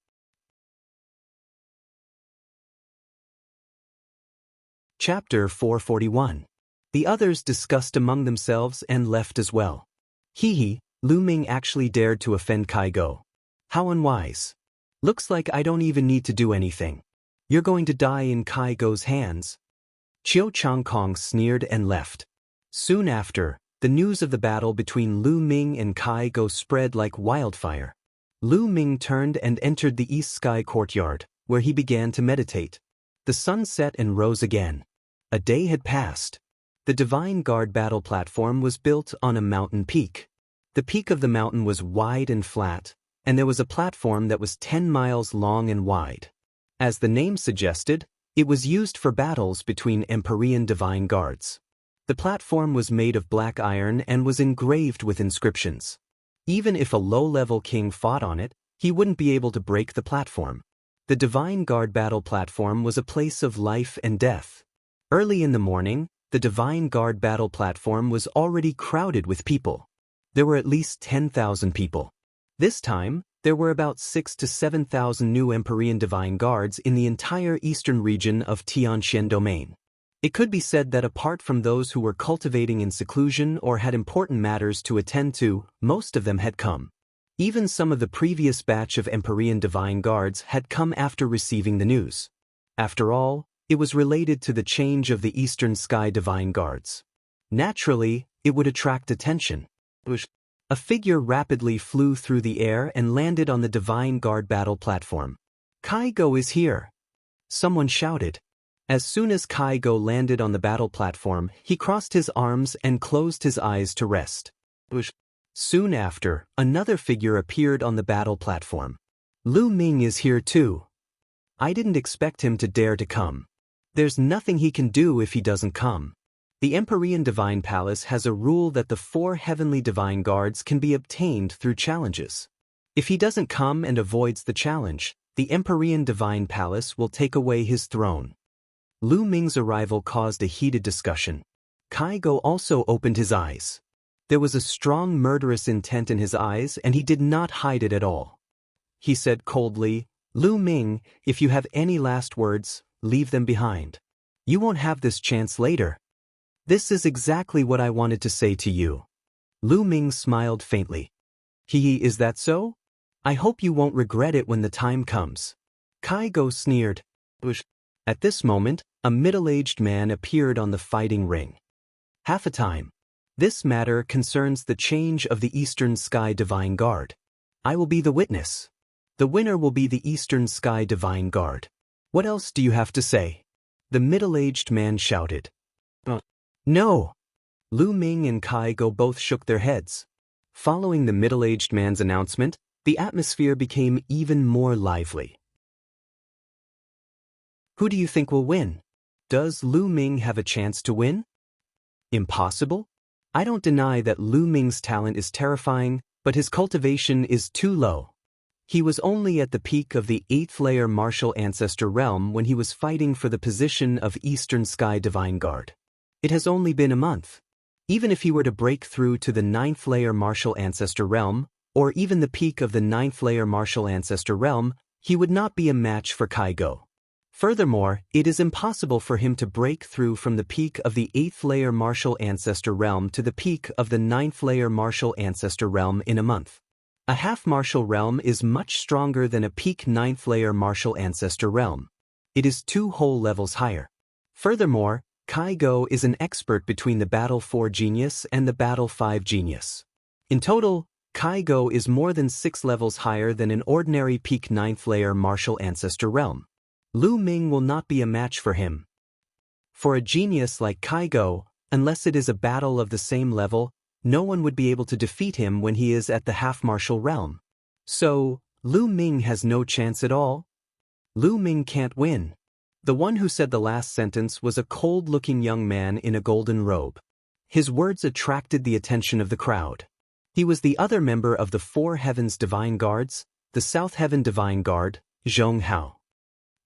Chapter 441. The others discussed among themselves and left as well. Hee, Lu Ming actually dared to offend Kai Go. How unwise. Looks like I don't even need to do anything. You're going to die in Kai Go's hands. Qiu Changkong sneered and left. Soon after, the news of the battle between Lu Ming and Kai Go spread like wildfire. Lu Ming turned and entered the East Sky Courtyard, where he began to meditate. The sun set and rose again. A day had passed. The Divine Guard battle platform was built on a mountain peak. The peak of the mountain was wide and flat, and there was a platform that was 10 miles long and wide. As the name suggested, it was used for battles between Empyrean Divine Guards. The platform was made of black iron and was engraved with inscriptions. Even if a low-level king fought on it, he wouldn't be able to break the platform. The Divine Guard battle platform was a place of life and death. Early in the morning, the Divine Guard battle platform was already crowded with people. There were at least 10,000 people. This time, there were about 6,000 to 7,000 new Empyrean Divine Guards in the entire eastern region of Tianxian Domain. It could be said that apart from those who were cultivating in seclusion or had important matters to attend to, most of them had come. Even some of the previous batch of Empyrean Divine Guards had come after receiving the news. After all, it was related to the change of the Eastern Sky Divine Guards. Naturally, it would attract attention. A figure rapidly flew through the air and landed on the Divine Guard battle platform. Kai Go is here! Someone shouted. As soon as Kai Go landed on the battle platform, he crossed his arms and closed his eyes to rest. Soon after, another figure appeared on the battle platform. Lu Ming is here too. I didn't expect him to dare to come. There's nothing he can do if he doesn't come. The Empyrean Divine Palace has a rule that the 4 heavenly divine guards can be obtained through challenges. If he doesn't come and avoids the challenge, the Empyrean Divine Palace will take away his throne. Lu Ming's arrival caused a heated discussion. Kai Go also opened his eyes. There was a strong murderous intent in his eyes and he did not hide it at all. He said coldly, Lu Ming, if you have any last words, leave them behind. You won't have this chance later. This is exactly what I wanted to say to you. Lu Ming smiled faintly. Is that so? I hope you won't regret it when the time comes. Kai Go sneered. At this moment, A middle-aged man appeared on the fighting ring. Half a time. This matter concerns the change of the Eastern Sky Divine Guard. I will be the witness. The winner will be the Eastern Sky Divine Guard. What else do you have to say? The middle-aged man shouted. No! Lu Ming and Kai Go both shook their heads. Following the middle-aged man's announcement, the atmosphere became even more lively. Who do you think will win? Does Lu Ming have a chance to win? Impossible? I don't deny that Lu Ming's talent is terrifying, but his cultivation is too low. He was only at the peak of the 8th layer martial ancestor realm when he was fighting for the position of Eastern Sky Divine Guard. It has only been a month. Even if he were to break through to the 9th layer martial ancestor realm, or even the peak of the 9th layer martial ancestor realm, he would not be a match for Kai Go. Furthermore, it is impossible for him to break through from the peak of the 8th layer martial ancestor realm to the peak of the 9th layer martial ancestor realm in a month. A half martial realm is much stronger than a peak 9th layer martial ancestor realm. It is 2 whole levels higher. Furthermore, Kai Go is an expert between the Battle 4 genius and the Battle 5 genius. In total, Kai Go is more than 6 levels higher than an ordinary peak 9th layer martial ancestor realm. Lu Ming will not be a match for him. For a genius like Kai Go, unless it is a battle of the same level, no one would be able to defeat him when he is at the half-martial realm. So, Lu Ming has no chance at all? Lu Ming can't win. The one who said the last sentence was a cold-looking young man in a golden robe. His words attracted the attention of the crowd. He was the other member of the 4 Heavens Divine Guards, the South Heaven Divine Guard, Jianghu.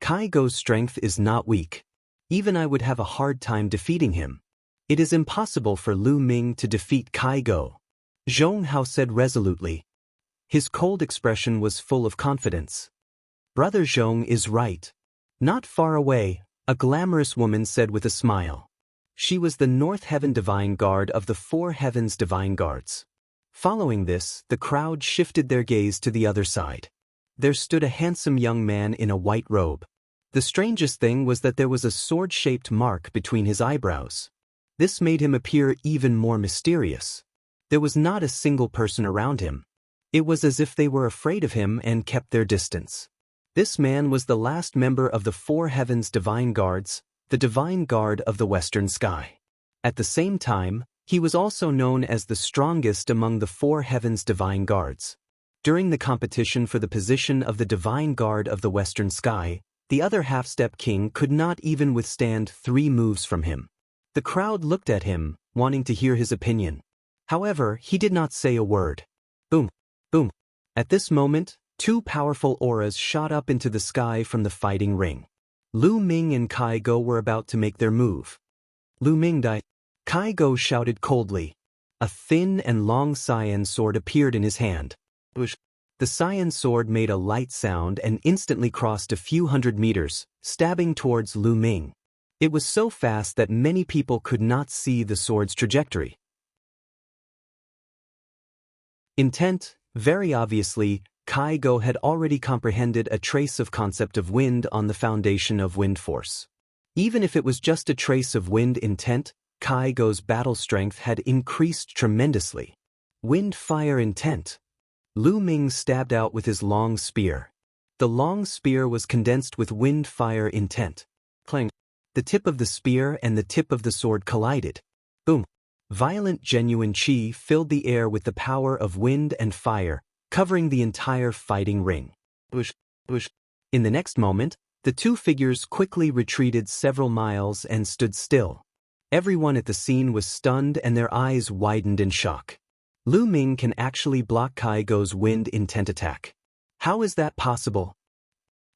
Kai Go's strength is not weak. Even I would have a hard time defeating him. It is impossible for Lu Ming to defeat Kai Go. Jianghu said resolutely. His cold expression was full of confidence. Brother Zhong is right. Not far away, a glamorous woman said with a smile. She was the North Heaven Divine Guard of the 4 Heavens Divine Guards. Following this, the crowd shifted their gaze to the other side. There stood a handsome young man in a white robe. The strangest thing was that there was a sword-shaped mark between his eyebrows. This made him appear even more mysterious. There was not a single person around him. It was as if they were afraid of him and kept their distance. This man was the last member of the 4 Heavens Divine Guards, the Divine Guard of the Western Sky. At the same time, he was also known as the strongest among the 4 Heavens Divine Guards. During the competition for the position of the Divine Guard of the Western Sky, the other half-step king could not even withstand 3 moves from him. The crowd looked at him, wanting to hear his opinion. However, he did not say a word. Boom, boom. At this moment, 2 powerful auras shot up into the sky from the fighting ring. Lu Ming and Kai Go were about to make their move. Lu Ming died. Kai Go shouted coldly. A thin and long cyan sword appeared in his hand. The cyan sword made a light sound and instantly crossed a few hundred meters, stabbing towards Lu Ming. It was so fast that many people could not see the sword's trajectory. Intent, very obviously, Kai Go had already comprehended a trace of concept of wind on the foundation of wind force. Even if it was just a trace of wind intent, Kai Go's battle strength had increased tremendously. Wind fire intent. Lu Ming stabbed out with his long spear. The long spear was condensed with wind fire intent. Clang. The tip of the spear and the tip of the sword collided. Boom. Violent genuine chi filled the air with the power of wind and fire, covering the entire fighting ring. Bush, bush. In the next moment, the 2 figures quickly retreated several miles and stood still. Everyone at the scene was stunned and their eyes widened in shock. Lu Ming can actually block Kai Go's wind intent attack. How is that possible?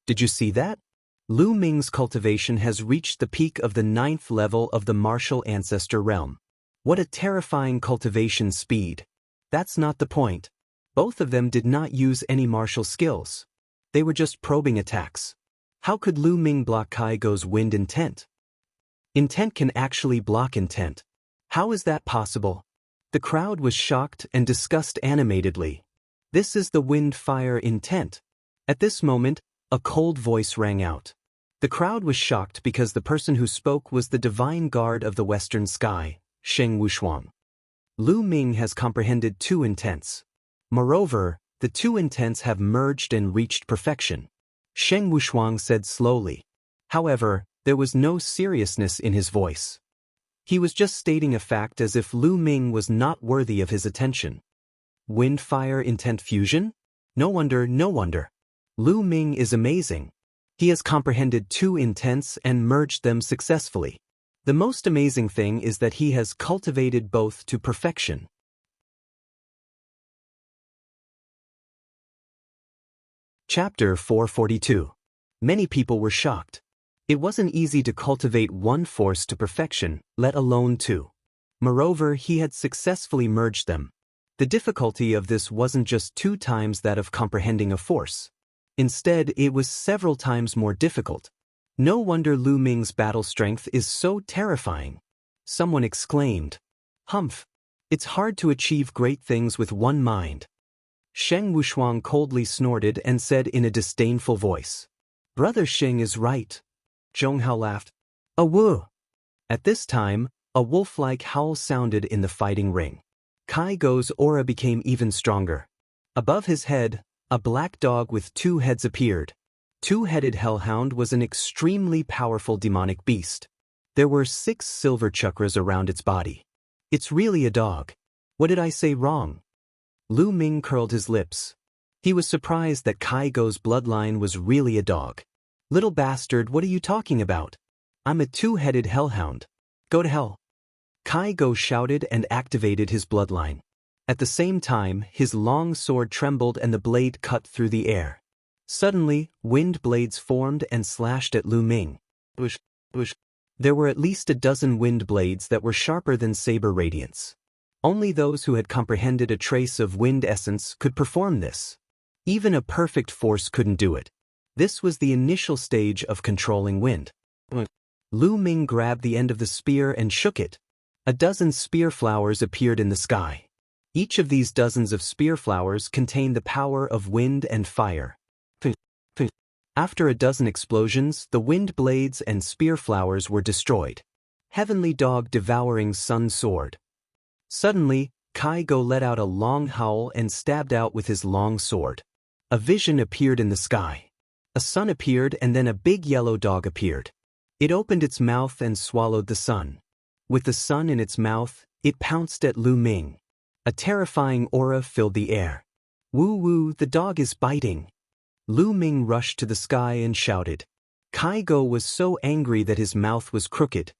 Did you see that? Lu Ming's cultivation has reached the peak of the 9th level of the martial ancestor realm. What a terrifying cultivation speed. That's not the point. Both of them did not use any martial skills. They were just probing attacks. How could Lu Ming block Kai Go's wind intent? Intent can actually block intent. How is that possible? The crowd was shocked and discussed animatedly. This is the wind fire intent. At this moment, a cold voice rang out. The crowd was shocked because the person who spoke was the divine guard of the western sky, Sheng Wushuang. Lu Ming has comprehended two intents. Moreover, the two intents have merged and reached perfection, Sheng Wushuang said slowly. However, there was no seriousness in his voice. He was just stating a fact as if Lu Ming was not worthy of his attention. Wind-fire intent fusion? No wonder, no wonder. Lu Ming is amazing. He has comprehended two intents and merged them successfully. The most amazing thing is that he has cultivated both to perfection. Chapter 442. Many people were shocked. It wasn't easy to cultivate one force to perfection, let alone two. Moreover, he had successfully merged them. The difficulty of this wasn't just 2 times that of comprehending a force. Instead, it was several times more difficult. No wonder Lu Ming's battle strength is so terrifying. Someone exclaimed, "Humph! It's hard to achieve great things with one mind." Sheng Wushuang coldly snorted and said in a disdainful voice, "Brother Sheng is right." Zhonghao laughed. "A woo!" At this time, a wolf-like howl sounded in the fighting ring. Kai Go's aura became even stronger. Above his head, a black dog with 2 heads appeared. Two-headed hellhound was an extremely powerful demonic beast. There were 6 silver chakras around its body. It's really a dog. What did I say wrong? Lu Ming curled his lips. He was surprised that Kai Go's bloodline was really a dog. "Little bastard, what are you talking about? I'm a 2-headed hellhound. Go to hell." Kai Go shouted and activated his bloodline. At the same time, his long sword trembled and the blade cut through the air. Suddenly, wind blades formed and slashed at Lu Ming. Whoosh, whoosh. There were at least a dozen wind blades that were sharper than saber radiance. Only those who had comprehended a trace of wind essence could perform this. Even a perfect force couldn't do it. This was the initial stage of controlling wind. Lu Ming grabbed the end of the spear and shook it. A dozen spear flowers appeared in the sky. Each of these dozens of spear flowers contained the power of wind and fire. After a dozen explosions, the wind blades and spear flowers were destroyed. Heavenly Dog devouring Sun Sword. Suddenly, Kai Go let out a long howl and stabbed out with his long sword. A vision appeared in the sky. A sun appeared and then a big yellow dog appeared. It opened its mouth and swallowed the sun. With the sun in its mouth, it pounced at Lu Ming. A terrifying aura filled the air. "Woo woo, the dog is biting." Lu Ming rushed to the sky and shouted. Kai Go was so angry that his mouth was crooked.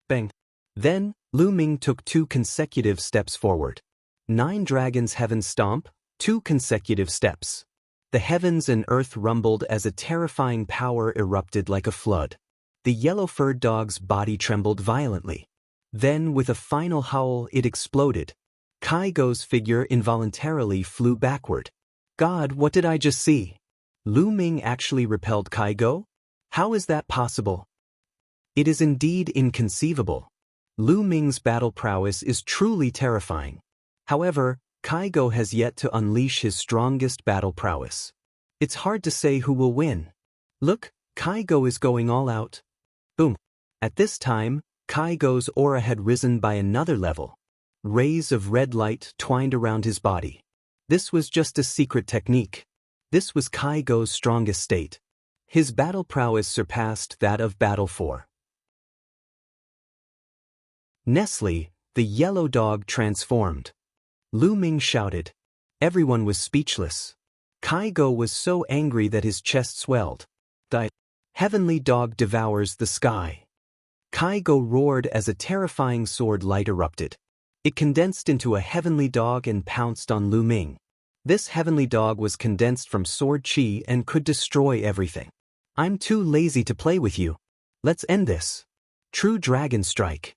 Bang. Then, Lu Ming took 2 consecutive steps forward. 9 dragons heaven stomp, 2 consecutive steps. The heavens and earth rumbled as a terrifying power erupted like a flood. The yellow-furred dog's body trembled violently. Then, with a final howl, it exploded. Kai Go's figure involuntarily flew backward. God, what did I just see? Lu Ming actually repelled Kai Go? How is that possible? It is indeed inconceivable. Lu Ming's battle prowess is truly terrifying. However, Kai Go has yet to unleash his strongest battle prowess. It's hard to say who will win. Look, Kai Go is going all out. Boom. At this time, Kai Go's aura had risen by another level. Rays of red light twined around his body. This was just a secret technique. This was Kai Go's strongest state. His battle prowess surpassed that of Battle 4. Nestle, the yellow dog, transformed. Lu Ming shouted. Everyone was speechless. Kai Go was so angry that his chest swelled. The heavenly dog devours the sky. Kai Go roared as a terrifying sword light erupted. It condensed into a heavenly dog and pounced on Lu Ming. This heavenly dog was condensed from sword chi and could destroy everything. I'm too lazy to play with you. Let's end this. True Dragon Strike.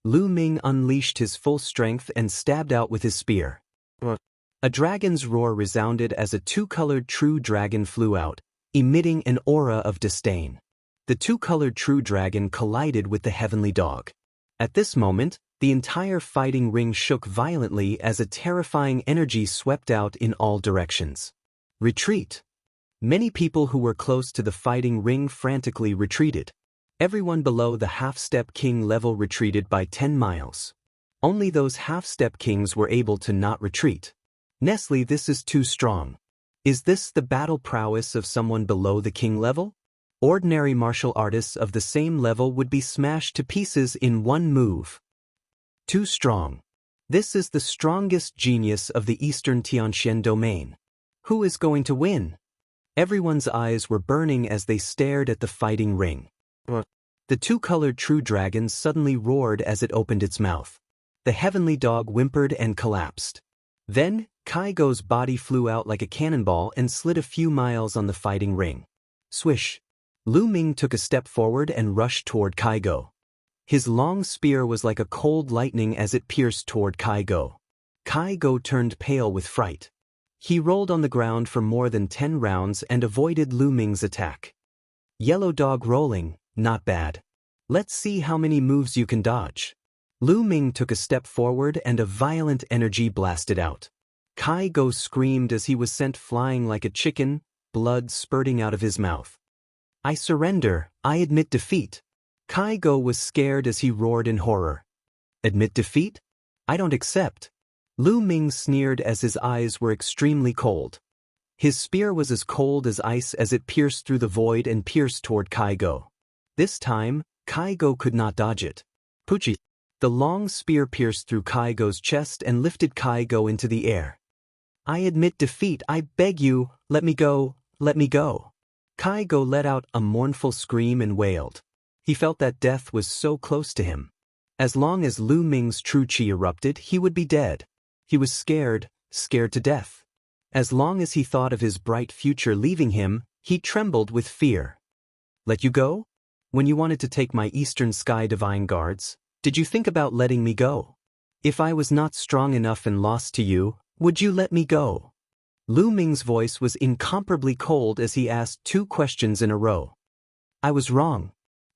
Lu Ming unleashed his full strength and stabbed out with his spear. A dragon's roar resounded as a 2-colored true dragon flew out, emitting an aura of disdain. The 2-colored true dragon collided with the heavenly dog. At this moment, the entire fighting ring shook violently as a terrifying energy swept out in all directions. Retreat. Many people who were close to the fighting ring frantically retreated. Everyone below the half-step king level retreated by 10 miles. Only those half-step kings were able to not retreat. Nestle, this is too strong. Is this the battle prowess of someone below the king level? Ordinary martial artists of the same level would be smashed to pieces in one move. Too strong. This is the strongest genius of the Eastern Tianxian domain. Who is going to win? Everyone's eyes were burning as they stared at the fighting ring. The two-colored true dragon suddenly roared as it opened its mouth. The heavenly dog whimpered and collapsed. Then, Kaigo's body flew out like a cannonball and slid a few miles on the fighting ring. Swish! Lu Ming took a step forward and rushed toward Kaigo. His long spear was like a cold lightning as it pierced toward Kaigo. Kaigo turned pale with fright. He rolled on the ground for more than 10 rounds and avoided Lu Ming's attack. Yellow dog rolling, not bad. Let's see how many moves you can dodge. Lu Ming took a step forward and a violent energy blasted out. Kaigo screamed as he was sent flying like a chicken, blood spurting out of his mouth. I surrender, I admit defeat. Kaigo was scared as he roared in horror. Admit defeat? I don't accept. Lu Ming sneered as his eyes were extremely cold. His spear was as cold as ice as it pierced through the void and pierced toward Kaigo. This time, Kaigo could not dodge it. Puchi! The long spear pierced through Kaigo's chest and lifted Kaigo into the air. I admit defeat, I beg you, let me go, let me go. Kaigo let out a mournful scream and wailed. He felt that death was so close to him. As long as Lu Ming's true qi erupted, he would be dead. He was scared, scared to death. As long as he thought of his bright future leaving him, he trembled with fear. Let you go? When you wanted to take my Eastern Sky Divine Guards, did you think about letting me go? If I was not strong enough and lost to you, would you let me go? Lu Ming's voice was incomparably cold as he asked 2 questions in a row. I was wrong.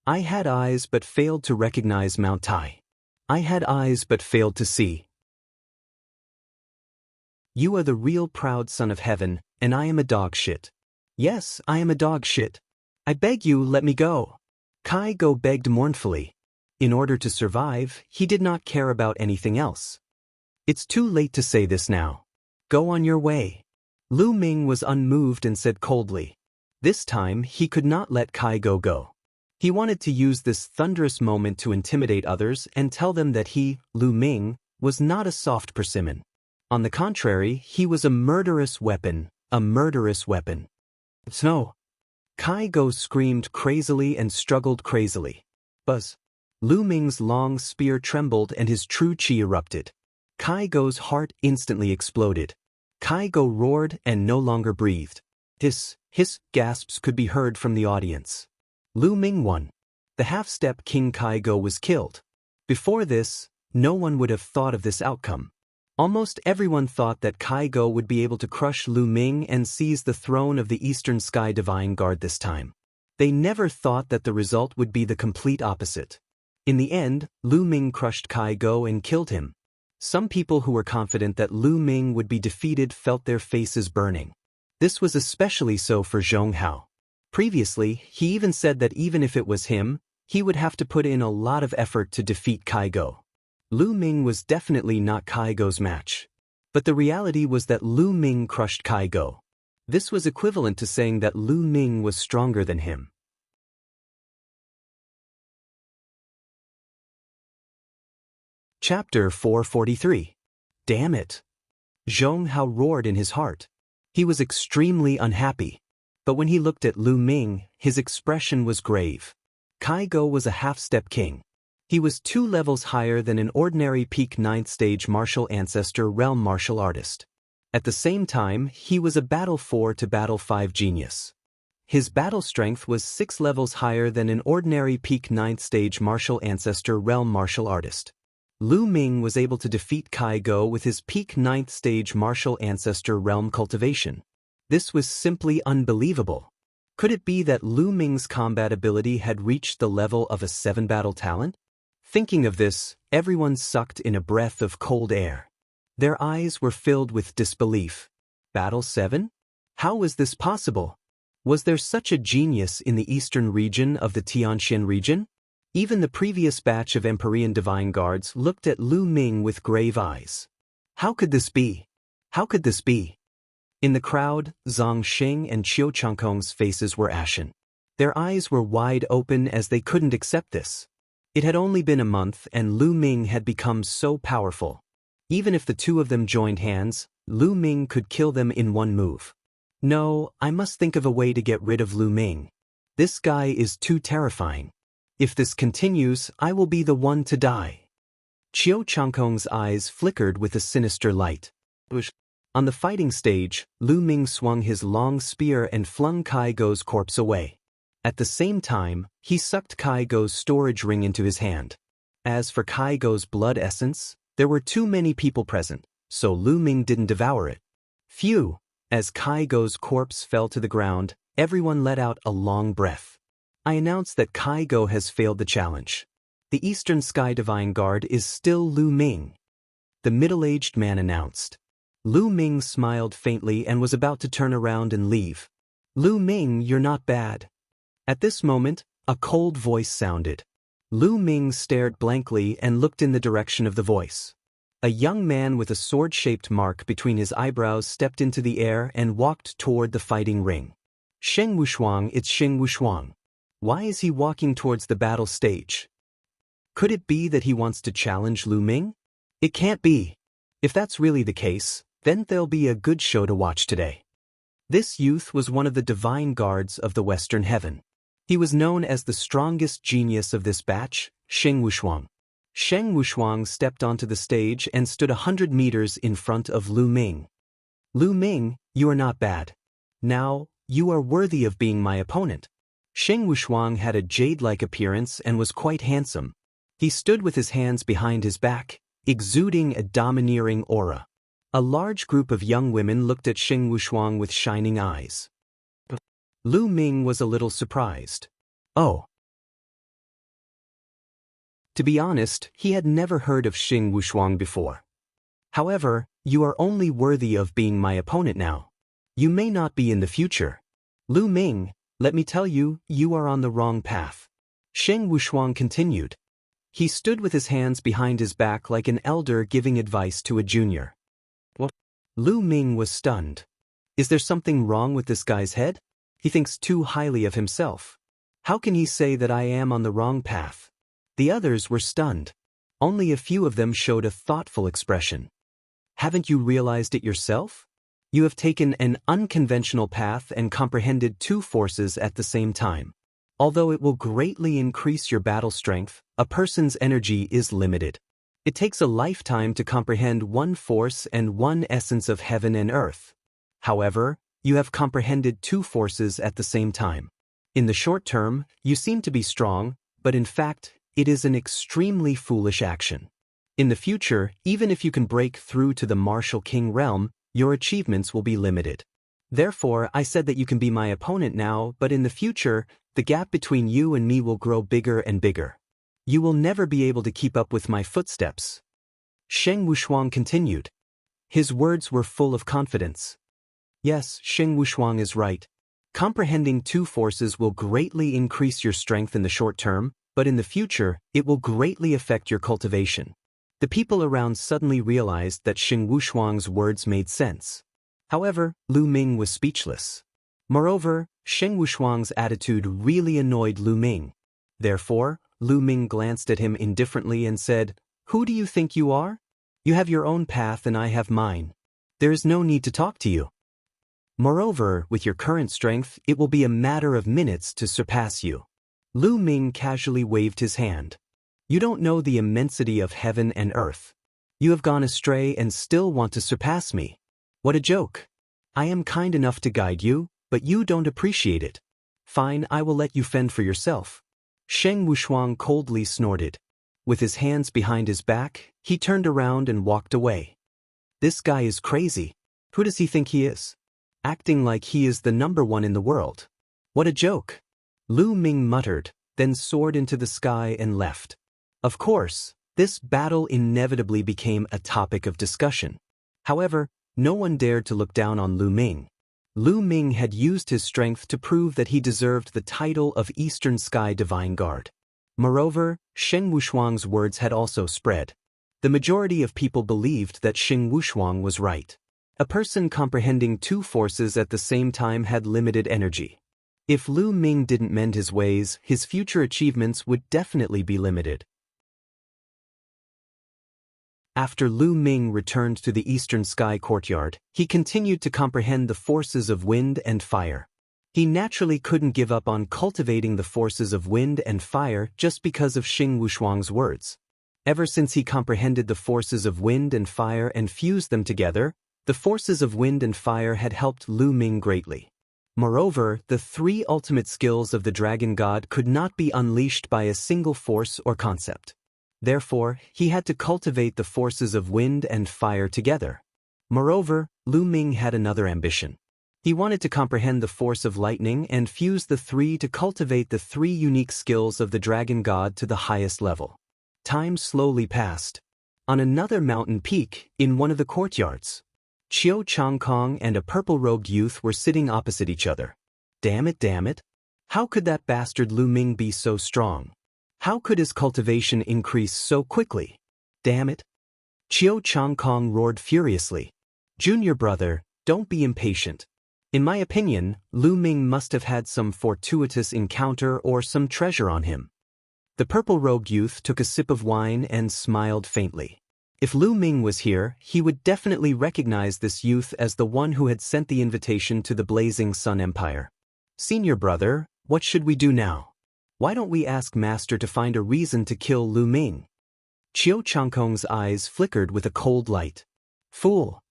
I had eyes but failed to recognize Mount Tai. I had eyes but failed to see. You are the real proud son of heaven, and I am a dog shit. Yes, I am a dog shit. I beg you, let me go. Kaigo begged mournfully. In order to survive, he did not care about anything else. It's too late to say this now. Go on your way. Lu Ming was unmoved and said coldly. This time, he could not let Kaigo go. He wanted to use this thunderous moment to intimidate others and tell them that he, Lu Ming, was not a soft persimmon. On the contrary, he was a murderous weapon, a murderous weapon. No. Kaigo screamed crazily and struggled crazily. Buzz. Lu Ming's long spear trembled and his true qi erupted. Kaigo's heart instantly exploded. Kaigo roared and no longer breathed. Hiss, gasps could be heard from the audience. Lu Ming won. The half-step King Kaigo was killed. Before this, no one would have thought of this outcome. Almost everyone thought that Kaigo would be able to crush Lu Ming and seize the throne of the Eastern Sky Divine Guard this time. They never thought that the result would be the complete opposite. In the end, Lu Ming crushed Kaigo and killed him. Some people who were confident that Lu Ming would be defeated felt their faces burning. This was especially so for Jianghu. Previously, he even said that even if it was him, he would have to put in a lot of effort to defeat Kaigo. Lu Ming was definitely not Kaigo's match. But the reality was that Lu Ming crushed Kaigo. This was equivalent to saying that Lu Ming was stronger than him. Chapter 443. Damn it! Jianghu roared in his heart. He was extremely unhappy. But when he looked at Lu Ming, his expression was grave. Kaigo was a half-step king. He was 2 levels higher than an ordinary peak 9th stage martial ancestor realm martial artist. At the same time, he was a battle 4 to battle 5 genius. His battle strength was 6 levels higher than an ordinary peak 9th stage martial ancestor realm martial artist. Lu Ming was able to defeat Kaigo with his peak 9th stage martial ancestor realm cultivation. This was simply unbelievable. Could it be that Lu Ming's combat ability had reached the level of a 7-battle talent? Thinking of this, everyone sucked in a breath of cold air. Their eyes were filled with disbelief. Battle 7? How was this possible? Was there such a genius in the eastern region of the Tianxian region? Even the previous batch of Empyrean Divine Guards looked at Lu Ming with grave eyes. How could this be? How could this be? In the crowd, Zhang Xing and Qiu Changkong's faces were ashen. Their eyes were wide open as they couldn't accept this. It had only been a month and Lu Ming had become so powerful. Even if the two of them joined hands, Lu Ming could kill them in one move. No, I must think of a way to get rid of Lu Ming. This guy is too terrifying. If this continues, I will be the one to die. Qiu Changkong's eyes flickered with a sinister light. On the fighting stage, Lu Ming swung his long spear and flung Kai Go's corpse away. At the same time, he sucked Kai Go's storage ring into his hand. As for Kai Go's blood essence, there were too many people present, so Lu Ming didn't devour it. Phew! As Kai Go's corpse fell to the ground, everyone let out a long breath. I announced that Kai Go has failed the challenge. The Eastern Sky Divine Guard is still Lu Ming. The middle-aged man announced. Lu Ming smiled faintly and was about to turn around and leave. Lu Ming, you're not bad. At this moment, a cold voice sounded. Lu Ming stared blankly and looked in the direction of the voice. A young man with a sword-shaped mark between his eyebrows stepped into the air and walked toward the fighting ring. Sheng Wushuang, it's Sheng Wushuang. Why is he walking towards the battle stage? Could it be that he wants to challenge Lu Ming? It can't be. If that's really the case, then there'll be a good show to watch today. This youth was one of the divine guards of the Western Heaven. He was known as the strongest genius of this batch, Sheng Wushuang. Sheng Wushuang stepped onto the stage and stood 100 meters in front of Lu Ming. Lu Ming, you are not bad. Now, you are worthy of being my opponent. Sheng Wushuang had a jade-like appearance and was quite handsome. He stood with his hands behind his back, exuding a domineering aura. A large group of young women looked at Sheng Wushuang with shining eyes. Lu Ming was a little surprised. Oh. To be honest, he had never heard of Sheng Wushuang before. However, you are only worthy of being my opponent now. You may not be in the future. Lu Ming, let me tell you, you are on the wrong path. Sheng Wushuang continued. He stood with his hands behind his back like an elder giving advice to a junior. What? Lu Ming was stunned. Is there something wrong with this guy's head? He thinks too highly of himself. How can he say that I am on the wrong path? The others were stunned. Only a few of them showed a thoughtful expression. Haven't you realized it yourself? You have taken an unconventional path and comprehended two forces at the same time. Although it will greatly increase your battle strength, a person's energy is limited. It takes a lifetime to comprehend one force and one essence of heaven and earth. However, you have comprehended two forces at the same time. In the short term, you seem to be strong, but in fact, it is an extremely foolish action. In the future, even if you can break through to the martial king realm, your achievements will be limited. Therefore, I said that you can be my opponent now, but in the future, the gap between you and me will grow bigger and bigger. You will never be able to keep up with my footsteps. Sheng Wushuang continued. His words were full of confidence. Yes, Sheng Wushuang is right. Comprehending two forces will greatly increase your strength in the short term, but in the future, it will greatly affect your cultivation. The people around suddenly realized that Sheng Wushuang's words made sense. However, Lu Ming was speechless. Moreover, Sheng Wushuang's attitude really annoyed Lu Ming. Therefore, Lu Ming glanced at him indifferently and said, "Who do you think you are? You have your own path and I have mine. There is no need to talk to you. Moreover, with your current strength, it will be a matter of minutes to surpass you." Lu Ming casually waved his hand. You don't know the immensity of heaven and earth. You have gone astray and still want to surpass me. What a joke. I am kind enough to guide you, but you don't appreciate it. Fine, I will let you fend for yourself. Sheng Wushuang coldly snorted. With his hands behind his back, he turned around and walked away. This guy is crazy. Who does he think he is? Acting like he is the #1 in the world. What a joke. Lu Ming muttered, then soared into the sky and left. Of course, this battle inevitably became a topic of discussion. However, no one dared to look down on Lu Ming. Lu Ming had used his strength to prove that he deserved the title of Eastern Sky Divine Guard. Moreover, Sheng Wushuang's words had also spread. The majority of people believed that Sheng Wushuang was right. A person comprehending two forces at the same time had limited energy. If Lu Ming didn't mend his ways, his future achievements would definitely be limited. After Lu Ming returned to the Eastern Sky Courtyard, he continued to comprehend the forces of wind and fire. He naturally couldn't give up on cultivating the forces of wind and fire just because of Sheng Wushuang's words. Ever since he comprehended the forces of wind and fire and fused them together, the forces of wind and fire had helped Lu Ming greatly. Moreover, the three ultimate skills of the Dragon God could not be unleashed by a single force or concept. Therefore, he had to cultivate the forces of wind and fire together. Moreover, Lu Ming had another ambition. He wanted to comprehend the force of lightning and fuse the three to cultivate the three unique skills of the Dragon God to the highest level. Time slowly passed. On another mountain peak, in one of the courtyards, Qiu Changkong and a purple-robed youth were sitting opposite each other. Damn it. How could that bastard Lu Ming be so strong? How could his cultivation increase so quickly? Damn it. Qiu Changkong roared furiously. Junior brother, don't be impatient. In my opinion, Lu Ming must have had some fortuitous encounter or some treasure on him. The purple-robed youth took a sip of wine and smiled faintly. If Lu Ming was here, he would definitely recognize this youth as the one who had sent the invitation to the Blazing Sun Empire. Senior brother, what should we do now? Why don't we ask Master to find a reason to kill Lu Ming? Qiu Changkong's eyes flickered with a cold light. Fool!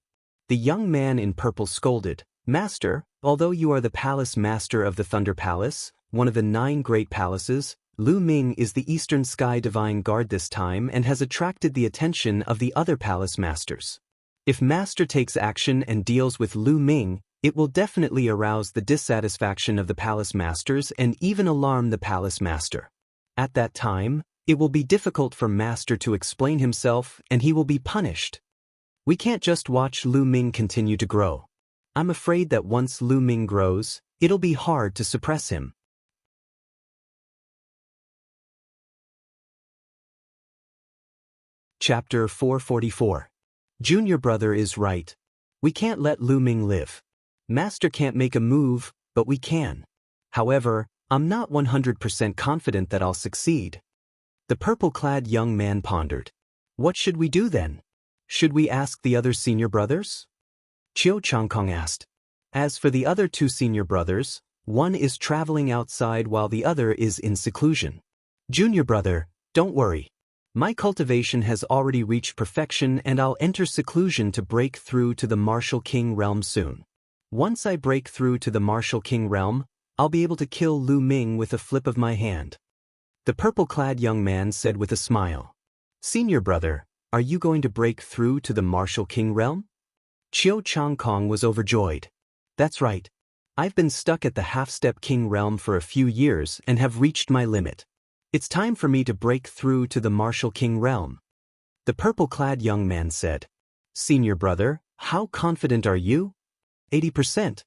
The young man in purple scolded. Master, although you are the palace master of the Thunder Palace, one of the 9 great palaces, Lu Ming is the Eastern Sky Divine Guard this time and has attracted the attention of the other palace masters. If Master takes action and deals with Lu Ming, it will definitely arouse the dissatisfaction of the palace masters and even alarm the palace master. At that time, it will be difficult for Master to explain himself and he will be punished. We can't just watch Lu Ming continue to grow. I'm afraid that once Lu Ming grows, it'll be hard to suppress him. Chapter 444. Junior brother is right. We can't let Lu Ming live. Master can't make a move, but we can. However, I'm not 100% confident that I'll succeed. The purple-clad young man pondered. What should we do then? Should we ask the other senior brothers? Qiu Changkong asked. As for the other 2 senior brothers, one is traveling outside while the other is in seclusion. Junior brother, don't worry. My cultivation has already reached perfection and I'll enter seclusion to break through to the Martial King realm soon. Once I break through to the Martial King realm, I'll be able to kill Lu Ming with a flip of my hand. The purple-clad young man said with a smile. Senior brother, are you going to break through to the Martial King realm? Qiu Changkong was overjoyed. That's right. I've been stuck at the half-step king realm for a few years and have reached my limit. It's time for me to break through to the Martial King realm. The purple-clad young man said. Senior brother, how confident are you? 80%.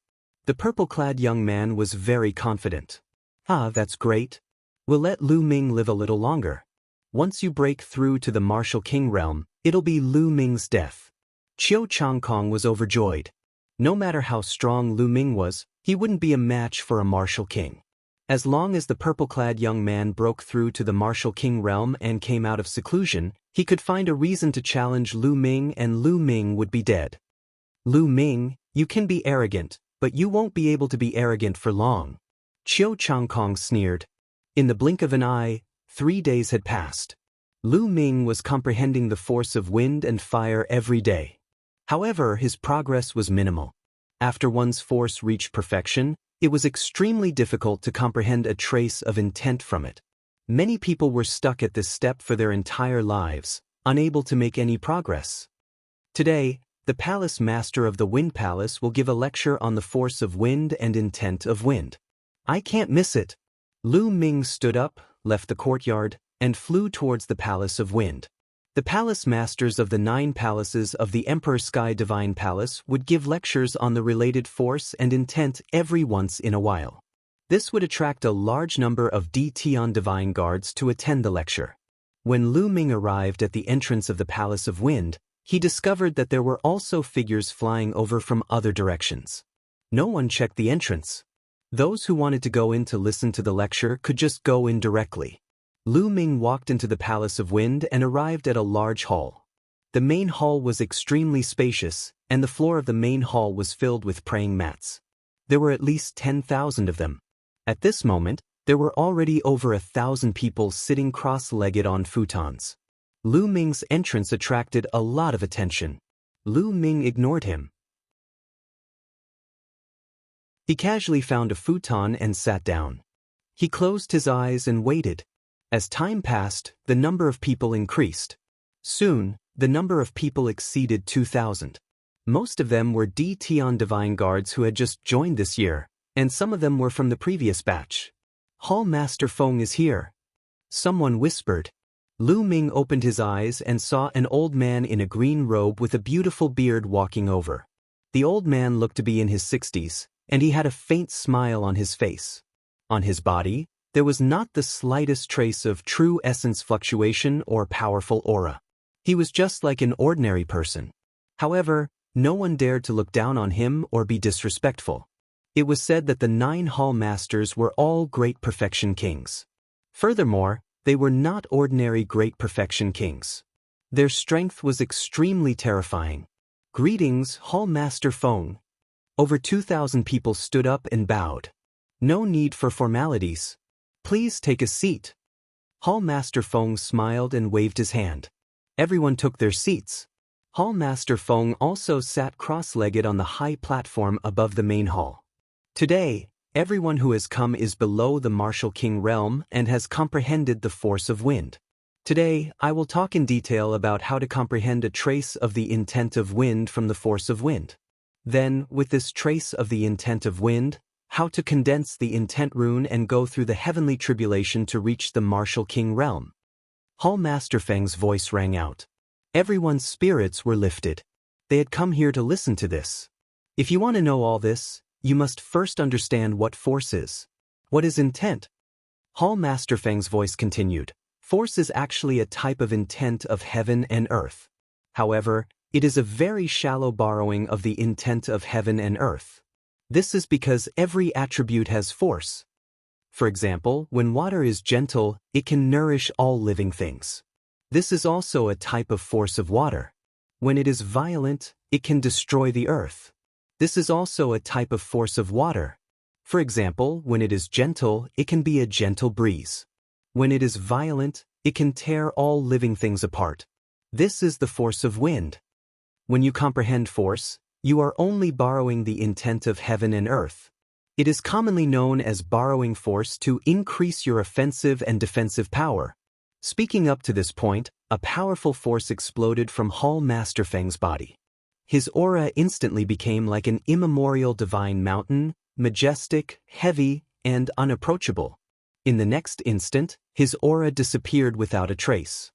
The purple-clad young man was very confident. Ah, that's great. We'll let Lu Ming live a little longer. Once you break through to the Martial King realm, it'll be Lu Ming's death. Qiu Changkong was overjoyed. No matter how strong Lu Ming was, he wouldn't be a match for a Martial King. As long as the purple-clad young man broke through to the Martial King realm and came out of seclusion, he could find a reason to challenge Lu Ming and Lu Ming would be dead. Lu Ming, you can be arrogant, but you won't be able to be arrogant for long. Qiu Changkong sneered. In the blink of an eye, 3 days had passed. Lu Ming was comprehending the force of wind and fire every day. However, his progress was minimal. After one's force reached perfection, it was extremely difficult to comprehend a trace of intent from it. Many people were stuck at this step for their entire lives, unable to make any progress. Today, the palace master of the Wind Palace will give a lecture on the force of wind and intent of wind. I can't miss it. Lu Ming stood up, left the courtyard, and flew towards the Palace of Wind. The palace masters of the 9 palaces of the Emperor Sky Divine Palace would give lectures on the related force and intent every once in a while. This would attract a large number of Tian divine guards to attend the lecture. When Lu Ming arrived at the entrance of the Palace of Wind, he discovered that there were also figures flying over from other directions. No one checked the entrance. Those who wanted to go in to listen to the lecture could just go in directly. Lu Ming walked into the Palace of Wind and arrived at a large hall. The main hall was extremely spacious, and the floor of the main hall was filled with praying mats. There were at least 10,000 of them. At this moment, there were already over 1,000 people sitting cross-legged on futons. Lu Ming's entrance attracted a lot of attention. Lu Ming ignored him. He casually found a futon and sat down. He closed his eyes and waited. As time passed, the number of people increased. Soon, the number of people exceeded 2,000. Most of them were Tian divine guards who had just joined this year, and some of them were from the previous batch. Hall Master Feng is here. Someone whispered. Lu Ming opened his eyes and saw an old man in a green robe with a beautiful beard walking over. The old man looked to be in his 60s, and he had a faint smile on his face. On his body, there was not the slightest trace of true essence fluctuation or powerful aura. He was just like an ordinary person. However, no one dared to look down on him or be disrespectful. It was said that the 9 hall masters were all great perfection kings. Furthermore, they were not ordinary great perfection kings. Their strength was extremely terrifying. Greetings, Hall Master Feng. Over 2,000 people stood up and bowed. No need for formalities. Please take a seat. Hall Master Feng smiled and waved his hand. Everyone took their seats. Hall Master Feng also sat cross-legged on the high platform above the main hall. Today, everyone who has come is below the Martial King realm and has comprehended the force of wind. Today, I will talk in detail about how to comprehend a trace of the intent of wind from the force of wind. Then, with this trace of the intent of wind, how to condense the intent rune and go through the heavenly tribulation to reach the Martial King realm. Hall Master Feng's voice rang out. Everyone's spirits were lifted. They had come here to listen to this. If you want to know all this, you must first understand what force is. What is intent? Hall Master Feng's voice continued. Force is actually a type of intent of heaven and earth. However, it is a very shallow borrowing of the intent of heaven and earth. This is because every attribute has force. For example, when water is gentle, it can nourish all living things. This is also a type of force of water. When it is violent, it can destroy the earth. This is also a type of force of water. For example, when it is gentle, it can be a gentle breeze. When it is violent, it can tear all living things apart. This is the force of wind. When you comprehend force, you are only borrowing the intent of heaven and earth. It is commonly known as borrowing force to increase your offensive and defensive power. Speaking up to this point, a powerful force exploded from Hall Master Feng's body. His aura instantly became like an immemorial divine mountain, majestic, heavy, and unapproachable. In the next instant, his aura disappeared without a trace.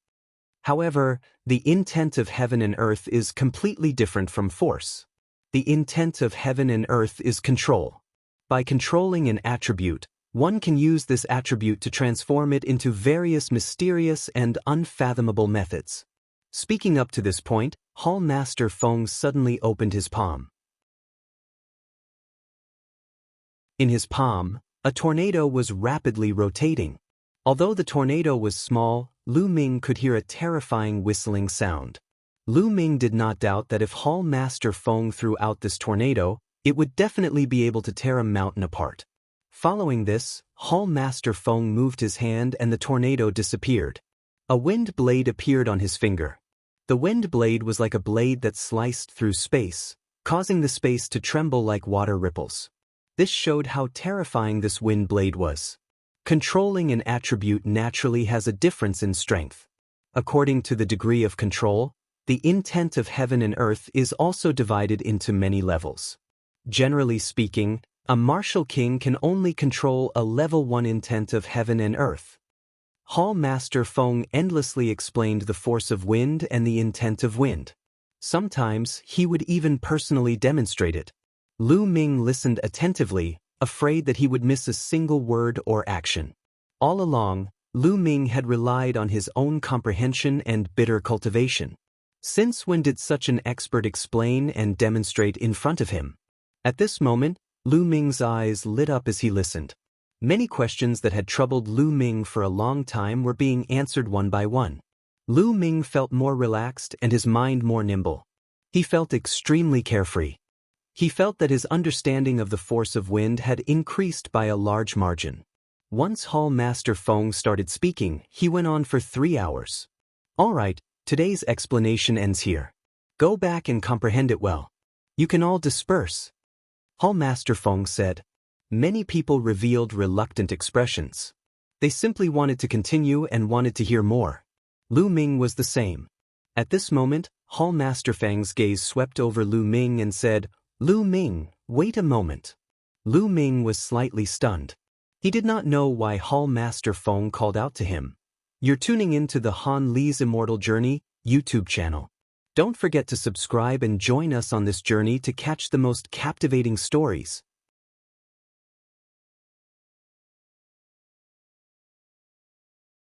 However, the intent of heaven and earth is completely different from force. The intent of heaven and earth is control. By controlling an attribute, one can use this attribute to transform it into various mysterious and unfathomable methods. Speaking up to this point, Hall Master Feng suddenly opened his palm. In his palm, a tornado was rapidly rotating. Although the tornado was small, Lu Ming could hear a terrifying whistling sound. Lu Ming did not doubt that if Hall Master Feng threw out this tornado, it would definitely be able to tear a mountain apart. Following this, Hall Master Feng moved his hand and the tornado disappeared. A wind blade appeared on his finger. The wind blade was like a blade that sliced through space, causing the space to tremble like water ripples. This showed how terrifying this wind blade was. Controlling an attribute naturally has a difference in strength. According to the degree of control, the intent of heaven and earth is also divided into many levels. Generally speaking, a martial king can only control a level 1 intent of heaven and earth. Hall Master Feng endlessly explained the force of wind and the intent of wind. Sometimes he would even personally demonstrate it. Lu Ming listened attentively, afraid that he would miss a single word or action. All along, Lu Ming had relied on his own comprehension and bitter cultivation. Since when did such an expert explain and demonstrate in front of him? At this moment, Lu Ming's eyes lit up as he listened. Many questions that had troubled Lu Ming for a long time were being answered one by one. Lu Ming felt more relaxed and his mind more nimble. He felt extremely carefree. He felt that his understanding of the force of wind had increased by a large margin. Once Hall Master Feng started speaking, he went on for 3 hours. All right, today's explanation ends here. Go back and comprehend it well. You can all disperse. Hall Master Feng said. Many people revealed reluctant expressions. They simply wanted to continue and wanted to hear more. Lu Ming was the same. At this moment, Hall Master Feng's gaze swept over Lu Ming and said, Lu Ming, wait a moment. Lu Ming was slightly stunned. He did not know why Hall Master Feng called out to him. You're tuning in to the Han Li's Immortal Journey YouTube channel. Don't forget to subscribe and join us on this journey to catch the most captivating stories.